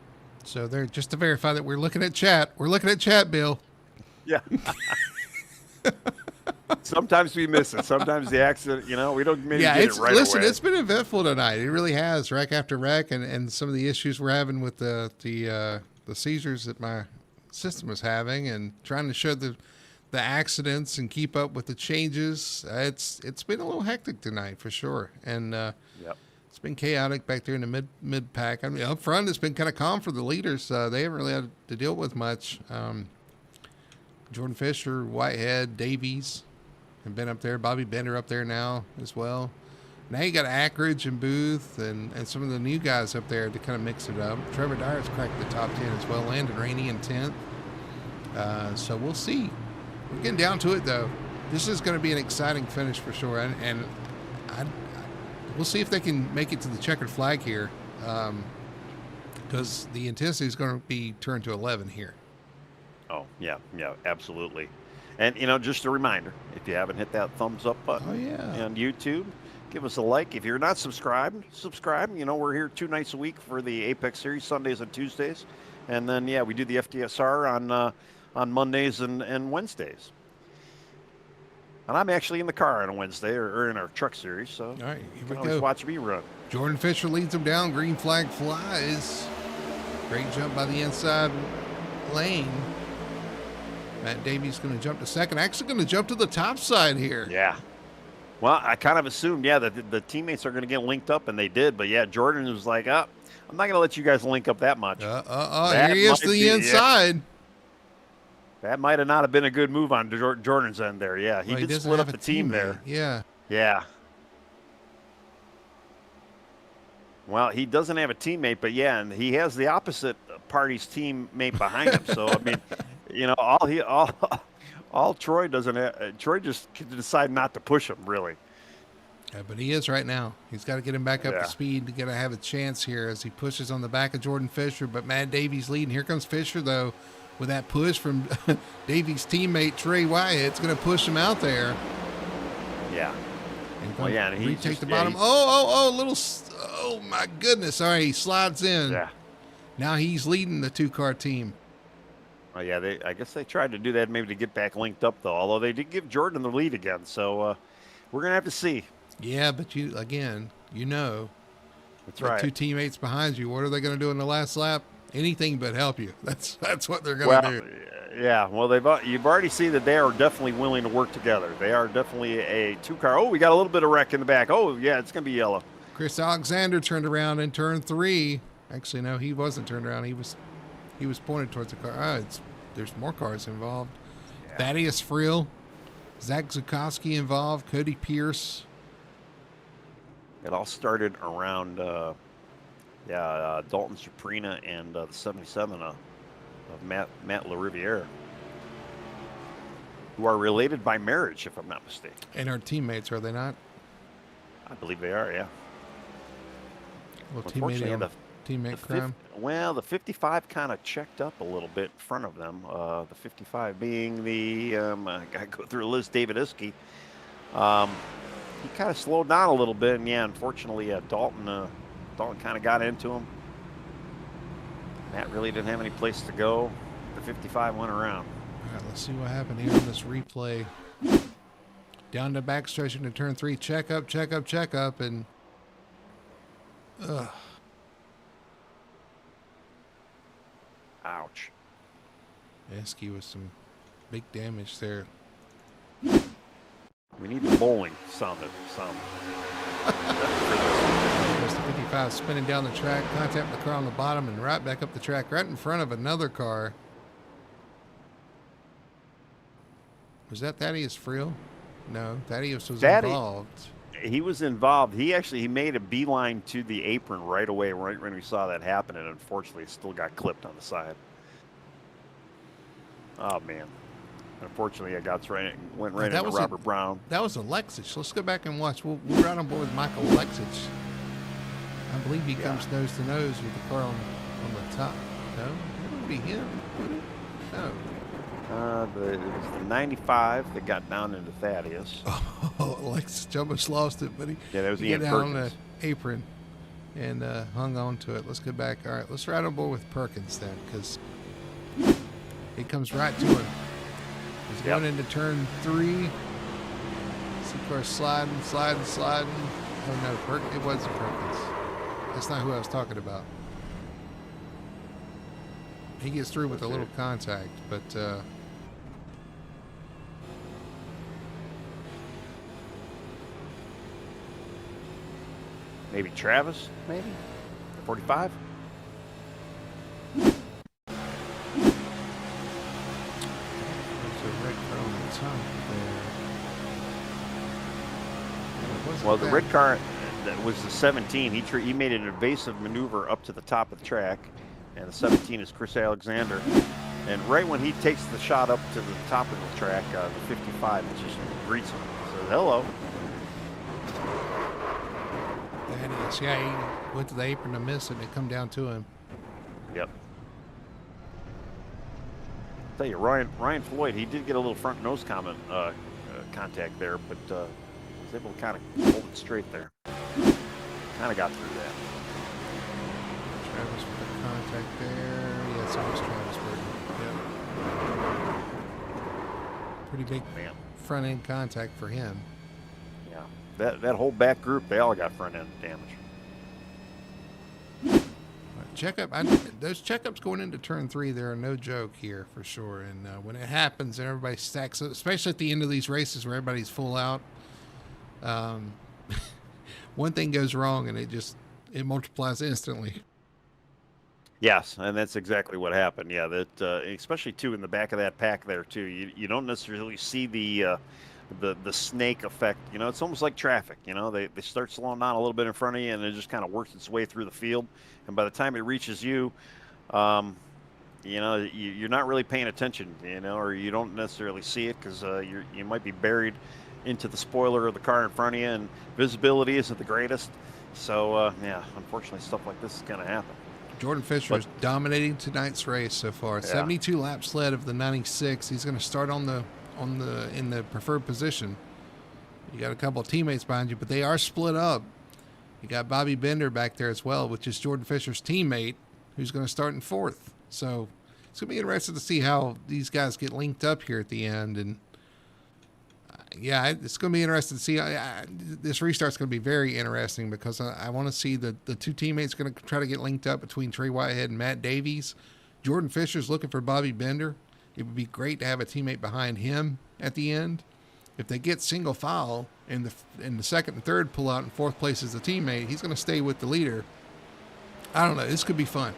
So they're just to verify that we're looking at chat. We're looking at chat, Bill. Yeah. Sometimes we miss it. Sometimes the accident, we don't maybe get it right listen, away. It's been eventful tonight. It really has, wreck after wreck, and some of the issues we're having with the seizures that my system is having, and trying to show the accidents and keep up with the changes. It's been a little hectic tonight for sure, and it's been chaotic back there in the mid pack. Up front, it's been kind of calm for the leaders. They haven't really had to deal with much. Jordan Fisher, Whitehead, Davies have been up there. Bobby Bender up there now as well. Now you got Ackridge and Booth and some of the new guys up there to kind of mix it up. Trevor Dyer's cracked the top 10 as well. Landon Rainey in 10th. So we'll see. We're getting down to it, though. This is going to be an exciting finish for sure. And we'll see if they can make it to the checkered flag here, because the intensity is going to be turned to 11 here. Oh, yeah, absolutely. And, just a reminder, if you haven't hit that thumbs up button on YouTube, give us a like. If you're not subscribed, subscribe. We're here 2 nights a week for the Apex Series, Sundays and Tuesdays. And then, we do the FDSR on Mondays and Wednesdays. And I'm actually in the car on a Wednesday or in our truck series, so all right, here you we can always go. watch me run. Jordan Fisher leads them down. Green flag flies. Great jump by the inside lane. Matt Davies going to jump to second. Actually going to jump to the top side here. Yeah. Well, I kind of assumed, yeah, that the teammates are going to get linked up, and they did. But, yeah, Jordan was like, I'm not going to let you guys link up that much. Here he is to the inside. Yeah. That might have not have been a good move on Jordan's end there. Yeah, he did split up the team there. Yeah. Yeah. Well, he doesn't have a teammate, but, yeah, and he has the opposite party's teammate behind him. So, I mean, you know, all Troy doesn't have, Troy just can decide not to push him, really. Yeah, but he is right now. He's got to get him back up to speed to have a chance here as he pushes on the back of Jordan Fisher. But Matt Davies leading. Here comes Fisher, though, with that push from Davies' teammate Trey Wyatt. It's going to push him out there. Yeah. And he retake the bottom. Oh, my goodness. All right, he slides in. Yeah. Now he's leading the two-car team. Oh, yeah, I guess they tried to do that maybe to get back linked up, though, although they did give Jordan the lead again. So we're going to have to see. Yeah, but you know. That's right. Two teammates behind you. What are they going to do in the last lap? Anything but help you. That's what they're going to do. Yeah, well, you've already seen that they are definitely willing to work together. They are definitely a two-car. Oh, we got a little bit of wreck in the back. Oh, yeah, it's going to be yellow. Chris Alexander turned around in turn 3. Actually, no, he wasn't turned around. He was pointed towards the car. There's more cars involved. Yeah. Thaddeus Friel, Zach Zukowski involved, Cody Pierce. It all started around, Dalton Chaprina and the 77 of Matt LaRiviere, who are related by marriage, if I'm not mistaken. And our teammates, are they not? I believe they are, yeah. Well, teammate crime. The 55 kind of checked up a little bit in front of them. The 55 being the, I got to go through the list, David Iskey. He kind of slowed down a little bit, and, unfortunately, Dalton kind of got into him. Matt really didn't have any place to go. The 55 went around. All right, let's see what happened here on this replay. Down the backstretch into turn 3. Check up, and... Ouch. Iskey with some big damage there. We need the bowling sound. There's the 55 spinning down the track, contact the car on the bottom, and right back up the track, right in front of another car. Was that Thaddeus Friel? No, Thaddeus was involved. He was involved. He made a beeline to the apron right away, right when we saw that happen, and unfortunately, it still got clipped on the side. Oh man! Unfortunately, went right into Robert Brown. That was Alexis. Let's go back and watch. We're right on board with Michael Alexis. I believe he comes nose to nose with the car on the top. No, it would be him. No. It was the 95 that got down into Thaddeus. Oh, Alexis almost lost it, but he was got down on the apron and hung on to it. Let's go back. All right, let's ride on board with Perkins then, because he comes right to him. He's going into turn 3. See car sliding. Oh no, it wasn't Perkins. That's not who I was talking about. He gets through with a little contact, but maybe Travis, maybe 45. Well, the red car that was the 17. He made an evasive maneuver up to the top of the track, and the 17 is Chris Alexander. And right when he takes the shot up to the top of the track, the 55 just greets him. Says hello. That is, he went to the apron to miss it, and it come down to him. Yep. I'll tell you, Ryan Floyd, he did get a little front nose contact there, but was able to kind of hold it straight there. Kind of got through that. Travis with the contact there. Yes, it was Travis Burton. Yep. Pretty big front end contact for him. Yeah. That whole back group, they all got front end damage. those checkups going into turn 3, they're no joke here for sure. And when it happens and everybody stacks up, especially at the end of these races where everybody's full out, one thing goes wrong and it multiplies instantly. Yes, and that's exactly what happened. Yeah, that especially too in the back of that pack there too. You don't necessarily see the snake effect. You know, it's almost like traffic. You know, they start slowing down a little bit in front of you, and it just kind of works its way through the field. And by the time it reaches you, you know, you're not really paying attention. You know, or you don't necessarily see it because you might be buried into the spoiler of the car in front of you, and visibility isn't the greatest. So yeah, unfortunately, stuff like this is going to happen. Jordan Fisher is dominating tonight's race so far. Yeah. 72 laps led of the 96. He's going to start in the preferred position. You got a couple of teammates behind you, but they are split up. You got Bobby Bender back there as well, which is Jordan Fisher's teammate, who's going to start in 4th. So it's going to be interesting to see how these guys get linked up here at the end. And yeah, it's going to be interesting to see. This restart's going to be very interesting because I want to see the two teammates going to try to get linked up between Trey Whitehead and Matt Davies. Jordan Fisher's looking for Bobby Bender. It would be great to have a teammate behind him at the end. If they get single file and the second and third pull out and 4th place is the teammate, he's going to stay with the leader. I don't know. This could be fun.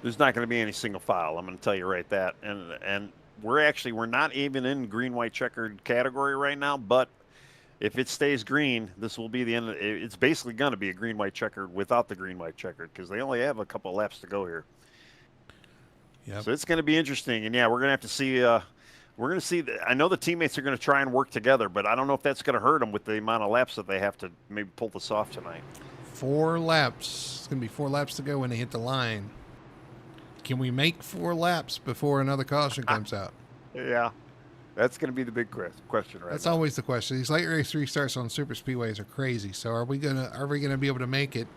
There's not going to be any single file. I'm going to tell you right that. And we're not even in green, white, checkered category right now, but if it stays green, this will be the end. It's basically going to be a green, white, checkered without the green, white, checkered because they only have a couple of laps to go here. Yep. So it's going to be interesting. And yeah, we're going to have to see, I know the teammates are going to try and work together, but I don't know if that's going to hurt them with the amount of laps that they have to maybe pull this off tonight. 4 laps. It's going to be 4 laps to go when they hit the line. Can we make 4 laps before another caution comes out? Yeah, that's going to be the big question, right? That's always the question. These late race restarts on super speedways are crazy. So are we gonna be able to make it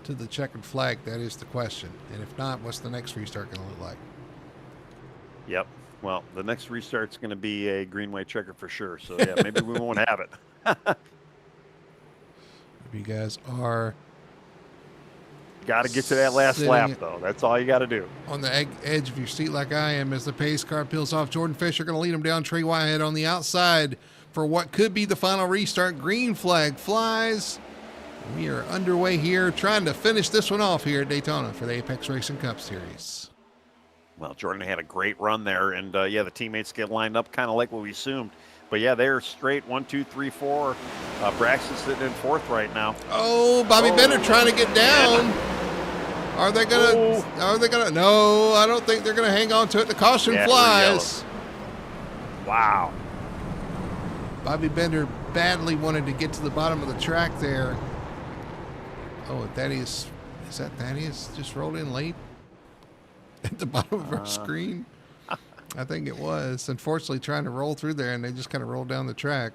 to the checkered flag? That is the question. And if not, what's the next restart going to look like? Yep. Well, the next restart's going to be a green, white, checker for sure. So yeah, maybe we won't have it. If you guys are. Got to get to that last lap, though. That's all you got to do. On the edge of your seat like I am as the pace car peels off. Jordan Fisher going to lead him down. Trey Whitehead on the outside for what could be the final restart. Green flag flies. We are underway here trying to finish this one off here at Daytona for the Apex Racing Cup Series. Well, Jordan had a great run there, and yeah, the teammates get lined up kind of like what we assumed. But yeah, they're straight 1, 2, 3, 4. Braxton's sitting in 4th right now. Oh, Bobby Bender trying to get down. Yeah. Are they gonna? No, I don't think they're gonna hang on to it. The caution flies. Wow. Bobby Bender badly wanted to get to the bottom of the track there. Oh, is that Thaddeus just rolled in late at the bottom of our screen? I think it was. Unfortunately, trying to roll through there, and they just kind of rolled down the track.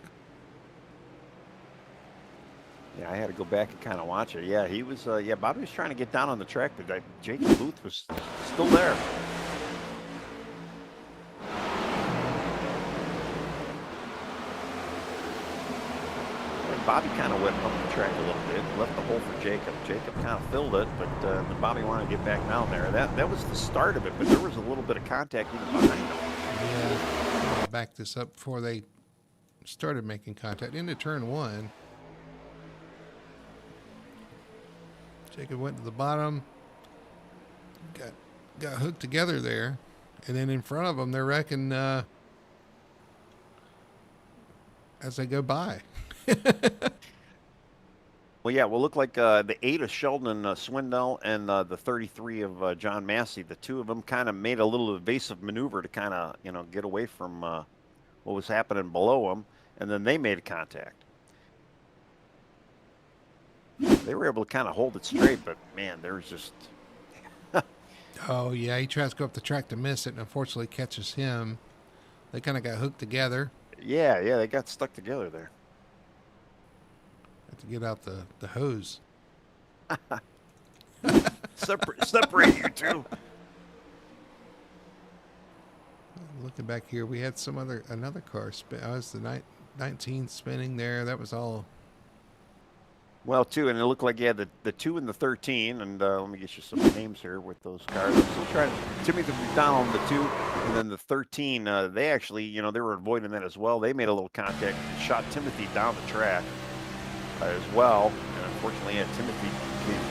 Yeah, I had to go back and kind of watch it. Yeah, he was. Yeah, Bobby was trying to get down on the track, but Jacob Booth was still there. And Bobby kind of went up the track a little bit, left the hole for Jacob. Jacob kind of filled it, but then Bobby wanted to get back down there. That was the start of it, but there was a little bit of contact even behind him. Yeah, I'll back this up before they started making contact into turn 1. Jacob went to the bottom, got hooked together there, and then in front of them, they're wrecking as they go by. Well, yeah, will look like the 8 of Sheldon Swindell and the 33 of John Massey. The two of them kind of made a little evasive maneuver to kind of, get away from what was happening below them, and then they made contact. They were able to kind of hold it straight, but man, there was just. Oh yeah, he tries to go up the track to miss it, and unfortunately catches him. They kind of got hooked together. Yeah, they got stuck together there. Have to get out the hose. Separate you two. Looking back here, we had another car spin. I was the 19 spinning there. That was all. Well, two, and it looked like you had the 2 and the 13, and let me get you some names here with those cars. I'm still trying. Timothy McDonald, the 2, and then the 13. They actually, they were avoiding that as well. They made a little contact and shot Timothy down the track as well. And unfortunately, Timothy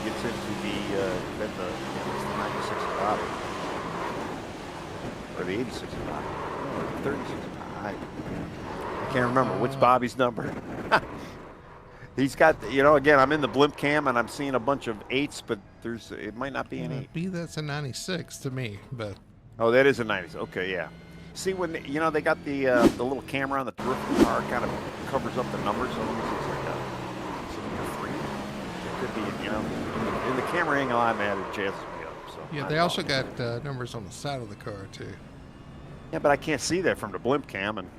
gets into the 96 bottom or the 86 bottom or the 36. I can't remember what's Bobby's number. He's got, again, I'm in the blimp cam and I'm seeing a bunch of 8s, but it might not be an 8. That's a 96 to me, but. Oh, that is a 90s. Okay, yeah. See, when, they got the little camera on the roof of the car, kind of covers up the numbers, so it looks like a 3. It could be, in the camera angle I'm at, it jazzes me up. So yeah, they also got numbers on the side of the car, too. Yeah, but I can't see that from the blimp cam, and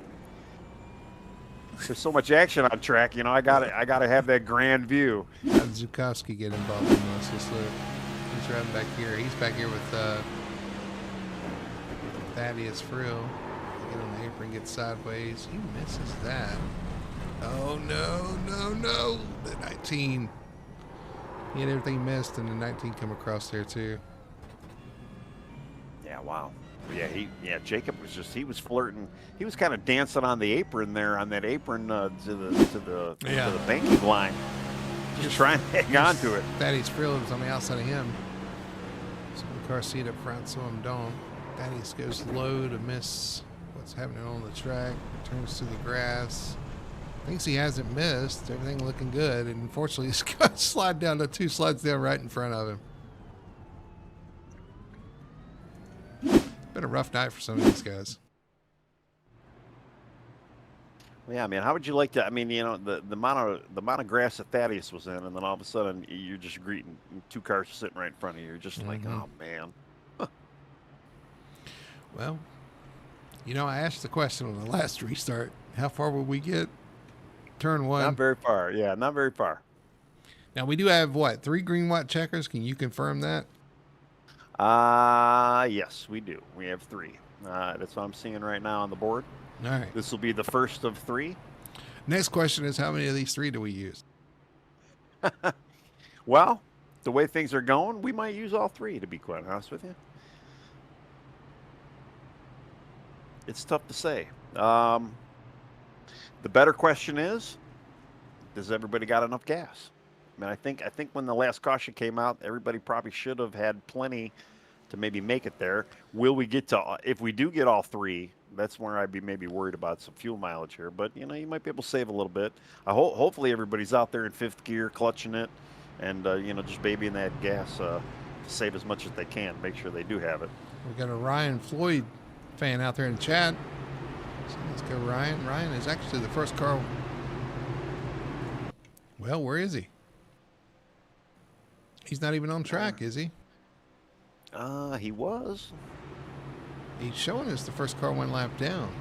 there's so much action on track, I gotta have that grand view. How did Zukowski get involved in this? Let's look. He's right back here. He's back here with Thaddeus Frill. Get on the apron, get sideways. He misses that. Oh no! The 19. He had everything missed, and the 19 come across there too. Yeah, wow. Jacob was he was flirting. He was kind of dancing on the apron there, on that apron to the banking line, just trying to hang on to it. Thaddeus Frill was on the outside of him. Some of the car seat up front, some of them don't. Thaddeus goes low to miss what's happening on the track. Turns to the grass. Thinks he hasn't missed. Everything looking good, and unfortunately, he's got to slide down to 2 slides down right in front of him. Been a rough night for some of these guys. Yeah, man. How would you like to? I mean, the amount of grass that Thaddeus was in, and then all of a sudden you're just greeting 2 cars sitting right in front of you. You're just like, oh man. Well, I asked the question on the last restart. How far will we get? Turn 1. Not very far. Yeah, not very far. Now we do have 3 green white checkers. Can you confirm that? Yes, we do. We have 3. That's what I'm seeing right now on the board. All right. This will be the first of 3. Next question is, how many of these 3 do we use? Well, the way things are going, we might use all 3, to be quite honest with you. It's tough to say. The better question is, does everybody got enough gas? I mean, I think when the last caution came out, everybody probably should have had plenty to maybe make it there. Will we get to, if we do get all 3, that's where I'd be maybe worried about some fuel mileage here. But, you might be able to save a little bit. Hopefully everybody's out there in 5th gear, clutching it, and, just babying that gas to save as much as they can. Make sure they do have it. We've got a Ryan Floyd fan out there in chat. So let's go, Ryan. Ryan is actually the first car. Well, where is he? He's not even on track, is he? He was. He's showing us the first car 1 lap down.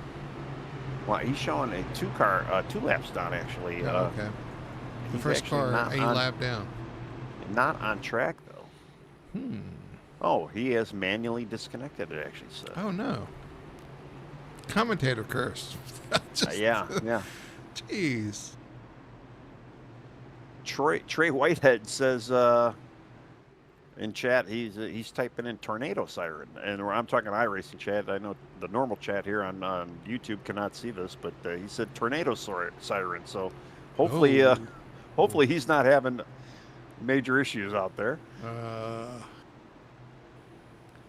Well, he's showing a 2 laps down, actually. Oh, okay. The first car 8 lap down. Not on track, though. Oh, he has manually disconnected, it actually says. Oh, no. Commentator curse. Yeah. Jeez. Trey Whitehead says in chat he's typing in tornado siren, and I'm talking iRacing chat. I know the normal chat here on YouTube cannot see this, but he said tornado siren. So hopefully he's not having major issues out there.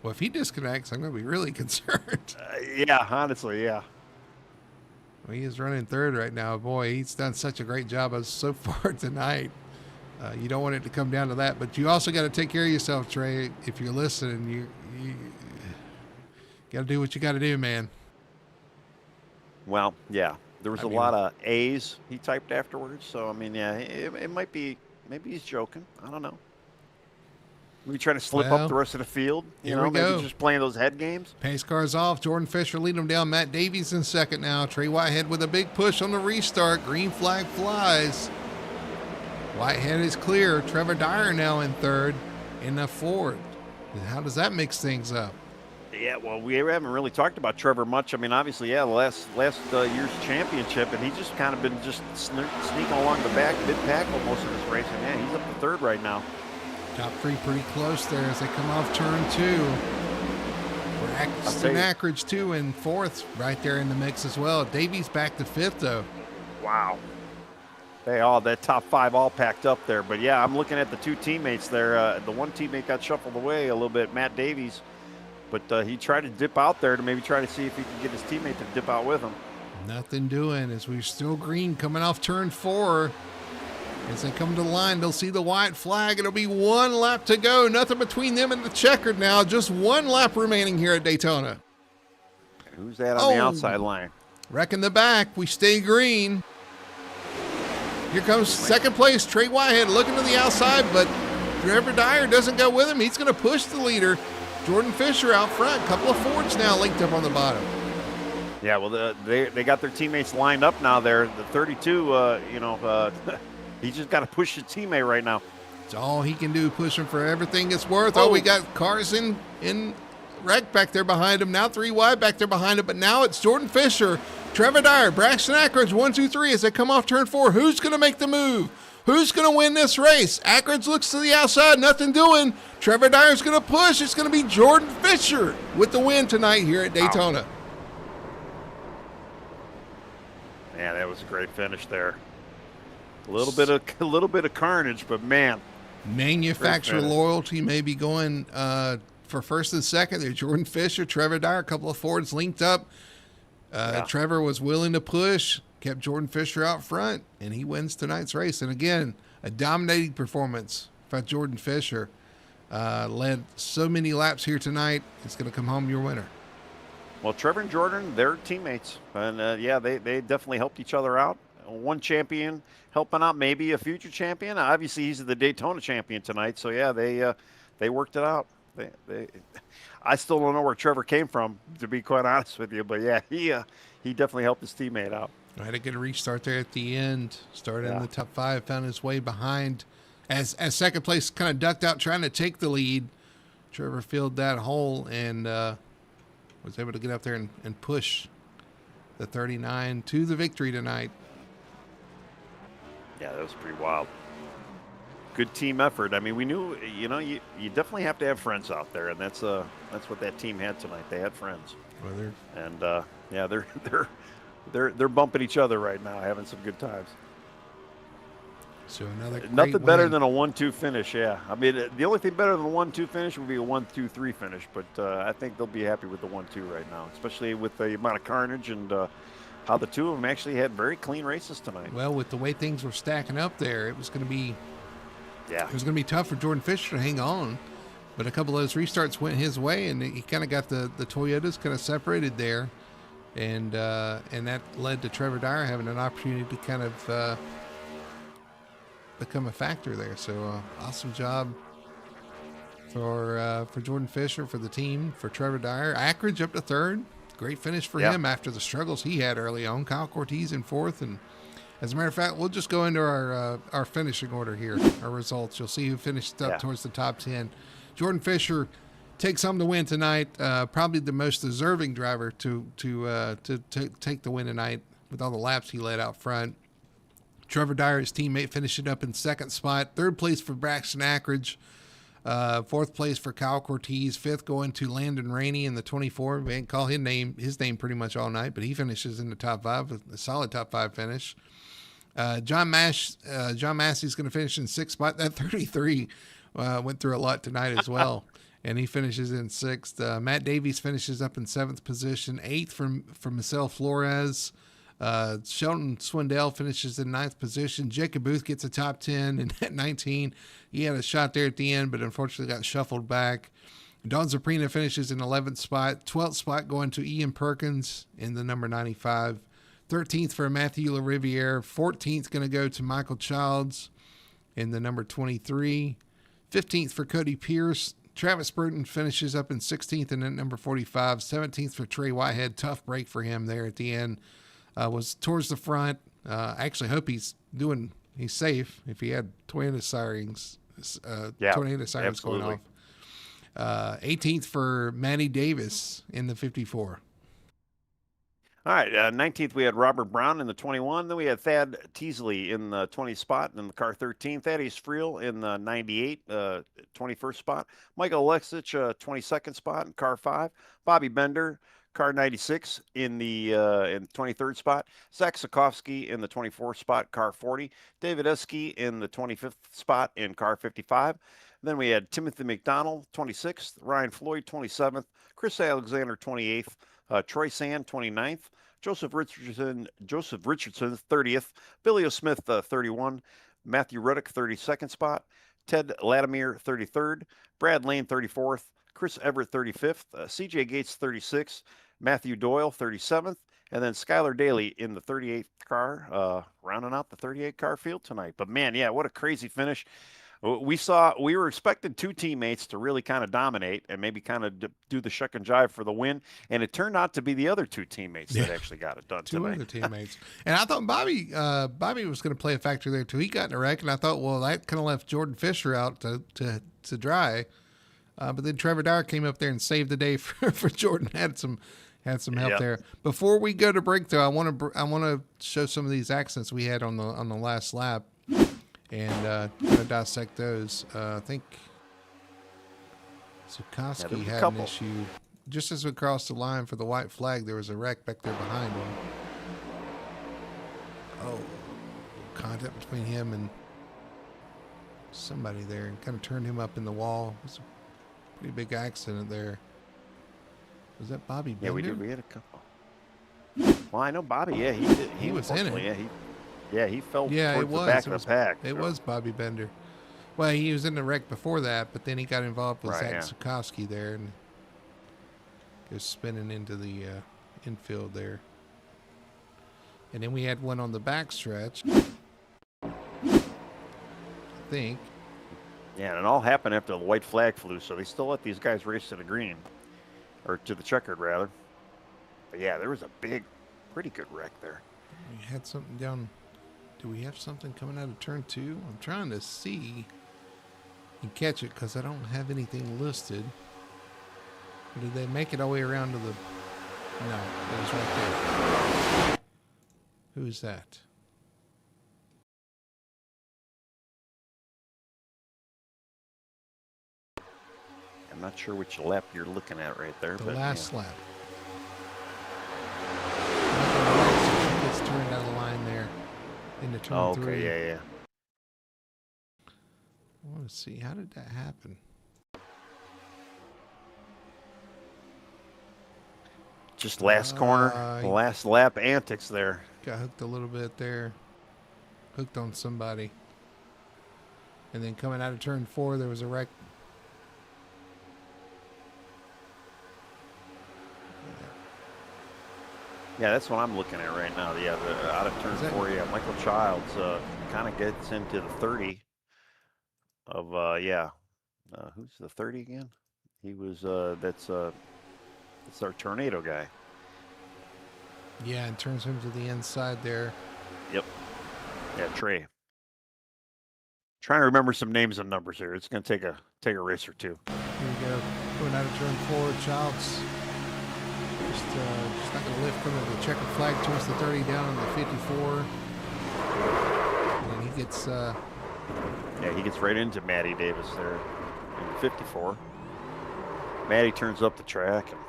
Well, if he disconnects, I'm going to be really concerned. Yeah, honestly, yeah. Well, he is running 3rd right now. Boy, he's done such a great job so far tonight. You don't want it to come down to that, but you also got to take care of yourself, Trey. If you're listening, you got to do what you got to do, man. Well, yeah. There was a lot of A's he typed afterwards, so, I mean, yeah, it might be, maybe he's joking. I don't know. Maybe trying to slip up the rest of the field. Maybe just playing those head games. Pace cars off. Jordan Fisher leading them down. Matt Davies in 2nd now. Trey Whitehead with a big push on the restart. Green flag flies. Whitehead is clear. Trevor Dyer now in 3rd in the 4th. How does that mix things up? Yeah, well, we haven't really talked about Trevor much. I mean, obviously, yeah, the last year's championship, and he's just kind of been just sneaking along the back, mid-pack most of this race. And yeah, he's up to third right now. Top three pretty close there as they come off turn two. Braxton Ackridge, too, in fourth, right there in the mix as well. Davies back to fifth, though. Wow. They all, that top five all packed up there. But yeah, I'm looking at the two teammates there. The one teammate got shuffled away a little bit, Matt Davies. But he tried to dip out there to maybe try to see if he could get his teammate to dip out with him. Nothing doing as we're still green coming off turn four. As they come to the line, they'll see the white flag. It'll be one lap to go. Nothing between them and the checkered now. Just one lap remaining here at Daytona. Who's that on the outside line? Wrecking the back. We stay green. Here comes second place, Trey Whitehead looking to the outside, but Trevor Dyer doesn't go with him. He's going to push the leader. Jordan Fisher out front. A couple of Fords now linked up on the bottom. Yeah, well, they got their teammates lined up now there. The 32, he just got to push his teammate right now. It's all he can do, push him for everything it's worth. Oh, we got cars in wreck back there behind him. Now 3 wide back there behind him, but now it's Jordan Fisher, Trevor Dyer, Braxton Ackridge, 1, 2, 3 as they come off turn 4. Who's going to make the move? Who's going to win this race? Ackridge looks to the outside, nothing doing. Trevor Dyer's going to push. It's going to be Jordan Fisher with the win tonight here at Daytona. Wow. Man, that was a great finish there. A little bit of carnage, but man. Manufacturer loyalty may be going for first and second there. Jordan Fisher, Trevor Dyer, a couple of Fords linked up. Trevor was willing to push, kept Jordan Fisher out front, and he wins tonight's race. And again, a dominating performance by Jordan Fisher. Led so many laps here tonight. It's going to come home your winner. Well, Trevor and Jordan, they're teammates. And, they definitely helped each other out. One champion helping out maybe a future champion. Obviously, he's the Daytona champion tonight. So, yeah, they worked it out. I still don't know where Trevor came from, to be quite honest with you. But, yeah, he definitely helped his teammate out. Had a good restart there at the end. Started in the top 5, found his way behind. As second place kind of ducked out trying to take the lead, Trevor filled that hole and was able to get up there and push the 39 to the victory tonight. Yeah, that was pretty wild. Good team effort. I mean, we knew, you definitely have to have friends out there, and that's what that team had tonight. They had friends. Well, they're bumping each other right now, having some good times. So nothing better than a 1-2 finish. Yeah, I mean, the only thing better than a 1-2 finish would be a 1-2-3 finish, but I think they'll be happy with the 1-2 right now, especially with the amount of carnage and how the two of them actually had very clean races tonight. Well, with the way things were stacking up there, it was going to be tough for Jordan Fisher to hang on, but a couple of those restarts went his way, and he kind of got the Toyotas kind of separated there, and that led to Trevor Dyer having an opportunity to kind of become a factor there. So awesome job for Jordan Fisher, for the team, for Trevor Dyer. Ackridge up to third. Great finish for him after the struggles he had early on. Kyle Cortez in fourth. And as a matter of fact, we'll just go into our finishing order here, our results. You'll see who finished up towards the top 10. Jordan Fisher takes home the win tonight. Probably the most deserving driver to take the win tonight with all the laps he led out front. Trevor Dyer, his teammate, finishing up in second spot. Third place for Braxton Ackridge. Fourth place for Kyle Cortez. Fifth going to Landon Rainey in the 24. We didn't call his name pretty much all night, but he finishes in the top 5, a solid top 5 finish. John Massey's going to finish in sixth spot. That 33 went through a lot tonight as well, and he finishes in sixth. Matt Davies finishes up in seventh position. Eighth from Marcel Flores. Shelton Swindell finishes in ninth position. Jacob Booth gets a top 10, and at 19, he had a shot there at the end, but unfortunately got shuffled back. Don Zaprina finishes in 11th spot. 12th spot going to Ian Perkins in the number 95. 13th for Matthew LaRiviere. 14th going to go to Michael Childs in the number 23. 15th for Cody Pierce. Travis Burton finishes up in 16th and at number 45. 17th for Trey Whitehead. Tough break for him there at the end. Was towards the front. I actually hope he's safe if he had tornado sirens going off. 18th for Manny Davis in the 54. All right, 19th, we had Robert Brown in the 21. Then we had Thad Teasley in the 20 spot in the car 13. Thaddeus Friel in the 98, 21st spot. Michael Alexich, 22nd spot in car 5. Bobby Bender, car 96 in the 23rd spot. Zach Sikowski in the 24th spot, car 40. David Esky in the 25th spot in car 55. Then we had Timothy McDonald, 26th. Ryan Floyd, 27th. Chris Alexander, 28th. Troy Sand, 29th. Joseph Richardson, 30th. Billy O. Smith, 31. Matthew Ruddick, 32nd spot. Ted Latimer, 33rd. Brad Lane, 34th. Chris Everett, 35th. CJ Gates, 36th. Matthew Doyle, 37th. And then Skylar Daly in the 38th car, rounding out the 38 car field tonight. But man, yeah, what a crazy finish. We were expecting two teammates to really kind of dominate and maybe kind of do the shuck and jive for the win, and it turned out to be the other two teammates that actually got it done Two tonight. other teammates. And I thought Bobby was going to play a factor there too. He got in a wreck, and I thought, well, that kind of left Jordan Fisher out to dry. But then Trevor Dyer came up there and saved the day for Jordan. Had some help there. Before we go to break, though, I want to show some of these accidents we had on the last lap. And kind of dissect those. I think Zukoski had an issue. Just as we crossed the line for the white flag, there was a wreck back there behind him. Oh, contact between him and somebody there and kind of turned him up in the wall. It was a pretty big accident there. Was that Bobby Bender? Yeah, we had a couple. Well, I know Bobby. Yeah, he did. He was in it. He fell towards the back of the pack. It was Bobby Bender. Well, he was in the wreck before that, but then he got involved with Zach Zukoski there and goes spinning into the infield there. And then we had one on the backstretch, I think. Yeah, and it all happened after the white flag flew, so they still let these guys race to the green, or to the checkered, rather. But yeah, there was a pretty good wreck there. We had something down. Do we have something coming out of turn 2? I'm trying to see and catch it because I don't have anything listed. Or did they make it all the way around to the... No, it was right there. Who's that? I'm not sure which lap you're looking at right there. The last lap. It gets turned out of the line there into turn 3. Okay, yeah. I want to see, how did that happen? Just last corner, last lap antics there. Got hooked a little bit there. Hooked on somebody. And then coming out of turn 4, there was a wreck. Yeah, that's what I'm looking at right now. Yeah, out of turn 4, Michael Childs kind of gets into the 30 of, who's the 30 again? He was, that's our tornado guy. Yeah, and turns him to the inside there. Yep. Yeah, Trey. Trying to remember some names and numbers here. It's going to take a race or two. Here we go. Going out of turn 4, Childs. Just not going to lift from the checkered flag towards the 30 down on the 54. And he gets... he gets right into Matty Davis there in the 54. Matty turns up the track, and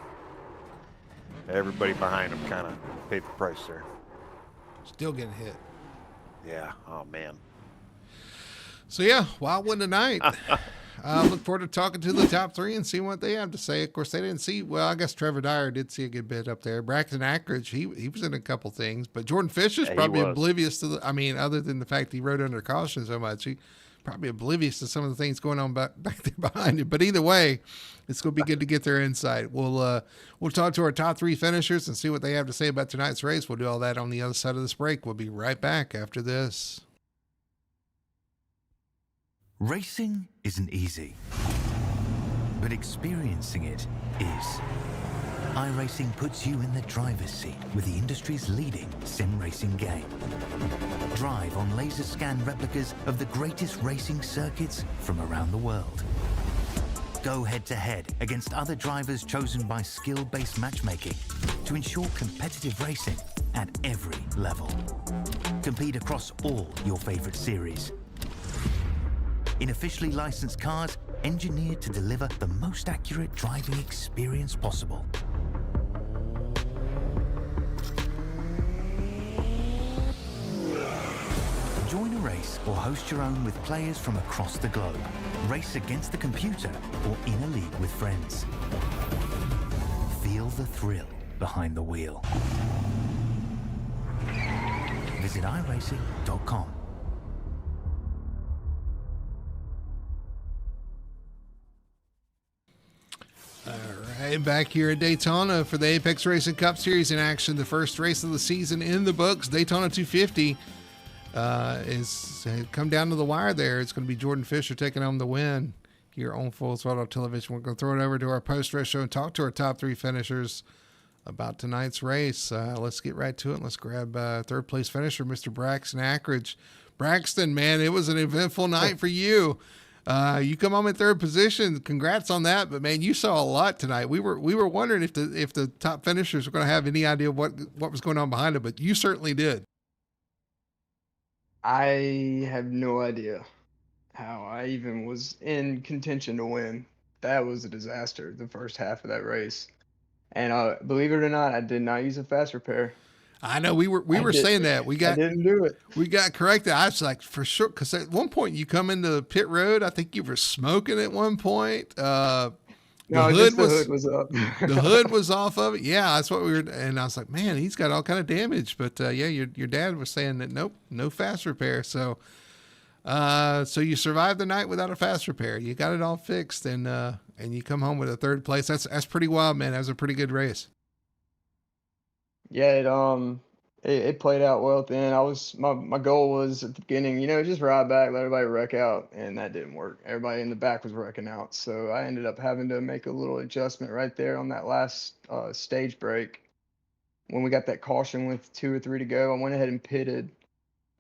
everybody behind him kind of paid the price there. Still getting hit. Yeah. Oh, man. So, yeah, wild one tonight. Look forward to talking to the top 3 and seeing what they have to say. Of course, they didn't see, well, I guess Trevor Dyer did see a good bit up there. Braxton Ackridge, he was in a couple things, but Jordan Fisher's probably oblivious to other than the fact he rode under caution so much, he probably oblivious to some of the things going on back there behind him. But either way, it's going to be good to get their insight. We'll talk to our top 3 finishers and see what they have to say about tonight's race. We'll do all that on the other side of this break. We'll be right back after this. Racing isn't easy, but experiencing it is. iRacing puts you in the driver's seat with the industry's leading sim racing game. Drive on laser scan replicas of the greatest racing circuits from around the world. Go head-to-head against other drivers chosen by skill-based matchmaking to ensure competitive racing at every level. Compete across all your favorite series. In officially licensed cars, engineered to deliver the most accurate driving experience possible. Join a race or host your own with players from across the globe. Race against the computer or in a league with friends. Feel the thrill behind the wheel. Visit iRacing.com. All right, back here at Daytona for the Apex Racing Cup Series in action. The first race of the season in the books. Daytona 250 is come down to the wire there. It's going to be Jordan Fisher taking home the win here on Full Throttle Television. We're going to throw it over to our post-race show and talk to our top three finishers about tonight's race. Let's get right to it. Let's grab third place finisher, Mr. Braxton Ackridge. Braxton, man, it was an eventful night for you. You come home in third position. Congrats on that. But man, you saw a lot tonight. We were wondering if the top finishers were going to have any idea what was going on behind it, but you certainly did. I have no idea how I even was in contention to win. That was a disaster, the first half of that race. And believe it or not, I did not use a fast repair. I know we were saying that I didn't do it. We got corrected. I was like, for sure, because at one point you come into the pit road. I think you were smoking at one point. No, just the hood was up. The hood was off of it. Yeah, that's what we were. And I was like, man, he's got all kind of damage. But yeah, your dad was saying that nope, no fast repair. So you survived the night without a fast repair. You got it all fixed, and you come home with a third place. That's pretty wild, man. That was a pretty good race. Yeah, it played out well at the end. My goal was at the beginning, just ride back, let everybody wreck out, and that didn't work. Everybody in the back was wrecking out, so I ended up having to make a little adjustment right there on that last stage break. When we got that caution with 2 or 3 to go, I went ahead and pitted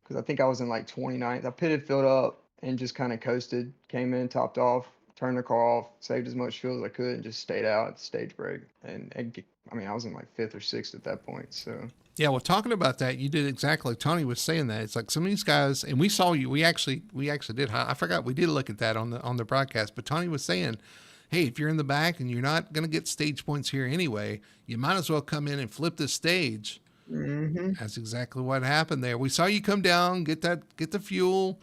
because I think I was in like 29th. I pitted, filled up, and just kind of coasted. Came in, topped off, turned the car off, saved as much fuel as I could, and just stayed out at the stage break. And I was in like 5th or 6th at that point. So yeah, well, talking about that, you did exactly like Tony was saying that. It's like some of these guys, and we saw you. We actually did. I forgot we did look at that on the broadcast. But Tony was saying, hey, if you're in the back and you're not going to get stage points here anyway, you might as well come in and flip the stage. Mm-hmm. That's exactly what happened there. We saw you come down, get the fuel,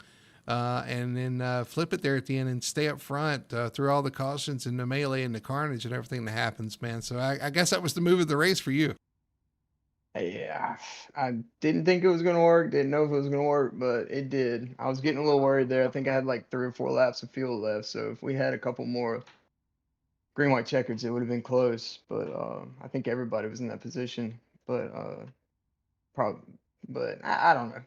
and then flip it there at the end and stay up front through all the cautions and the melee and the carnage and everything that happens, man. So I guess that was the move of the race for you. Yeah, I didn't think it was going to work. Didn't know if it was going to work, but it did. I was getting a little worried there. I think I had like 3 or 4 laps of fuel left. So if we had a couple more green-white-checkers, it would have been close. But I think everybody was in that position. But I don't know.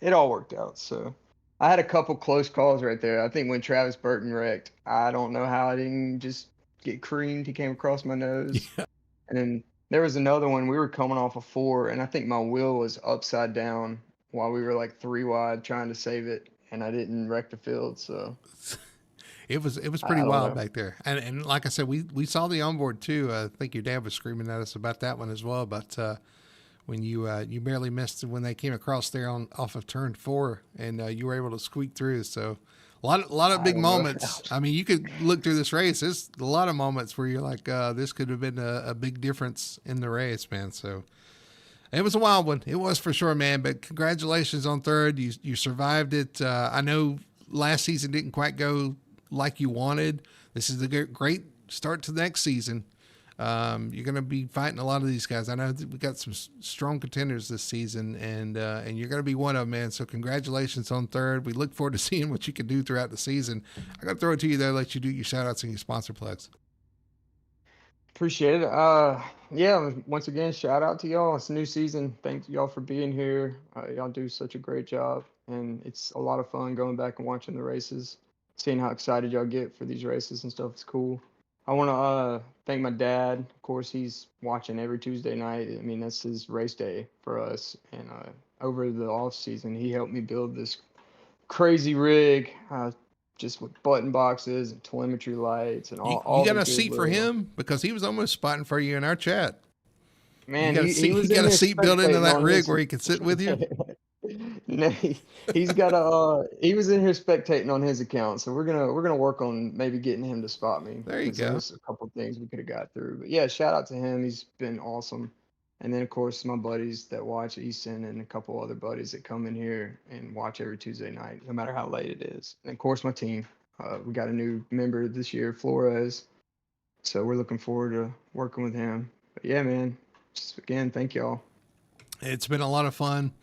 It all worked out. So I had a couple close calls right there. I think when Travis Burton wrecked, I don't know how I didn't just get creamed. He came across my nose. Yeah. And then there was another one. We were coming off a 4, and I think my wheel was upside down while we were like 3 wide trying to save it, and I didn't wreck the field. So it was pretty wild back there. And like I said, we saw the onboard too. I think your dad was screaming at us about that one as well. But when you barely missed when they came across there off of turn 4, and you were able to squeak through. So a lot of big moments. I mean, you could look through this race. There's a lot of moments where you're like, this could have been a big difference in the race, man. So it was a wild one. It was for sure, man. But congratulations on third. You survived it. I know last season didn't quite go like you wanted. This is a great start to the next season. You're going to be fighting a lot of these guys. I know that we got some strong contenders this season, and you're going to be one of them, man. So congratulations on third. We look forward to seeing what you can do throughout the season. I got to throw it to you there, let you do your shout outs and your sponsor plugs. Appreciate it. Yeah, once again, shout out to y'all. It's a new season. Thank y'all for being here. Y'all do such a great job, and it's a lot of fun going back and watching the races, seeing how excited y'all get for these races and stuff. It's cool. I want to thank my dad. Of course, he's watching every Tuesday night. I mean, that's his race day for us. And over the off season, he helped me build this crazy rig. just with button boxes and telemetry lights and You, all you got the a good seat for little. him because he was almost spotting for you in our chat. You Man, got a he seat. You was got in a there seat built into spectating that on rig his. where he can sit with you. No, he's got he was in here spectating on his account, so we're gonna work on maybe getting him to spot me There you because go. there's a couple things we could have got through. But yeah, shout out to him. He's been awesome. And then of course my buddies that watch Easton and a couple other buddies that come in here and watch every Tuesday night, no matter how late it is. And of course my team. We got a new member this year, Flores. So we're looking forward to working with him. But yeah, man, just again, thank y'all. It's been a lot of fun.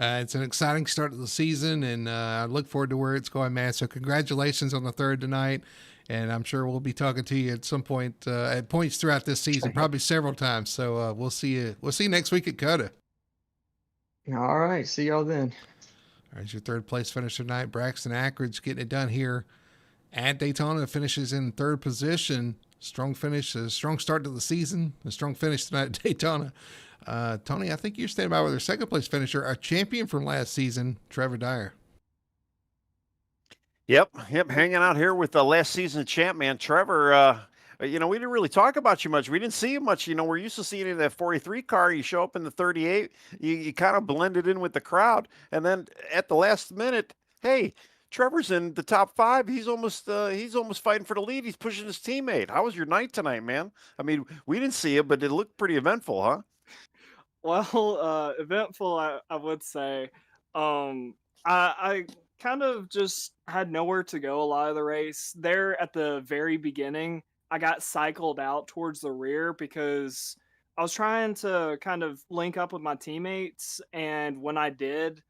It's an exciting start to the season, and I look forward to where it's going, man. So congratulations on the third tonight, and I'm sure we'll be talking to you at some point, at points throughout this season, probably several times. So we'll see you. We'll see you next week at Coda. All right, see y'all then. There's your third place finisher tonight. Braxton Ackridge getting it done here at Daytona. Finishes in third position. Strong finish, a strong start to the season, a strong finish tonight at Daytona. Tony, I think you're standing by with our second place finisher, our champion from last season, Trevor Dyer. Yep, hanging out here with the last season champ, man. Trevor, we didn't really talk about you much. We didn't see you much. We're used to seeing you in that 43 car. You show up in the 38. You kind of blended in with the crowd. And then at the last minute, hey, Trevor's in the top 5. He's almost fighting for the lead. He's pushing his teammate. How was your night tonight, man? I mean, we didn't see it, but it looked pretty eventful, huh? Well, eventful, I would say. I kind of just had nowhere to go a lot of the race. There at the very beginning, I got cycled out towards the rear because I was trying to kind of link up with my teammates, and when I did,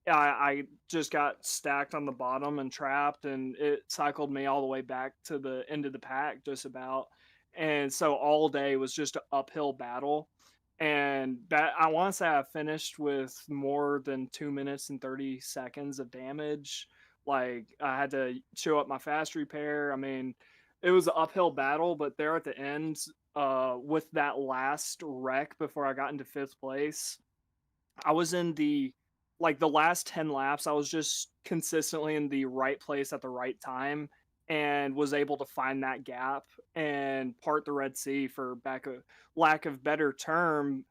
I just got stacked on the bottom and trapped, and it cycled me all the way back to the end of the pack, just about. And so all day was just an uphill battle, and that I want to say I finished with more than 2 minutes and 30 seconds of damage. Like I had to show up my fast repair. I mean, it was an uphill battle, but there at the end, with that last wreck before I got into fifth place, I was in the last 10 laps. I was just consistently in the right place at the right time and was able to find that gap and part the Red Sea, for lack of better term,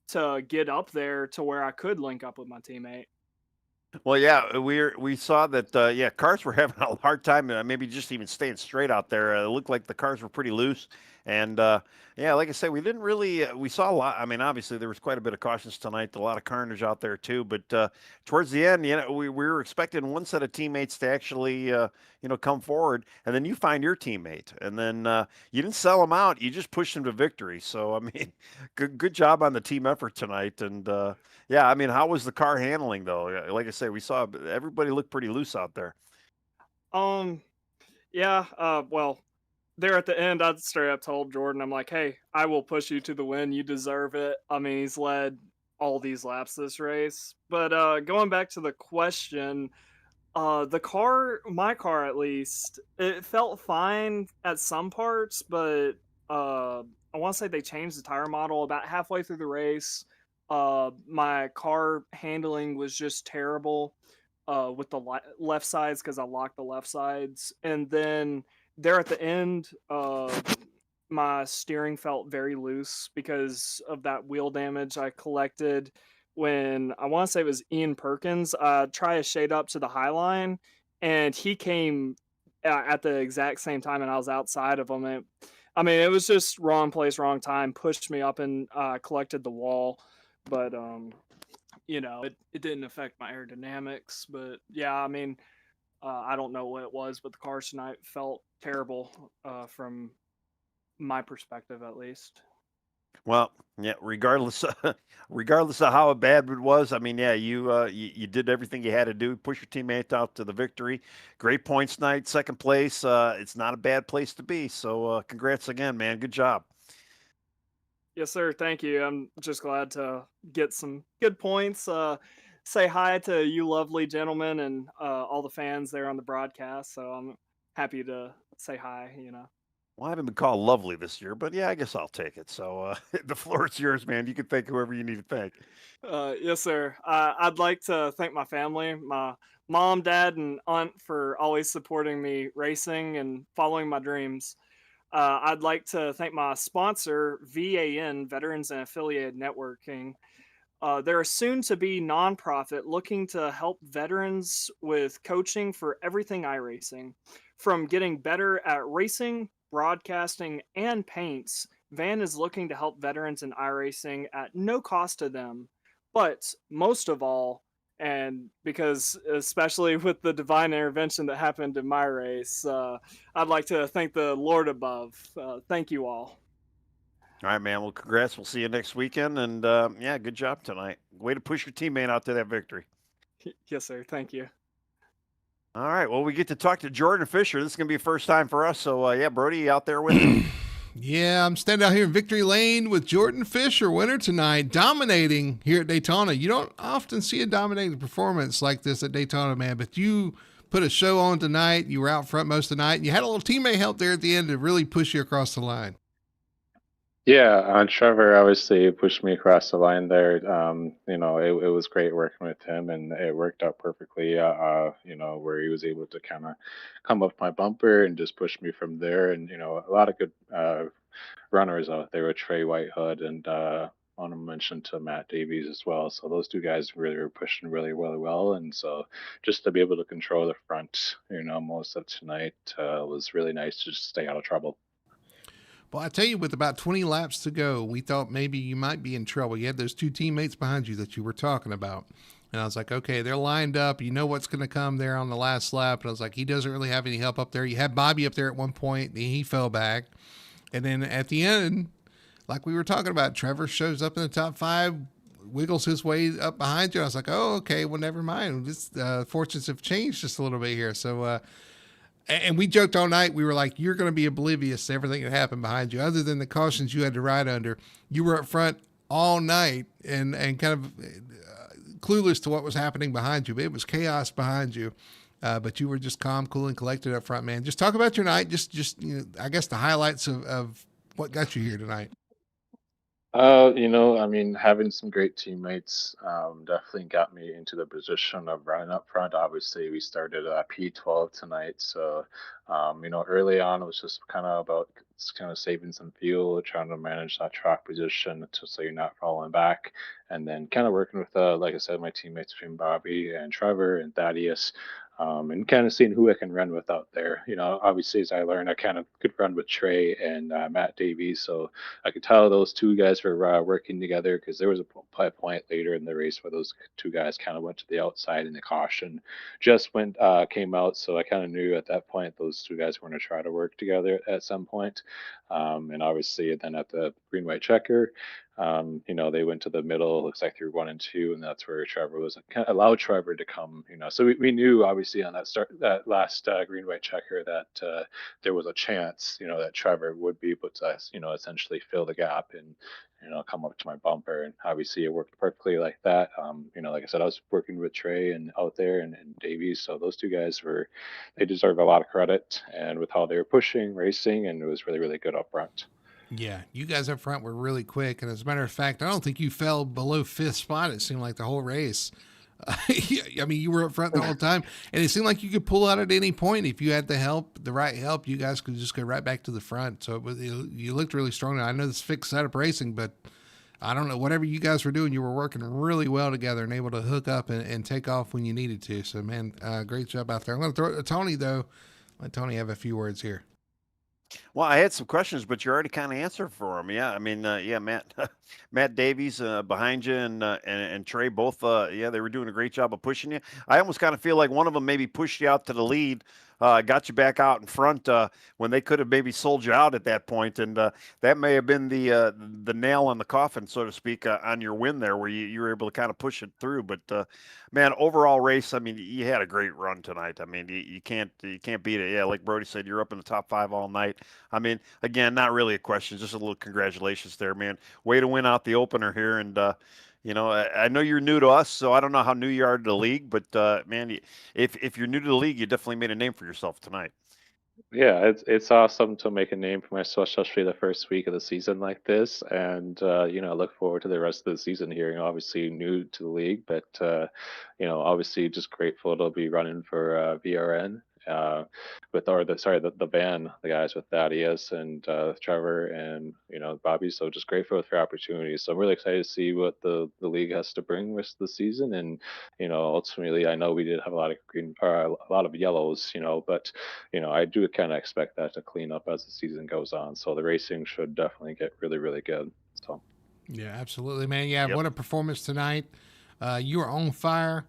to get up there to where I could link up with my teammate. Well, yeah, we saw that. Cars were having a hard time, maybe just even staying straight out there. It looked like the cars were pretty loose, and like I said, we didn't really. We saw a lot. I mean, obviously there was quite a bit of cautions tonight, a lot of carnage out there too. But towards the end, we were expecting one set of teammates to actually, come forward, and then you find your teammate, and then you didn't sell them out. You just pushed them to victory. So I mean, good job on the team effort tonight, and. Yeah, I mean, how was the car handling though? Like I say, we saw everybody looked pretty loose out there. Yeah, well, there at the end, I straight up told Jordan, I'm like, hey, I will push you to the win. You deserve it. I mean, he's led all these laps this race. But going back to the question, my car at least, it felt fine at some parts, but I want to say they changed the tire model about halfway through the race. My car handling was just terrible with the left sides because I locked the left sides. And then there at the end, my steering felt very loose because of that wheel damage I collected when I want to say it was Ian Perkins. Try a shade up to the high line, and he came at the exact same time, and I was outside of him. It was just wrong place, wrong time. Pushed me up and collected the wall, but it didn't affect my aerodynamics. But yeah, I don't know what it was, but the cars tonight felt terrible from my perspective, at least. Well, yeah, regardless of how bad it was, I mean, yeah, you did everything you had to do, push your teammate out to the victory. Great points night, second place. It's not a bad place to be. So, congrats again, man. Good job. Yes, sir. Thank you. I'm just glad to get some good points. Say hi to you lovely gentlemen and all the fans there on the broadcast. So I'm happy to say hi. Well, I haven't been called lovely this year, but yeah, I guess I'll take it. So the floor is yours, man. You can thank whoever you need to thank. Yes, sir. I'd like to thank my family, my mom, dad, and aunt for always supporting me racing and following my dreams. I'd like to thank my sponsor, VAN, Veterans and Affiliated Networking. They're a soon to be nonprofit looking to help veterans with coaching for everything iRacing. From getting better at racing, broadcasting, and paints, Van is looking to help veterans in iRacing at no cost to them. But most of all, and because especially with the divine intervention that happened in my race, I'd like to thank the Lord above. Thank you all. All right, man. Well, congrats. We'll see you next weekend. And yeah, good job tonight. Way to push your teammate out to that victory. Yes, sir. Thank you. All right. Well, we get to talk to Jordan Fisher. This is going to be a first time for us. So, yeah, Brody, you out there with him? Yeah, I'm standing out here in Victory Lane with Jordan Fisher, winner tonight, dominating here at Daytona. You don't often see a dominating performance like this at Daytona, man, but you put a show on tonight. You were out front most of the night, and you had a little teammate help there at the end to really push you across the line. Yeah, Trevor obviously pushed me across the line there. It was great working with him, and it worked out perfectly. Where he was able to kind of come up my bumper and just push me from there. And a lot of good runners out there with Trey Whitehood and want to mention to Matt Davies as well. So those two guys really were pushing really, really well. And so just to be able to control the front, most of tonight was really nice to just stay out of trouble. Well, I tell you, with about 20 laps to go, we thought maybe you might be in trouble. You had those two teammates behind you that you were talking about. And I was like, okay, they're lined up. You know what's going to come there on the last lap. And I was like, he doesn't really have any help up there. You had Bobby up there at one point, and he fell back. And then at the end, like we were talking about, Trevor shows up in the top five, wiggles his way up behind you. I was like, oh, okay, well, never mind. This, fortunes have changed just a little bit here. So, and we joked all night. We were like, you're going to be oblivious to everything that happened behind you. Other than the cautions you had to ride under, you were up front all night and kind of clueless to what was happening behind you. But it was chaos behind you. But you were just calm, cool, and collected up front, man. Just talk about your night. Just I guess the highlights of what got you here tonight. Having some great teammates definitely got me into the position of running up front. Obviously, we started P12 tonight, so early on it was just kind of about saving some fuel, trying to manage that track position so you're not falling back, and then kind of working with, like I said, my teammates between Bobby and Trevor and Thaddeus. And kind of seeing who I can run with out there. Obviously, as I learned, I kind of could run with Trey and Matt Davies. So I could tell those two guys were working together because there was a point later in the race where those two guys kind of went to the outside and the caution just came out. So I kind of knew at that point those two guys were going to try to work together at some point. And obviously, then at the green-white-checker, they went to the middle, looks like through 1 and 2, and that's where Trevor was kind of allowed Trevor to come. So we knew obviously on that last green-white-checker that there was a chance, that Trevor would be able to, essentially fill the gap and come up to my bumper. And obviously it worked perfectly like that. Like I said, I was working with Trey and out there and Davies, so those two guys they deserve a lot of credit, and with how they were pushing, racing, and it was really, really good up front. Yeah, you guys up front were really quick, and as a matter of fact, I don't think you fell below fifth spot. It seemed like the whole race. I mean, you were up front the whole time, and it seemed like you could pull out at any point if you had the help, the right help. You guys could just go right back to the front. So you looked really strong. I know this fixed setup racing, but I don't know, whatever you guys were doing, you were working really well together and able to hook up and take off when you needed to. So, man, great job out there. I'm going to throw it to Tony, though. Let Tony have a few words here. Well, I had some questions, but you already kind of answered for them. Yeah, I mean, yeah, Matt, Matt Davies behind you, and Trey both. Yeah, they were doing a great job of pushing you. I almost kind of feel like one of them maybe pushed you out to the lead, got you back out in front when they could have maybe sold you out at that point, and that may have been the nail on the coffin, so to speak, on your win there, where you were able to kind of push it through. But man, overall race, I mean, you had a great run tonight. I mean, you can't beat it. Yeah, like Brody said, you're up in the top 5 all night. I mean, again, not really a question, just a little congratulations there, man. Way to win out the opener here, and I know you're new to us, so I don't know how new you are to the league, but man, if you're new to the league, you definitely made a name for yourself tonight. Yeah, it's awesome to make a name for myself, especially the first week of the season like this, and I look forward to the rest of the season here. Obviously new to the league, but obviously just grateful to be running for VRN with the band, the guys with Thaddeus and Trevor and Bobby. So just grateful for the opportunity. So I'm really excited to see what the league has to bring rest of the season, and ultimately I know we did have a lot of green or a lot of yellows, but I do kind of expect that to clean up as the season goes on. So the racing should definitely get really, really good. So, Yeah, absolutely, man. Yeah, Yep. what a performance tonight. You are on fire.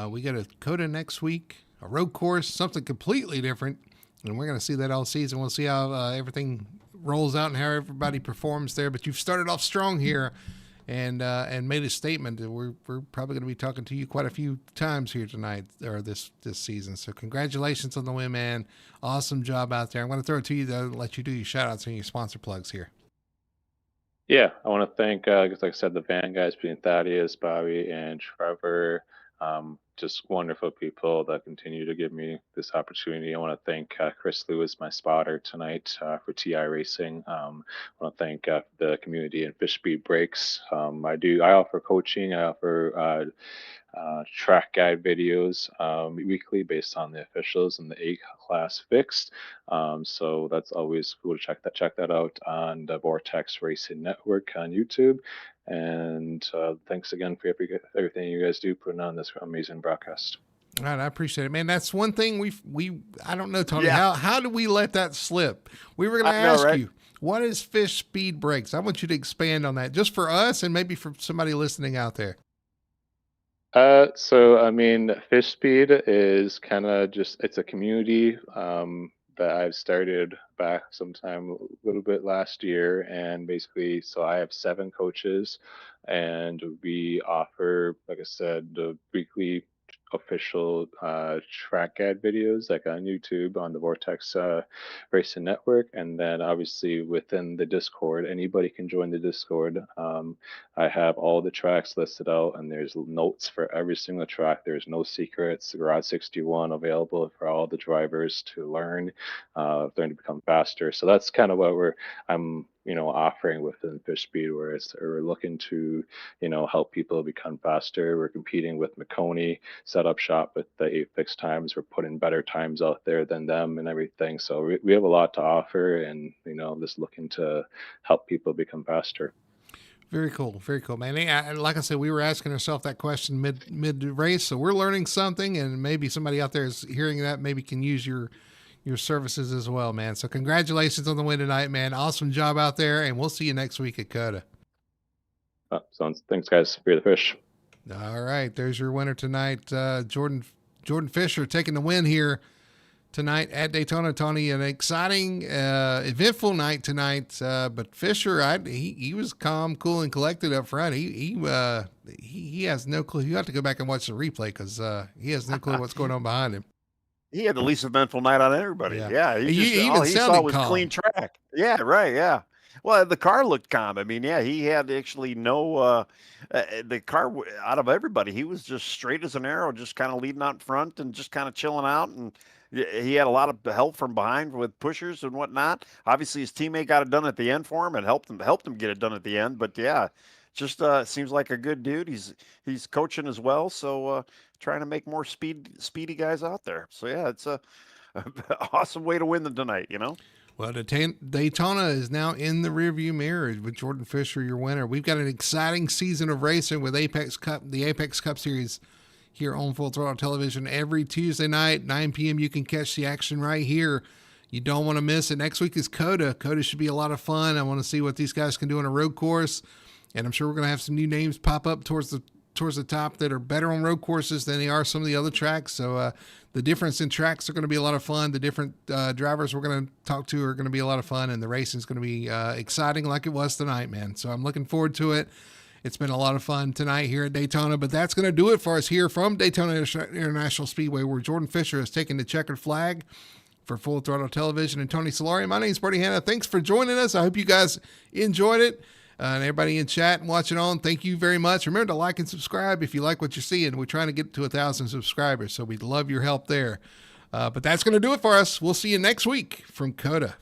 We got a Coda next week, a road course, something completely different. And we're going to see that all season. We'll see how everything rolls out and how everybody performs there. But you've started off strong here and made a statement that we're probably going to be talking to you quite a few times here tonight or this season. So congratulations on the win, man. Awesome job out there. I'm going to throw it to you, though, and let you do your shout outs and your sponsor plugs here. yeah, I want to thank, like I said, the band guys, being Thaddeus, Bobby, and Trevor. Just wonderful people that continue to give me this opportunity. I want to thank Chris Lewis, my spotter tonight for TI Racing. I want to thank the community and Fish Speed Breaks. I offer coaching. I offer track guide videos weekly based on the officials and the A class fixed. So that's always cool to check that out on the Vortex Racing Network on YouTube. And thanks again for everything you guys do putting on this amazing broadcast. All right, I appreciate it, man. That's one thing I don't know, Tony. Yeah. How do we let that slip? We were going to I know, ask right? you, what is Fish Speed Breaks? I want you to expand on that just for us and maybe for somebody listening out there. Fish Speed is kind of it's a community that I've started back sometime a little bit last year, and basically, so I have 7 coaches, and we offer, like I said, the weekly official track guide videos like on YouTube on the Vortex Racing Network, and then obviously within the Discord, anybody can join the Discord. I have all the tracks listed out, and there's notes for every single track. There's no secrets. Garage 61 available for all the drivers to learn to become faster. So that's kind of what I'm offering within Fish Speed, where we're looking to help people become faster. We're competing with Makoni, set up shop with the 8 fixed times. We're putting better times out there than them and everything. So we have a lot to offer, and just looking to help people become faster. Very cool, man. Like I said, we were asking ourselves that question mid race, so we're learning something, and maybe somebody out there is hearing that, maybe can use your services as well, man. So congratulations on the win tonight, man. Awesome job out there, and we'll see you next week at Coda. Thanks, guys. Fear the fish. All right, there's your winner tonight, Jordan Fisher taking the win here tonight at Daytona. Tony, an exciting, eventful night tonight. But Fisher, he was calm, cool, and collected up front. He has no clue. You have to go back and watch the replay because he has no clue what's going on behind him. He had the least eventful night on everybody. Yeah. He saw was calm. Clean track. Yeah, right. Yeah. Well, the car looked calm. I mean, yeah, he had actually no the car out of everybody. He was just straight as an arrow, just kind of leading out front and just kind of chilling out. And he had a lot of help from behind with pushers and whatnot. Obviously, his teammate got it done at the end for him and helped him get it done at the end. But yeah, just seems like a good dude. He's coaching as well, so trying to make more speedy guys out there. So yeah, it's a awesome way to win tonight. Well, Daytona is now in the rearview mirror with Jordan Fisher, your winner. We've got an exciting season of racing with the Apex Cup Series here on Full Throttle Television every Tuesday night, 9 p.m. You can catch the action right here. You don't want to miss it. Next week is Coda. Coda should be a lot of fun. I want to see what these guys can do on a road course, and I'm sure we're going to have some new names pop up towards the top that are better on road courses than they are some of the other tracks. So the difference in tracks are going to be a lot of fun. The different drivers we're going to talk to are going to be a lot of fun, and the racing is going to be exciting like it was tonight, man. So I'm looking forward to it. It's been a lot of fun tonight here at Daytona, but that's going to do it for us here from Daytona International Speedway, where Jordan Fisher has taken the checkered flag for Full Throttle Television. And Tony Solari, my name is Bertie Hanna. Thanks for joining us. I hope you guys enjoyed it. And everybody in chat and watching on, thank you very much. Remember to like and subscribe if you like what you're seeing. We're trying to get to 1,000 subscribers, so we'd love your help there. But that's going to do it for us. We'll see you next week from COTA.